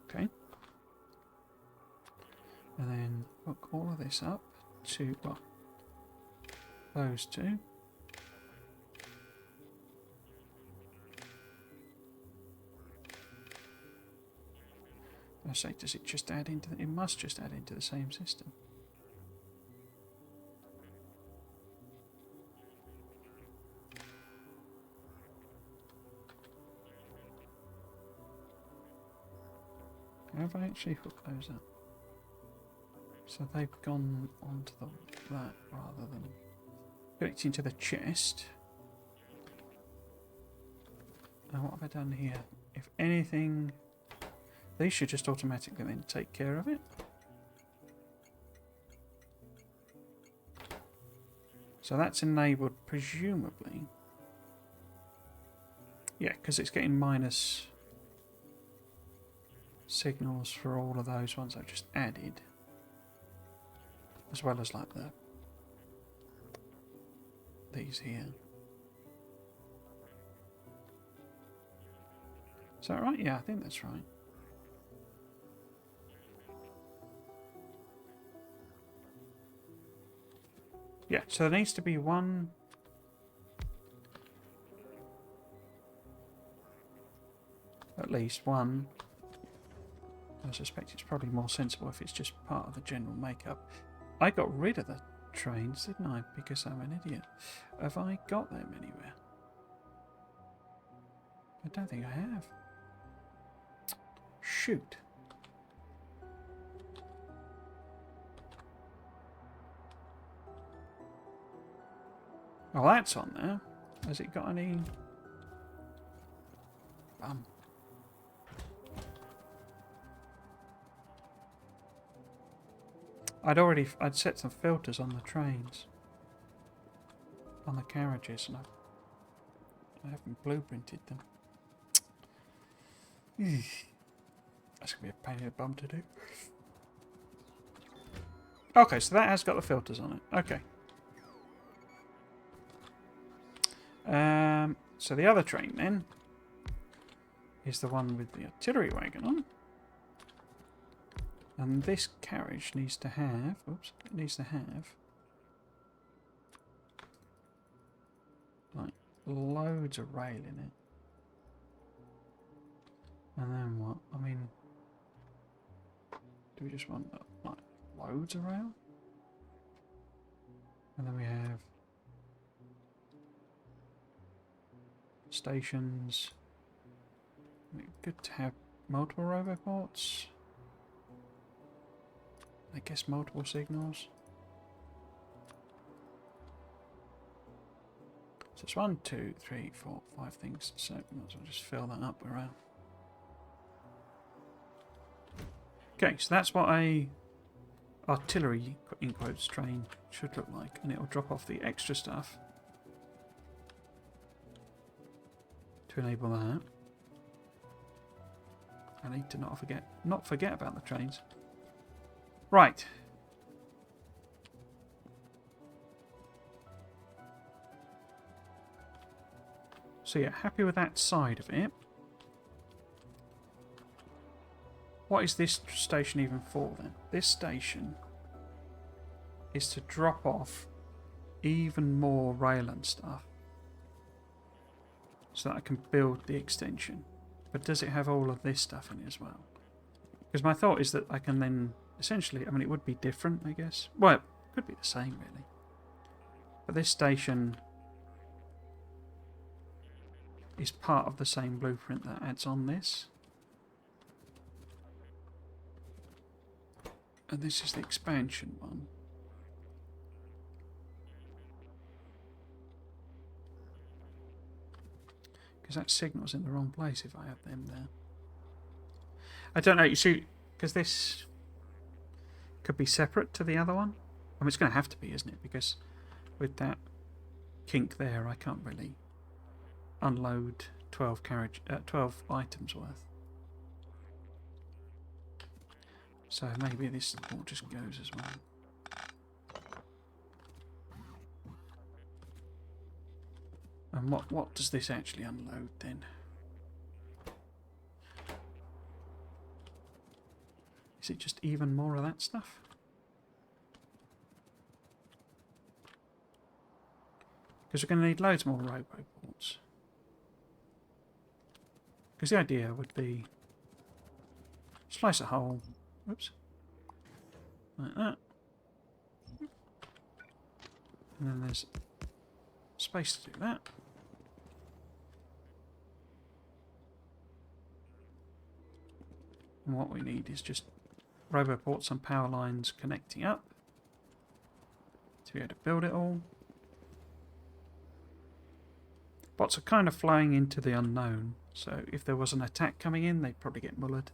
Okay. And then hook all of this up to, well, those two. I say, does it just add into it must just add into the same system. How have I actually hooked those up? So they've gone onto that rather than connecting to the chest. Now what have I done here? If anything, these should just automatically then take care of it. So that's enabled, presumably. Yeah, because it's getting minus signals for all of those ones I've just added. As well as like these here. Is that right? Yeah, I think that's right. Yeah, so there needs to be one. At least one. I suspect it's probably more sensible if it's just part of the general makeup. I got rid of the trains, didn't I? Because I'm an idiot. Have I got them anywhere? I don't think I have. Shoot. Oh, that's on there. Has it got any... I'd set some filters on the trains. On the carriages, and I haven't blueprinted them. That's going to be a pain in the bum to do. Okay, so that has got the filters on it. Okay. So the other train then is the one with the artillery wagon on. And this carriage needs to have... Oops. It needs to have... like, loads of rail in it. And then what? I mean... do we just want, like, loads of rail? And then we have... stations. Good to have multiple roboports. I guess multiple signals. So it's 1, 2, 3, 4, 5 things. So might as well just fill that up around. Okay, so that's what a artillery in quotes train should look like, and it'll drop off the extra stuff to enable that. I need to not forget about the trains. Right. So yeah, happy with that side of it. What is this station even for then? This station is to drop off even more rail and stuff so that I can build the extension. But does it have all of this stuff in it as well? Because my thought is that I can then essentially, I mean, it would be different, I guess. Well, it could be the same, really. But this station is part of the same blueprint that adds on this. And this is the expansion one. Because that signal's in the wrong place if I have them there. I don't know, you see, because this could be separate to the other one. I mean, it's going to have to be, isn't it? Because with that kink there, I can't really unload 12 items worth. So maybe this all just goes as well. And what does this actually unload then? Is it just even more of that stuff? Because we're going to need loads more roboports. Because the idea would be slice a hole, whoops, like that, and then there's space to do that. And what we need is just roboports and power lines connecting up to be able to build it all. Bots are kind of flying into the unknown, so if there was an attack coming in, they'd probably get mullered.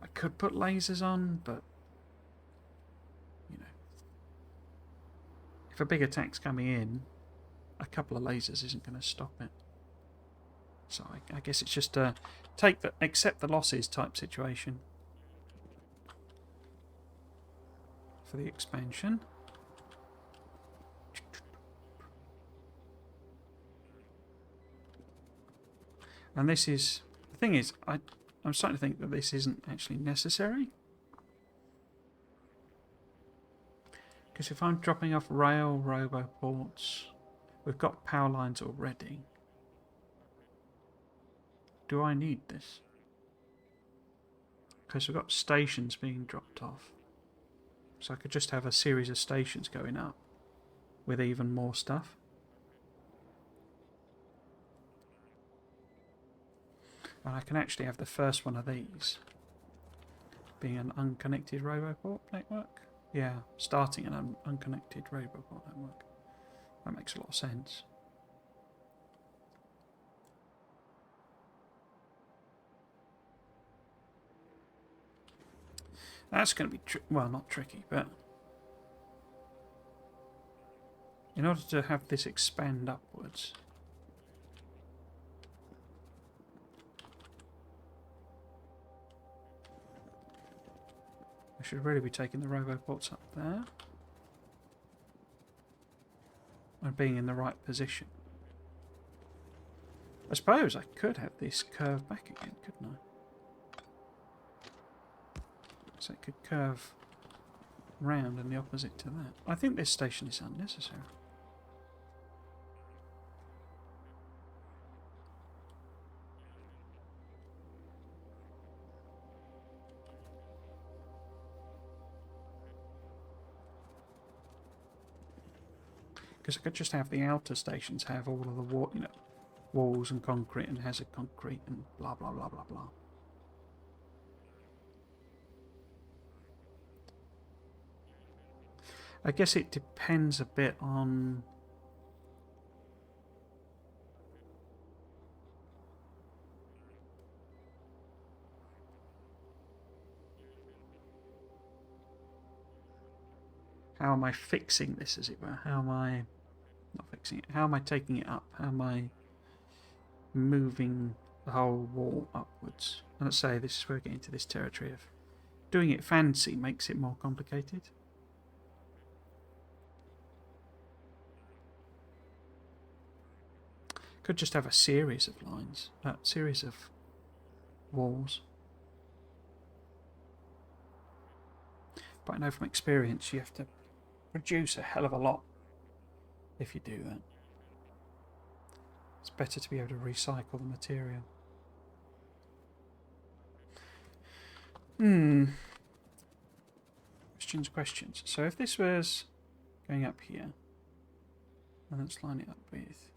I could put lasers on, but you know, if a big attack's coming in, a couple of lasers isn't going to stop it. So I guess it's just a accept the losses type situation for the expansion. And this is the thing is I'm starting to think that this isn't actually necessary. Because if I'm dropping off rail roboports, we've got power lines already. Do I need this? Because we've got stations being dropped off. So I could just have a series of stations going up with even more stuff. And I can actually have the first one of these being an unconnected roboport network. Yeah, starting an unconnected roboport network. That makes a lot of sense. That's going to be, well, not tricky, but in order to have this expand upwards, I should really be taking the roboports up there and being in the right position. I suppose I could have this curve back again, couldn't I? So it could curve round and the opposite to that. I think this station is unnecessary. Because I could just have the outer stations have all of the walls and concrete and hazard concrete and blah blah blah blah blah. I guess it depends a bit on how am I fixing this, as it were? How am I not fixing it? How am I taking it up? How am I moving the whole wall upwards? And let's say this is where we get into this territory of doing it fancy makes it more complicated. Could just have a series of lines, a series of walls. But I know from experience you have to produce a hell of a lot if you do that. It's better to be able to recycle the material. Questions. So if this was going up here, and let's line it up with,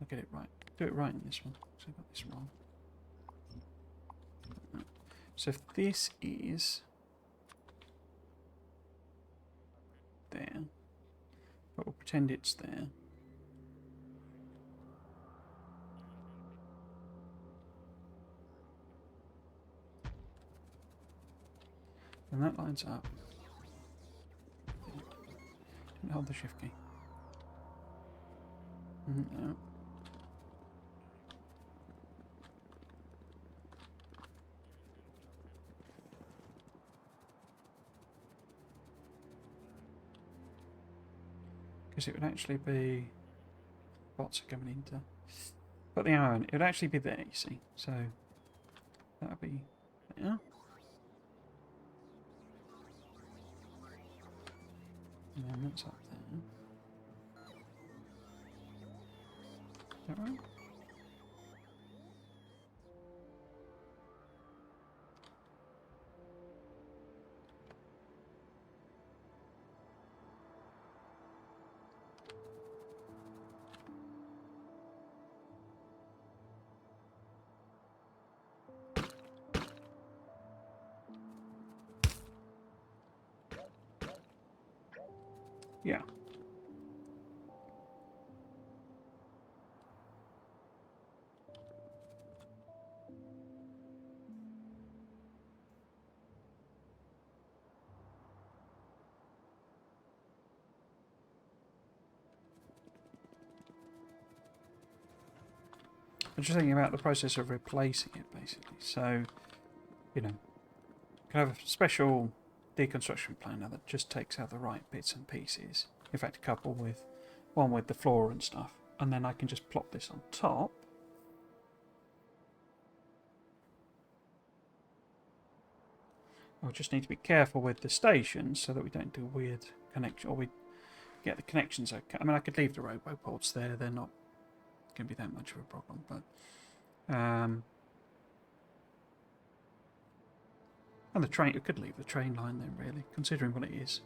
I'll get it right. Do it right in this one. So I got this wrong. So if this is there, but we'll pretend it's there. And that lines up. Didn't hold the shift key. No. Because it would actually be bots are coming in to put the iron. It would actually be there, you see. So that would be there. And then that's up there. Is that right? Yeah. I'm just thinking about the process of replacing it, basically. So, you know, can have a special deconstruction planner that just takes out the right bits and pieces. In fact, a couple with one with the floor and stuff. And then I can just plop this on top. I'll just need to be careful with the stations so that we don't do weird connection, or we get the connections okay. I mean, I could leave the roboports there. They're not going to be that much of a problem, but and the train, we could leave the train line there, really, considering what it is.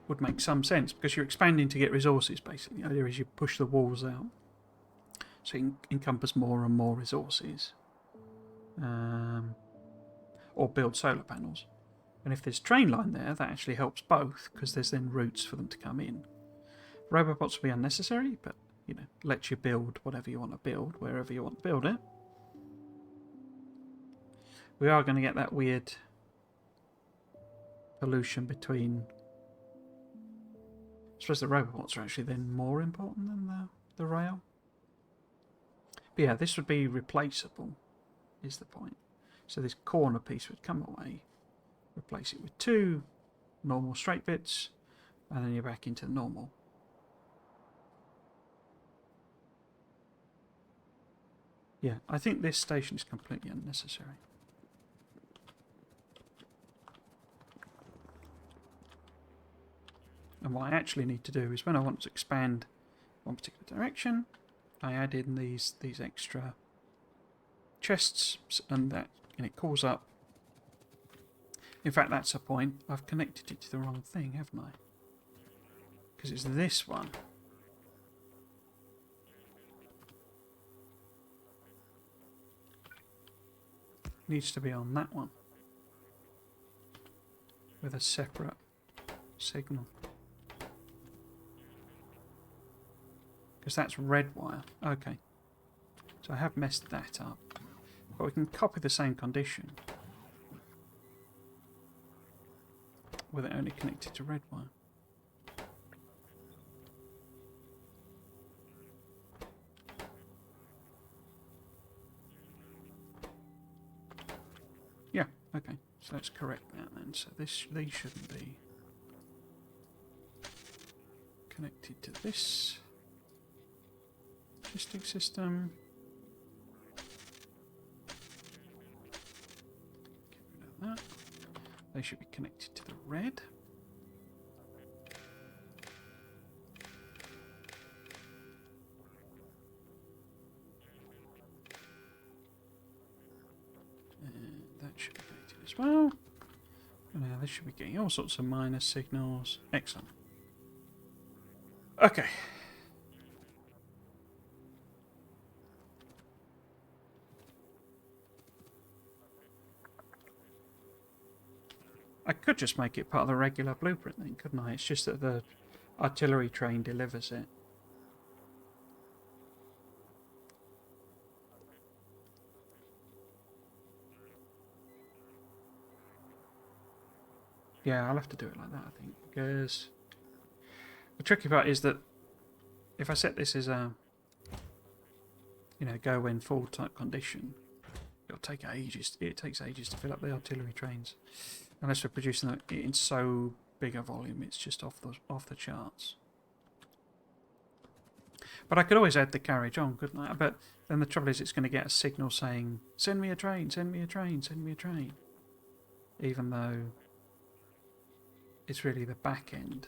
Would make some sense because you're expanding to get resources, basically. The idea is you push the walls out so you can encompass more and more resources, or build solar panels. And if there's train line there, that actually helps both because there's then routes for them to come in. Robobots will be unnecessary, but you know, lets you build whatever you want to build wherever you want to build it. We are going to get that weird pollution between. I suppose the robobots are actually then more important than the rail. But yeah, this would be replaceable, is the point. So this corner piece would come away, replace it with two normal straight bits, and then you're back into normal. Yeah, I think this station is completely unnecessary. And what I actually need to do is when I want to expand one particular direction, I add in these extra chests, and it calls up. In fact, that's a point. I've connected it to the wrong thing, haven't I? Because it's this one. Needs to be on that one with a separate signal. Because that's red wire. Okay. So I have messed that up. But we can copy the same condition with it only connected to red wire. Yeah, okay. So let's correct that then. So these shouldn't be connected to this logistic system. Get rid of that. They should be connected to the red. And that should be connected as well. Now this should be getting all sorts of minus signals. Excellent. Okay. I could just make it part of the regular blueprint then, couldn't I? It's just that the artillery train delivers it. Yeah, I'll have to do it like that, I think, because the tricky part is that if I set this as a, you know, go when full type condition, it'll take ages. It takes ages to fill up the artillery trains, unless we're producing it in so bigger volume, it's just off the charts. But I could always add the carriage on, couldn't I? But then the trouble is it's going to get a signal saying, send me a train, send me a train, send me a train. Even though it's really the back end.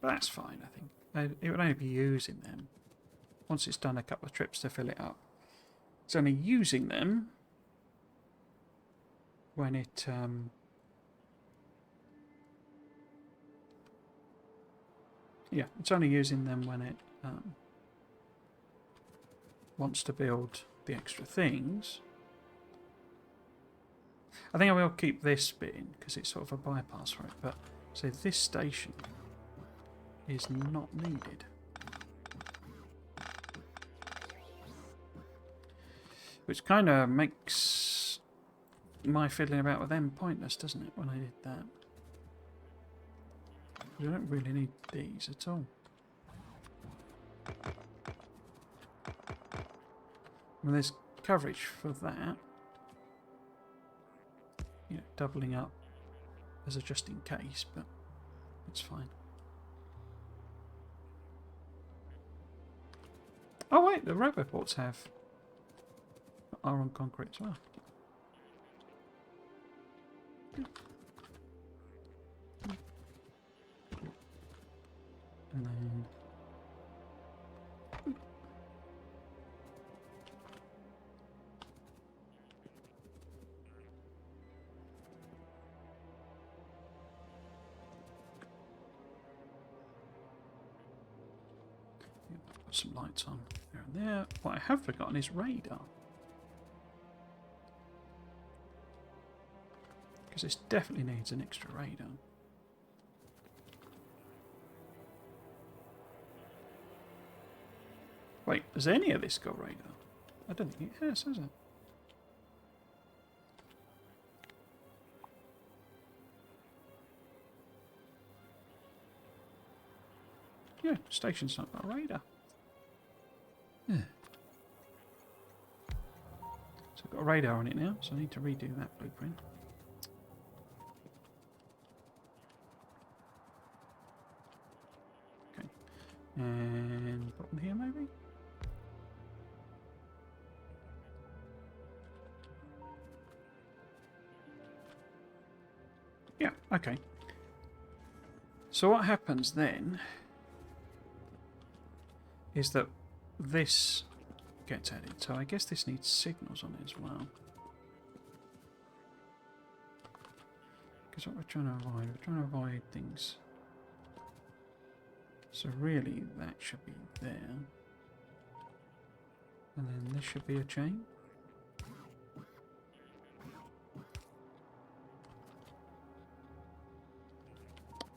But that's fine, I think. It would only be using them once it's done a couple of trips to fill it up. It's only using them when it... yeah, it's only using them when it wants to build the extra things. I think I will keep this bit in because it's sort of a bypass for it. But so this station is not needed. Which kind of makes my fiddling about with them pointless, doesn't it, when I did that? We don't really need these at all. Well, there's coverage for that. You know, doubling up as a just in case, but it's fine. Oh wait, the roboports are on concrete as well. And then put some lights on there and there. What I have forgotten is radar. Because this definitely needs an extra radar. Wait, has any of this got radar? I don't think it has it? Yeah, station's not got radar. Yeah. So I've got a radar on it now, so I need to redo that blueprint. Okay. And put one here maybe? Yeah, okay. So what happens then is that this gets added. So I guess this needs signals on it as well. Because what we're trying to avoid, things. So really that should be there. And then this should be a chain.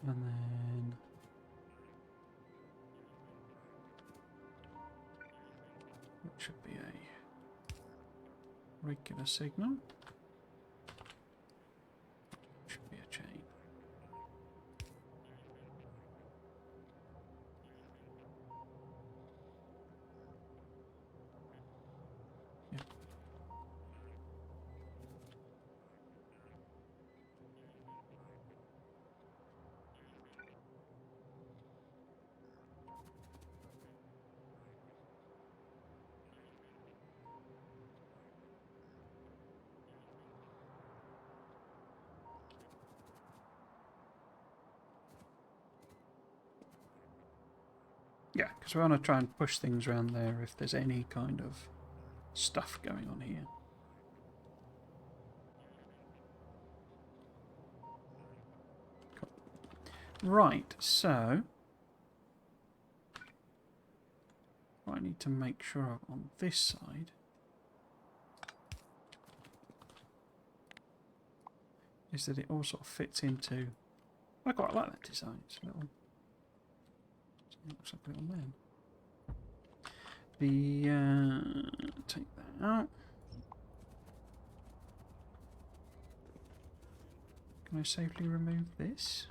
And then it should be a regular signal. Should be a chain. Yeah. Yeah, because we want to try and push things around there if there's any kind of stuff going on here. Cool. Right, so what I need to make sure of on this side is that it all sort of fits into... I quite like that design. It's a little... It looks like a little man. Take that out. Can I safely remove this?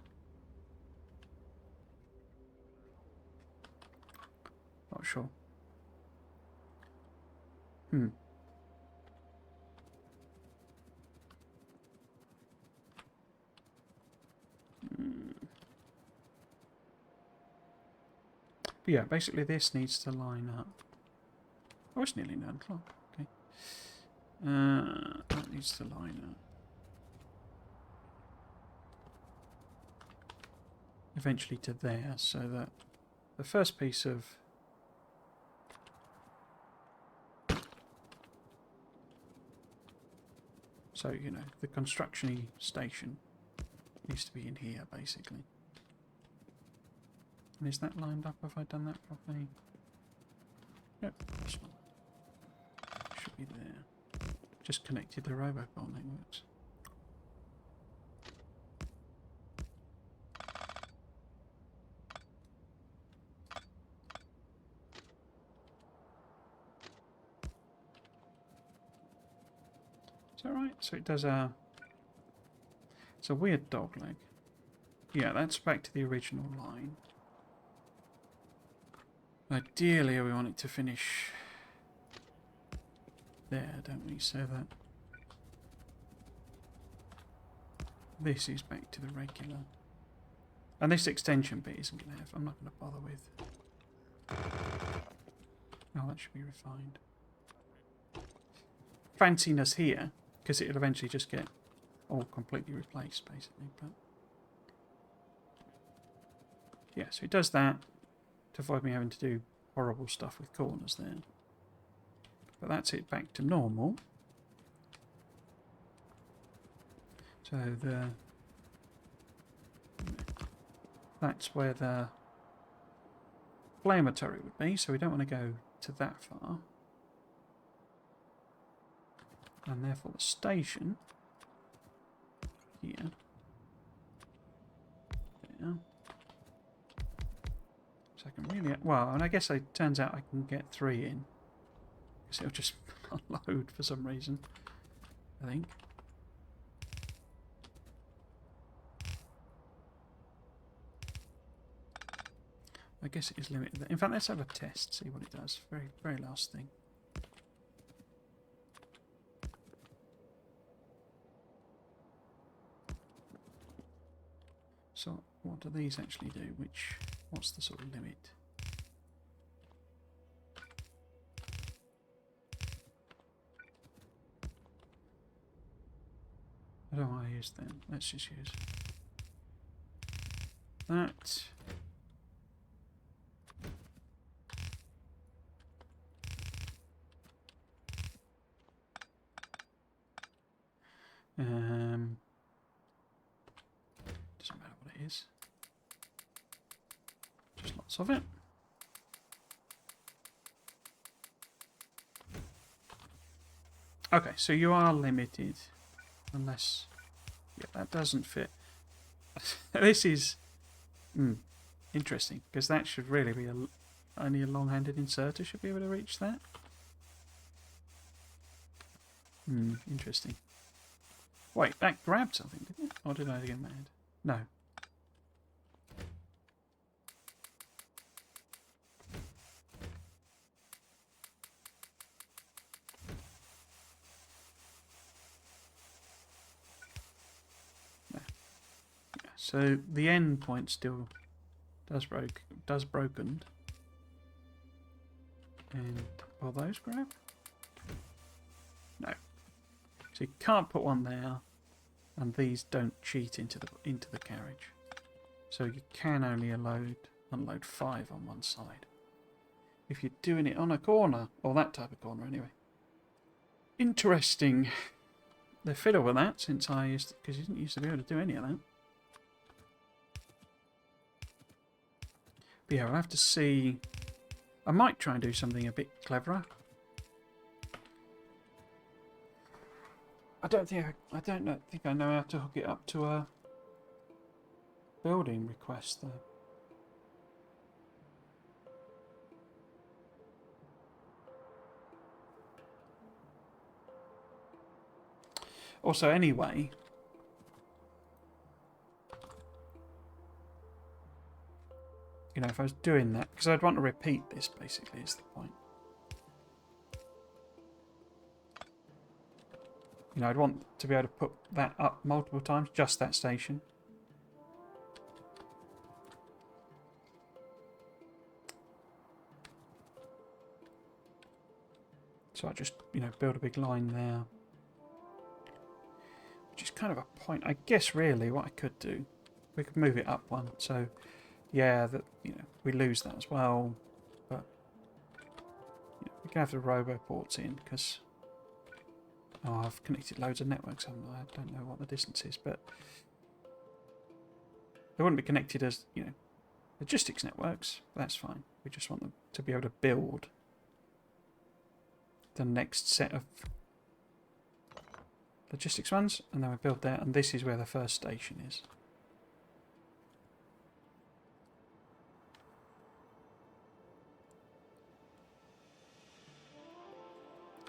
Not sure. But yeah, basically this needs to line up. Oh, it's nearly 9 o'clock. Okay. That needs to line up. Eventually to there, so that the first piece of the construction-y station needs to be in here, basically. And is that lined up? Have I done that properly? Nope, it's not. Should be there. Just connected the robocall networks. Is that right? So it does a... It's a weird dog leg. Yeah, that's back to the original line. Ideally, we want it to finish there, don't we? So that this is back to the regular. And this extension bit isn't going to have... I'm not going to bother with... Oh, that should be refined. Fanciness here, because it'll eventually just get all completely replaced, basically. But yeah, so it does that to avoid me having to do horrible stuff with corners there. But that's it back to normal. So that's where the flamer turret would be, so we don't want to go to that far. And therefore the station here. There. So I can really... Well, and I guess it turns out I can get 3 in. Because it'll just unload for some reason, I think. I guess it is limited. In fact, let's have a test, see what it does. Very, very last thing. So, what do these actually do? What's the sort of limit? I don't want to use them. Let's just use that. Doesn't matter what it is. Just lots of it. Okay, so you are limited. Unless... Yeah, that doesn't fit. This is... interesting, because that should really be only a long-handed inserter should be able to reach that. Interesting. Wait, that grabbed something, didn't it? Or did I get mad? No. No. Yeah, so the end point still does broken. And will those grab? No. So you can't put one there, and these don't cheat into the carriage. So you can only unload 5 on one side. If you're doing it on a corner, or that type of corner anyway. Interesting. They fiddle with that since because you didn't used to be able to do any of that. But yeah, we'll have to see. I might try and do something a bit cleverer. I don't think I know how to hook it up to a building request though. Also, anyway, if I was doing that, because I'd want to repeat this, basically, is the point. I'd want to be able to put that up multiple times, just that station. So I just, build a big line there. Which is kind of a point. I guess really what I could do, we could move it up one. So yeah, that we lose that as well. But we can have the roboports in because I've connected loads of networks. I don't know what the distance is, but they wouldn't be connected as logistics networks. That's fine. We just want them to be able to build the next set of logistics ones, and then we build there, and this is where the first station is.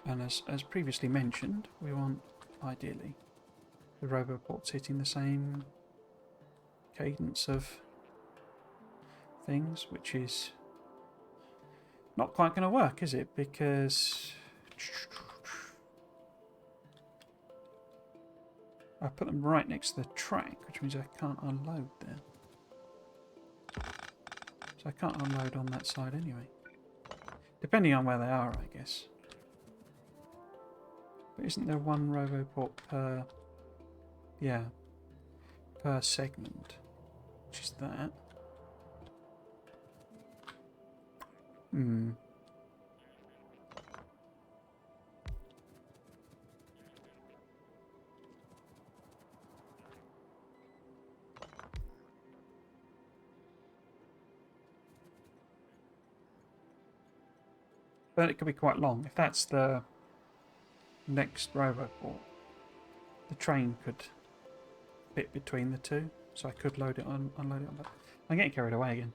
And as previously mentioned, we want, ideally, the roboports hitting the same cadence of things, which is not quite going to work, is it? Because I put them right next to the track, which means I can't unload there. So I can't unload on that side anyway. Depending on where they are, I guess. But isn't there one roboport per... yeah, per segment? Which is that. But it could be quite long. If that's the next roboport, the train could fit between the two. So I could load it on, unload it on. But I'm getting carried away again.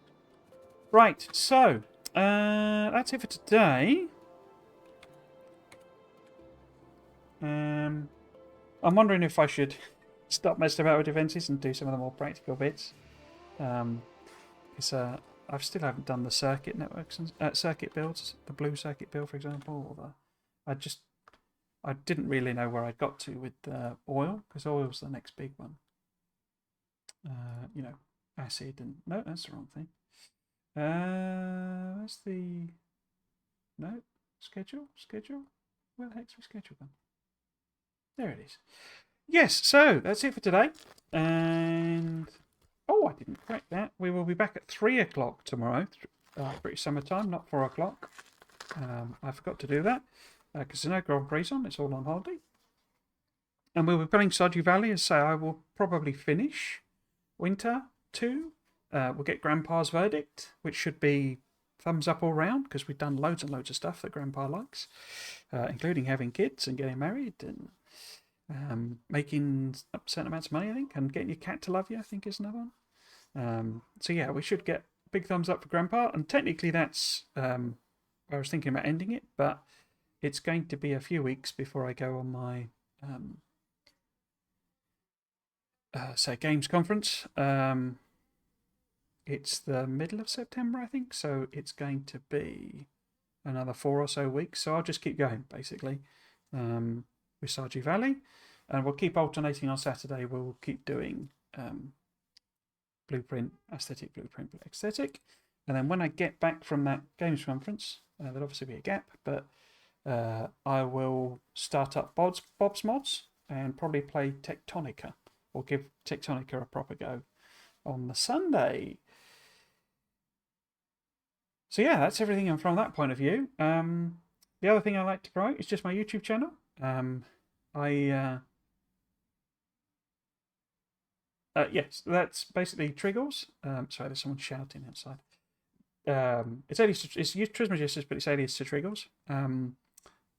Right, so that's it for today. I'm wondering if I should stop messing about with defences and do some of the more practical bits. Because I still haven't done the circuit networks and circuit builds, the blue circuit build, for example. Or I didn't really know where I got to with oil, because oil's the next big one. Acid and no, that's the wrong thing. Where's the schedule? Where the heck's the schedule gone? There it is. Yes, so that's it for today. And I didn't correct that. We will be back at 3 o'clock tomorrow. British summertime, not 4 o'clock. I forgot to do that because there's no Grand Prix on. It's all on holiday. And we'll be playing Stardew Valley. As I say, I will probably finish Winter 2. We'll get Grandpa's Verdict, which should be thumbs up all round because we've done loads and loads of stuff that Grandpa likes, including having kids and getting married and making certain amounts of money, I think, and getting your cat to love you, I think, is another one. So yeah, we should get big thumbs up for Grandpa, and technically that's I was thinking about ending it, but it's going to be a few weeks before I go on my say games conference. It's the middle of September, I think, so it's going to be another 4 or so weeks. So I'll just keep going, basically, with Stardew Valley. And we'll keep alternating on Saturday. We'll keep doing blueprint, aesthetic, blueprint, aesthetic. And then when I get back from that games conference, there'll obviously be a gap, but I will start up Bob's Mods and probably play Tectonica, or give Tectonica a proper go on the Sunday. So yeah, that's everything from that point of view. The other thing I like to promote is just my YouTube channel. Yes, that's basically Triggles. Sorry, there's someone shouting outside. It's Trismegistus, but it's alias to Triggles.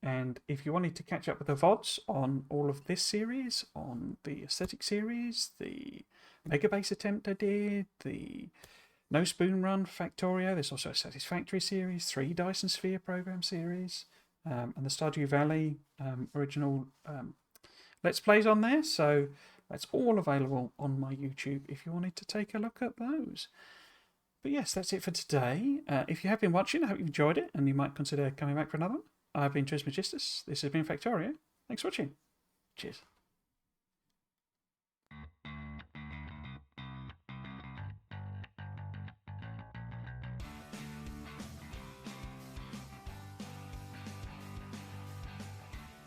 And if you wanted to catch up with the VODs on all of this series, on the aesthetic series, the Megabase attempt I did, the No Spoon Run Factorio, there's also a Satisfactory series, 3 Dyson Sphere program series, and the Stardew Valley original Let's Plays on there. So that's all available on my YouTube if you wanted to take a look at those. But yes, that's it for today. If you have been watching, I hope you enjoyed it and you might consider coming back for another one. I've been Trismegistus. This has been Factorio. Thanks for watching. Cheers.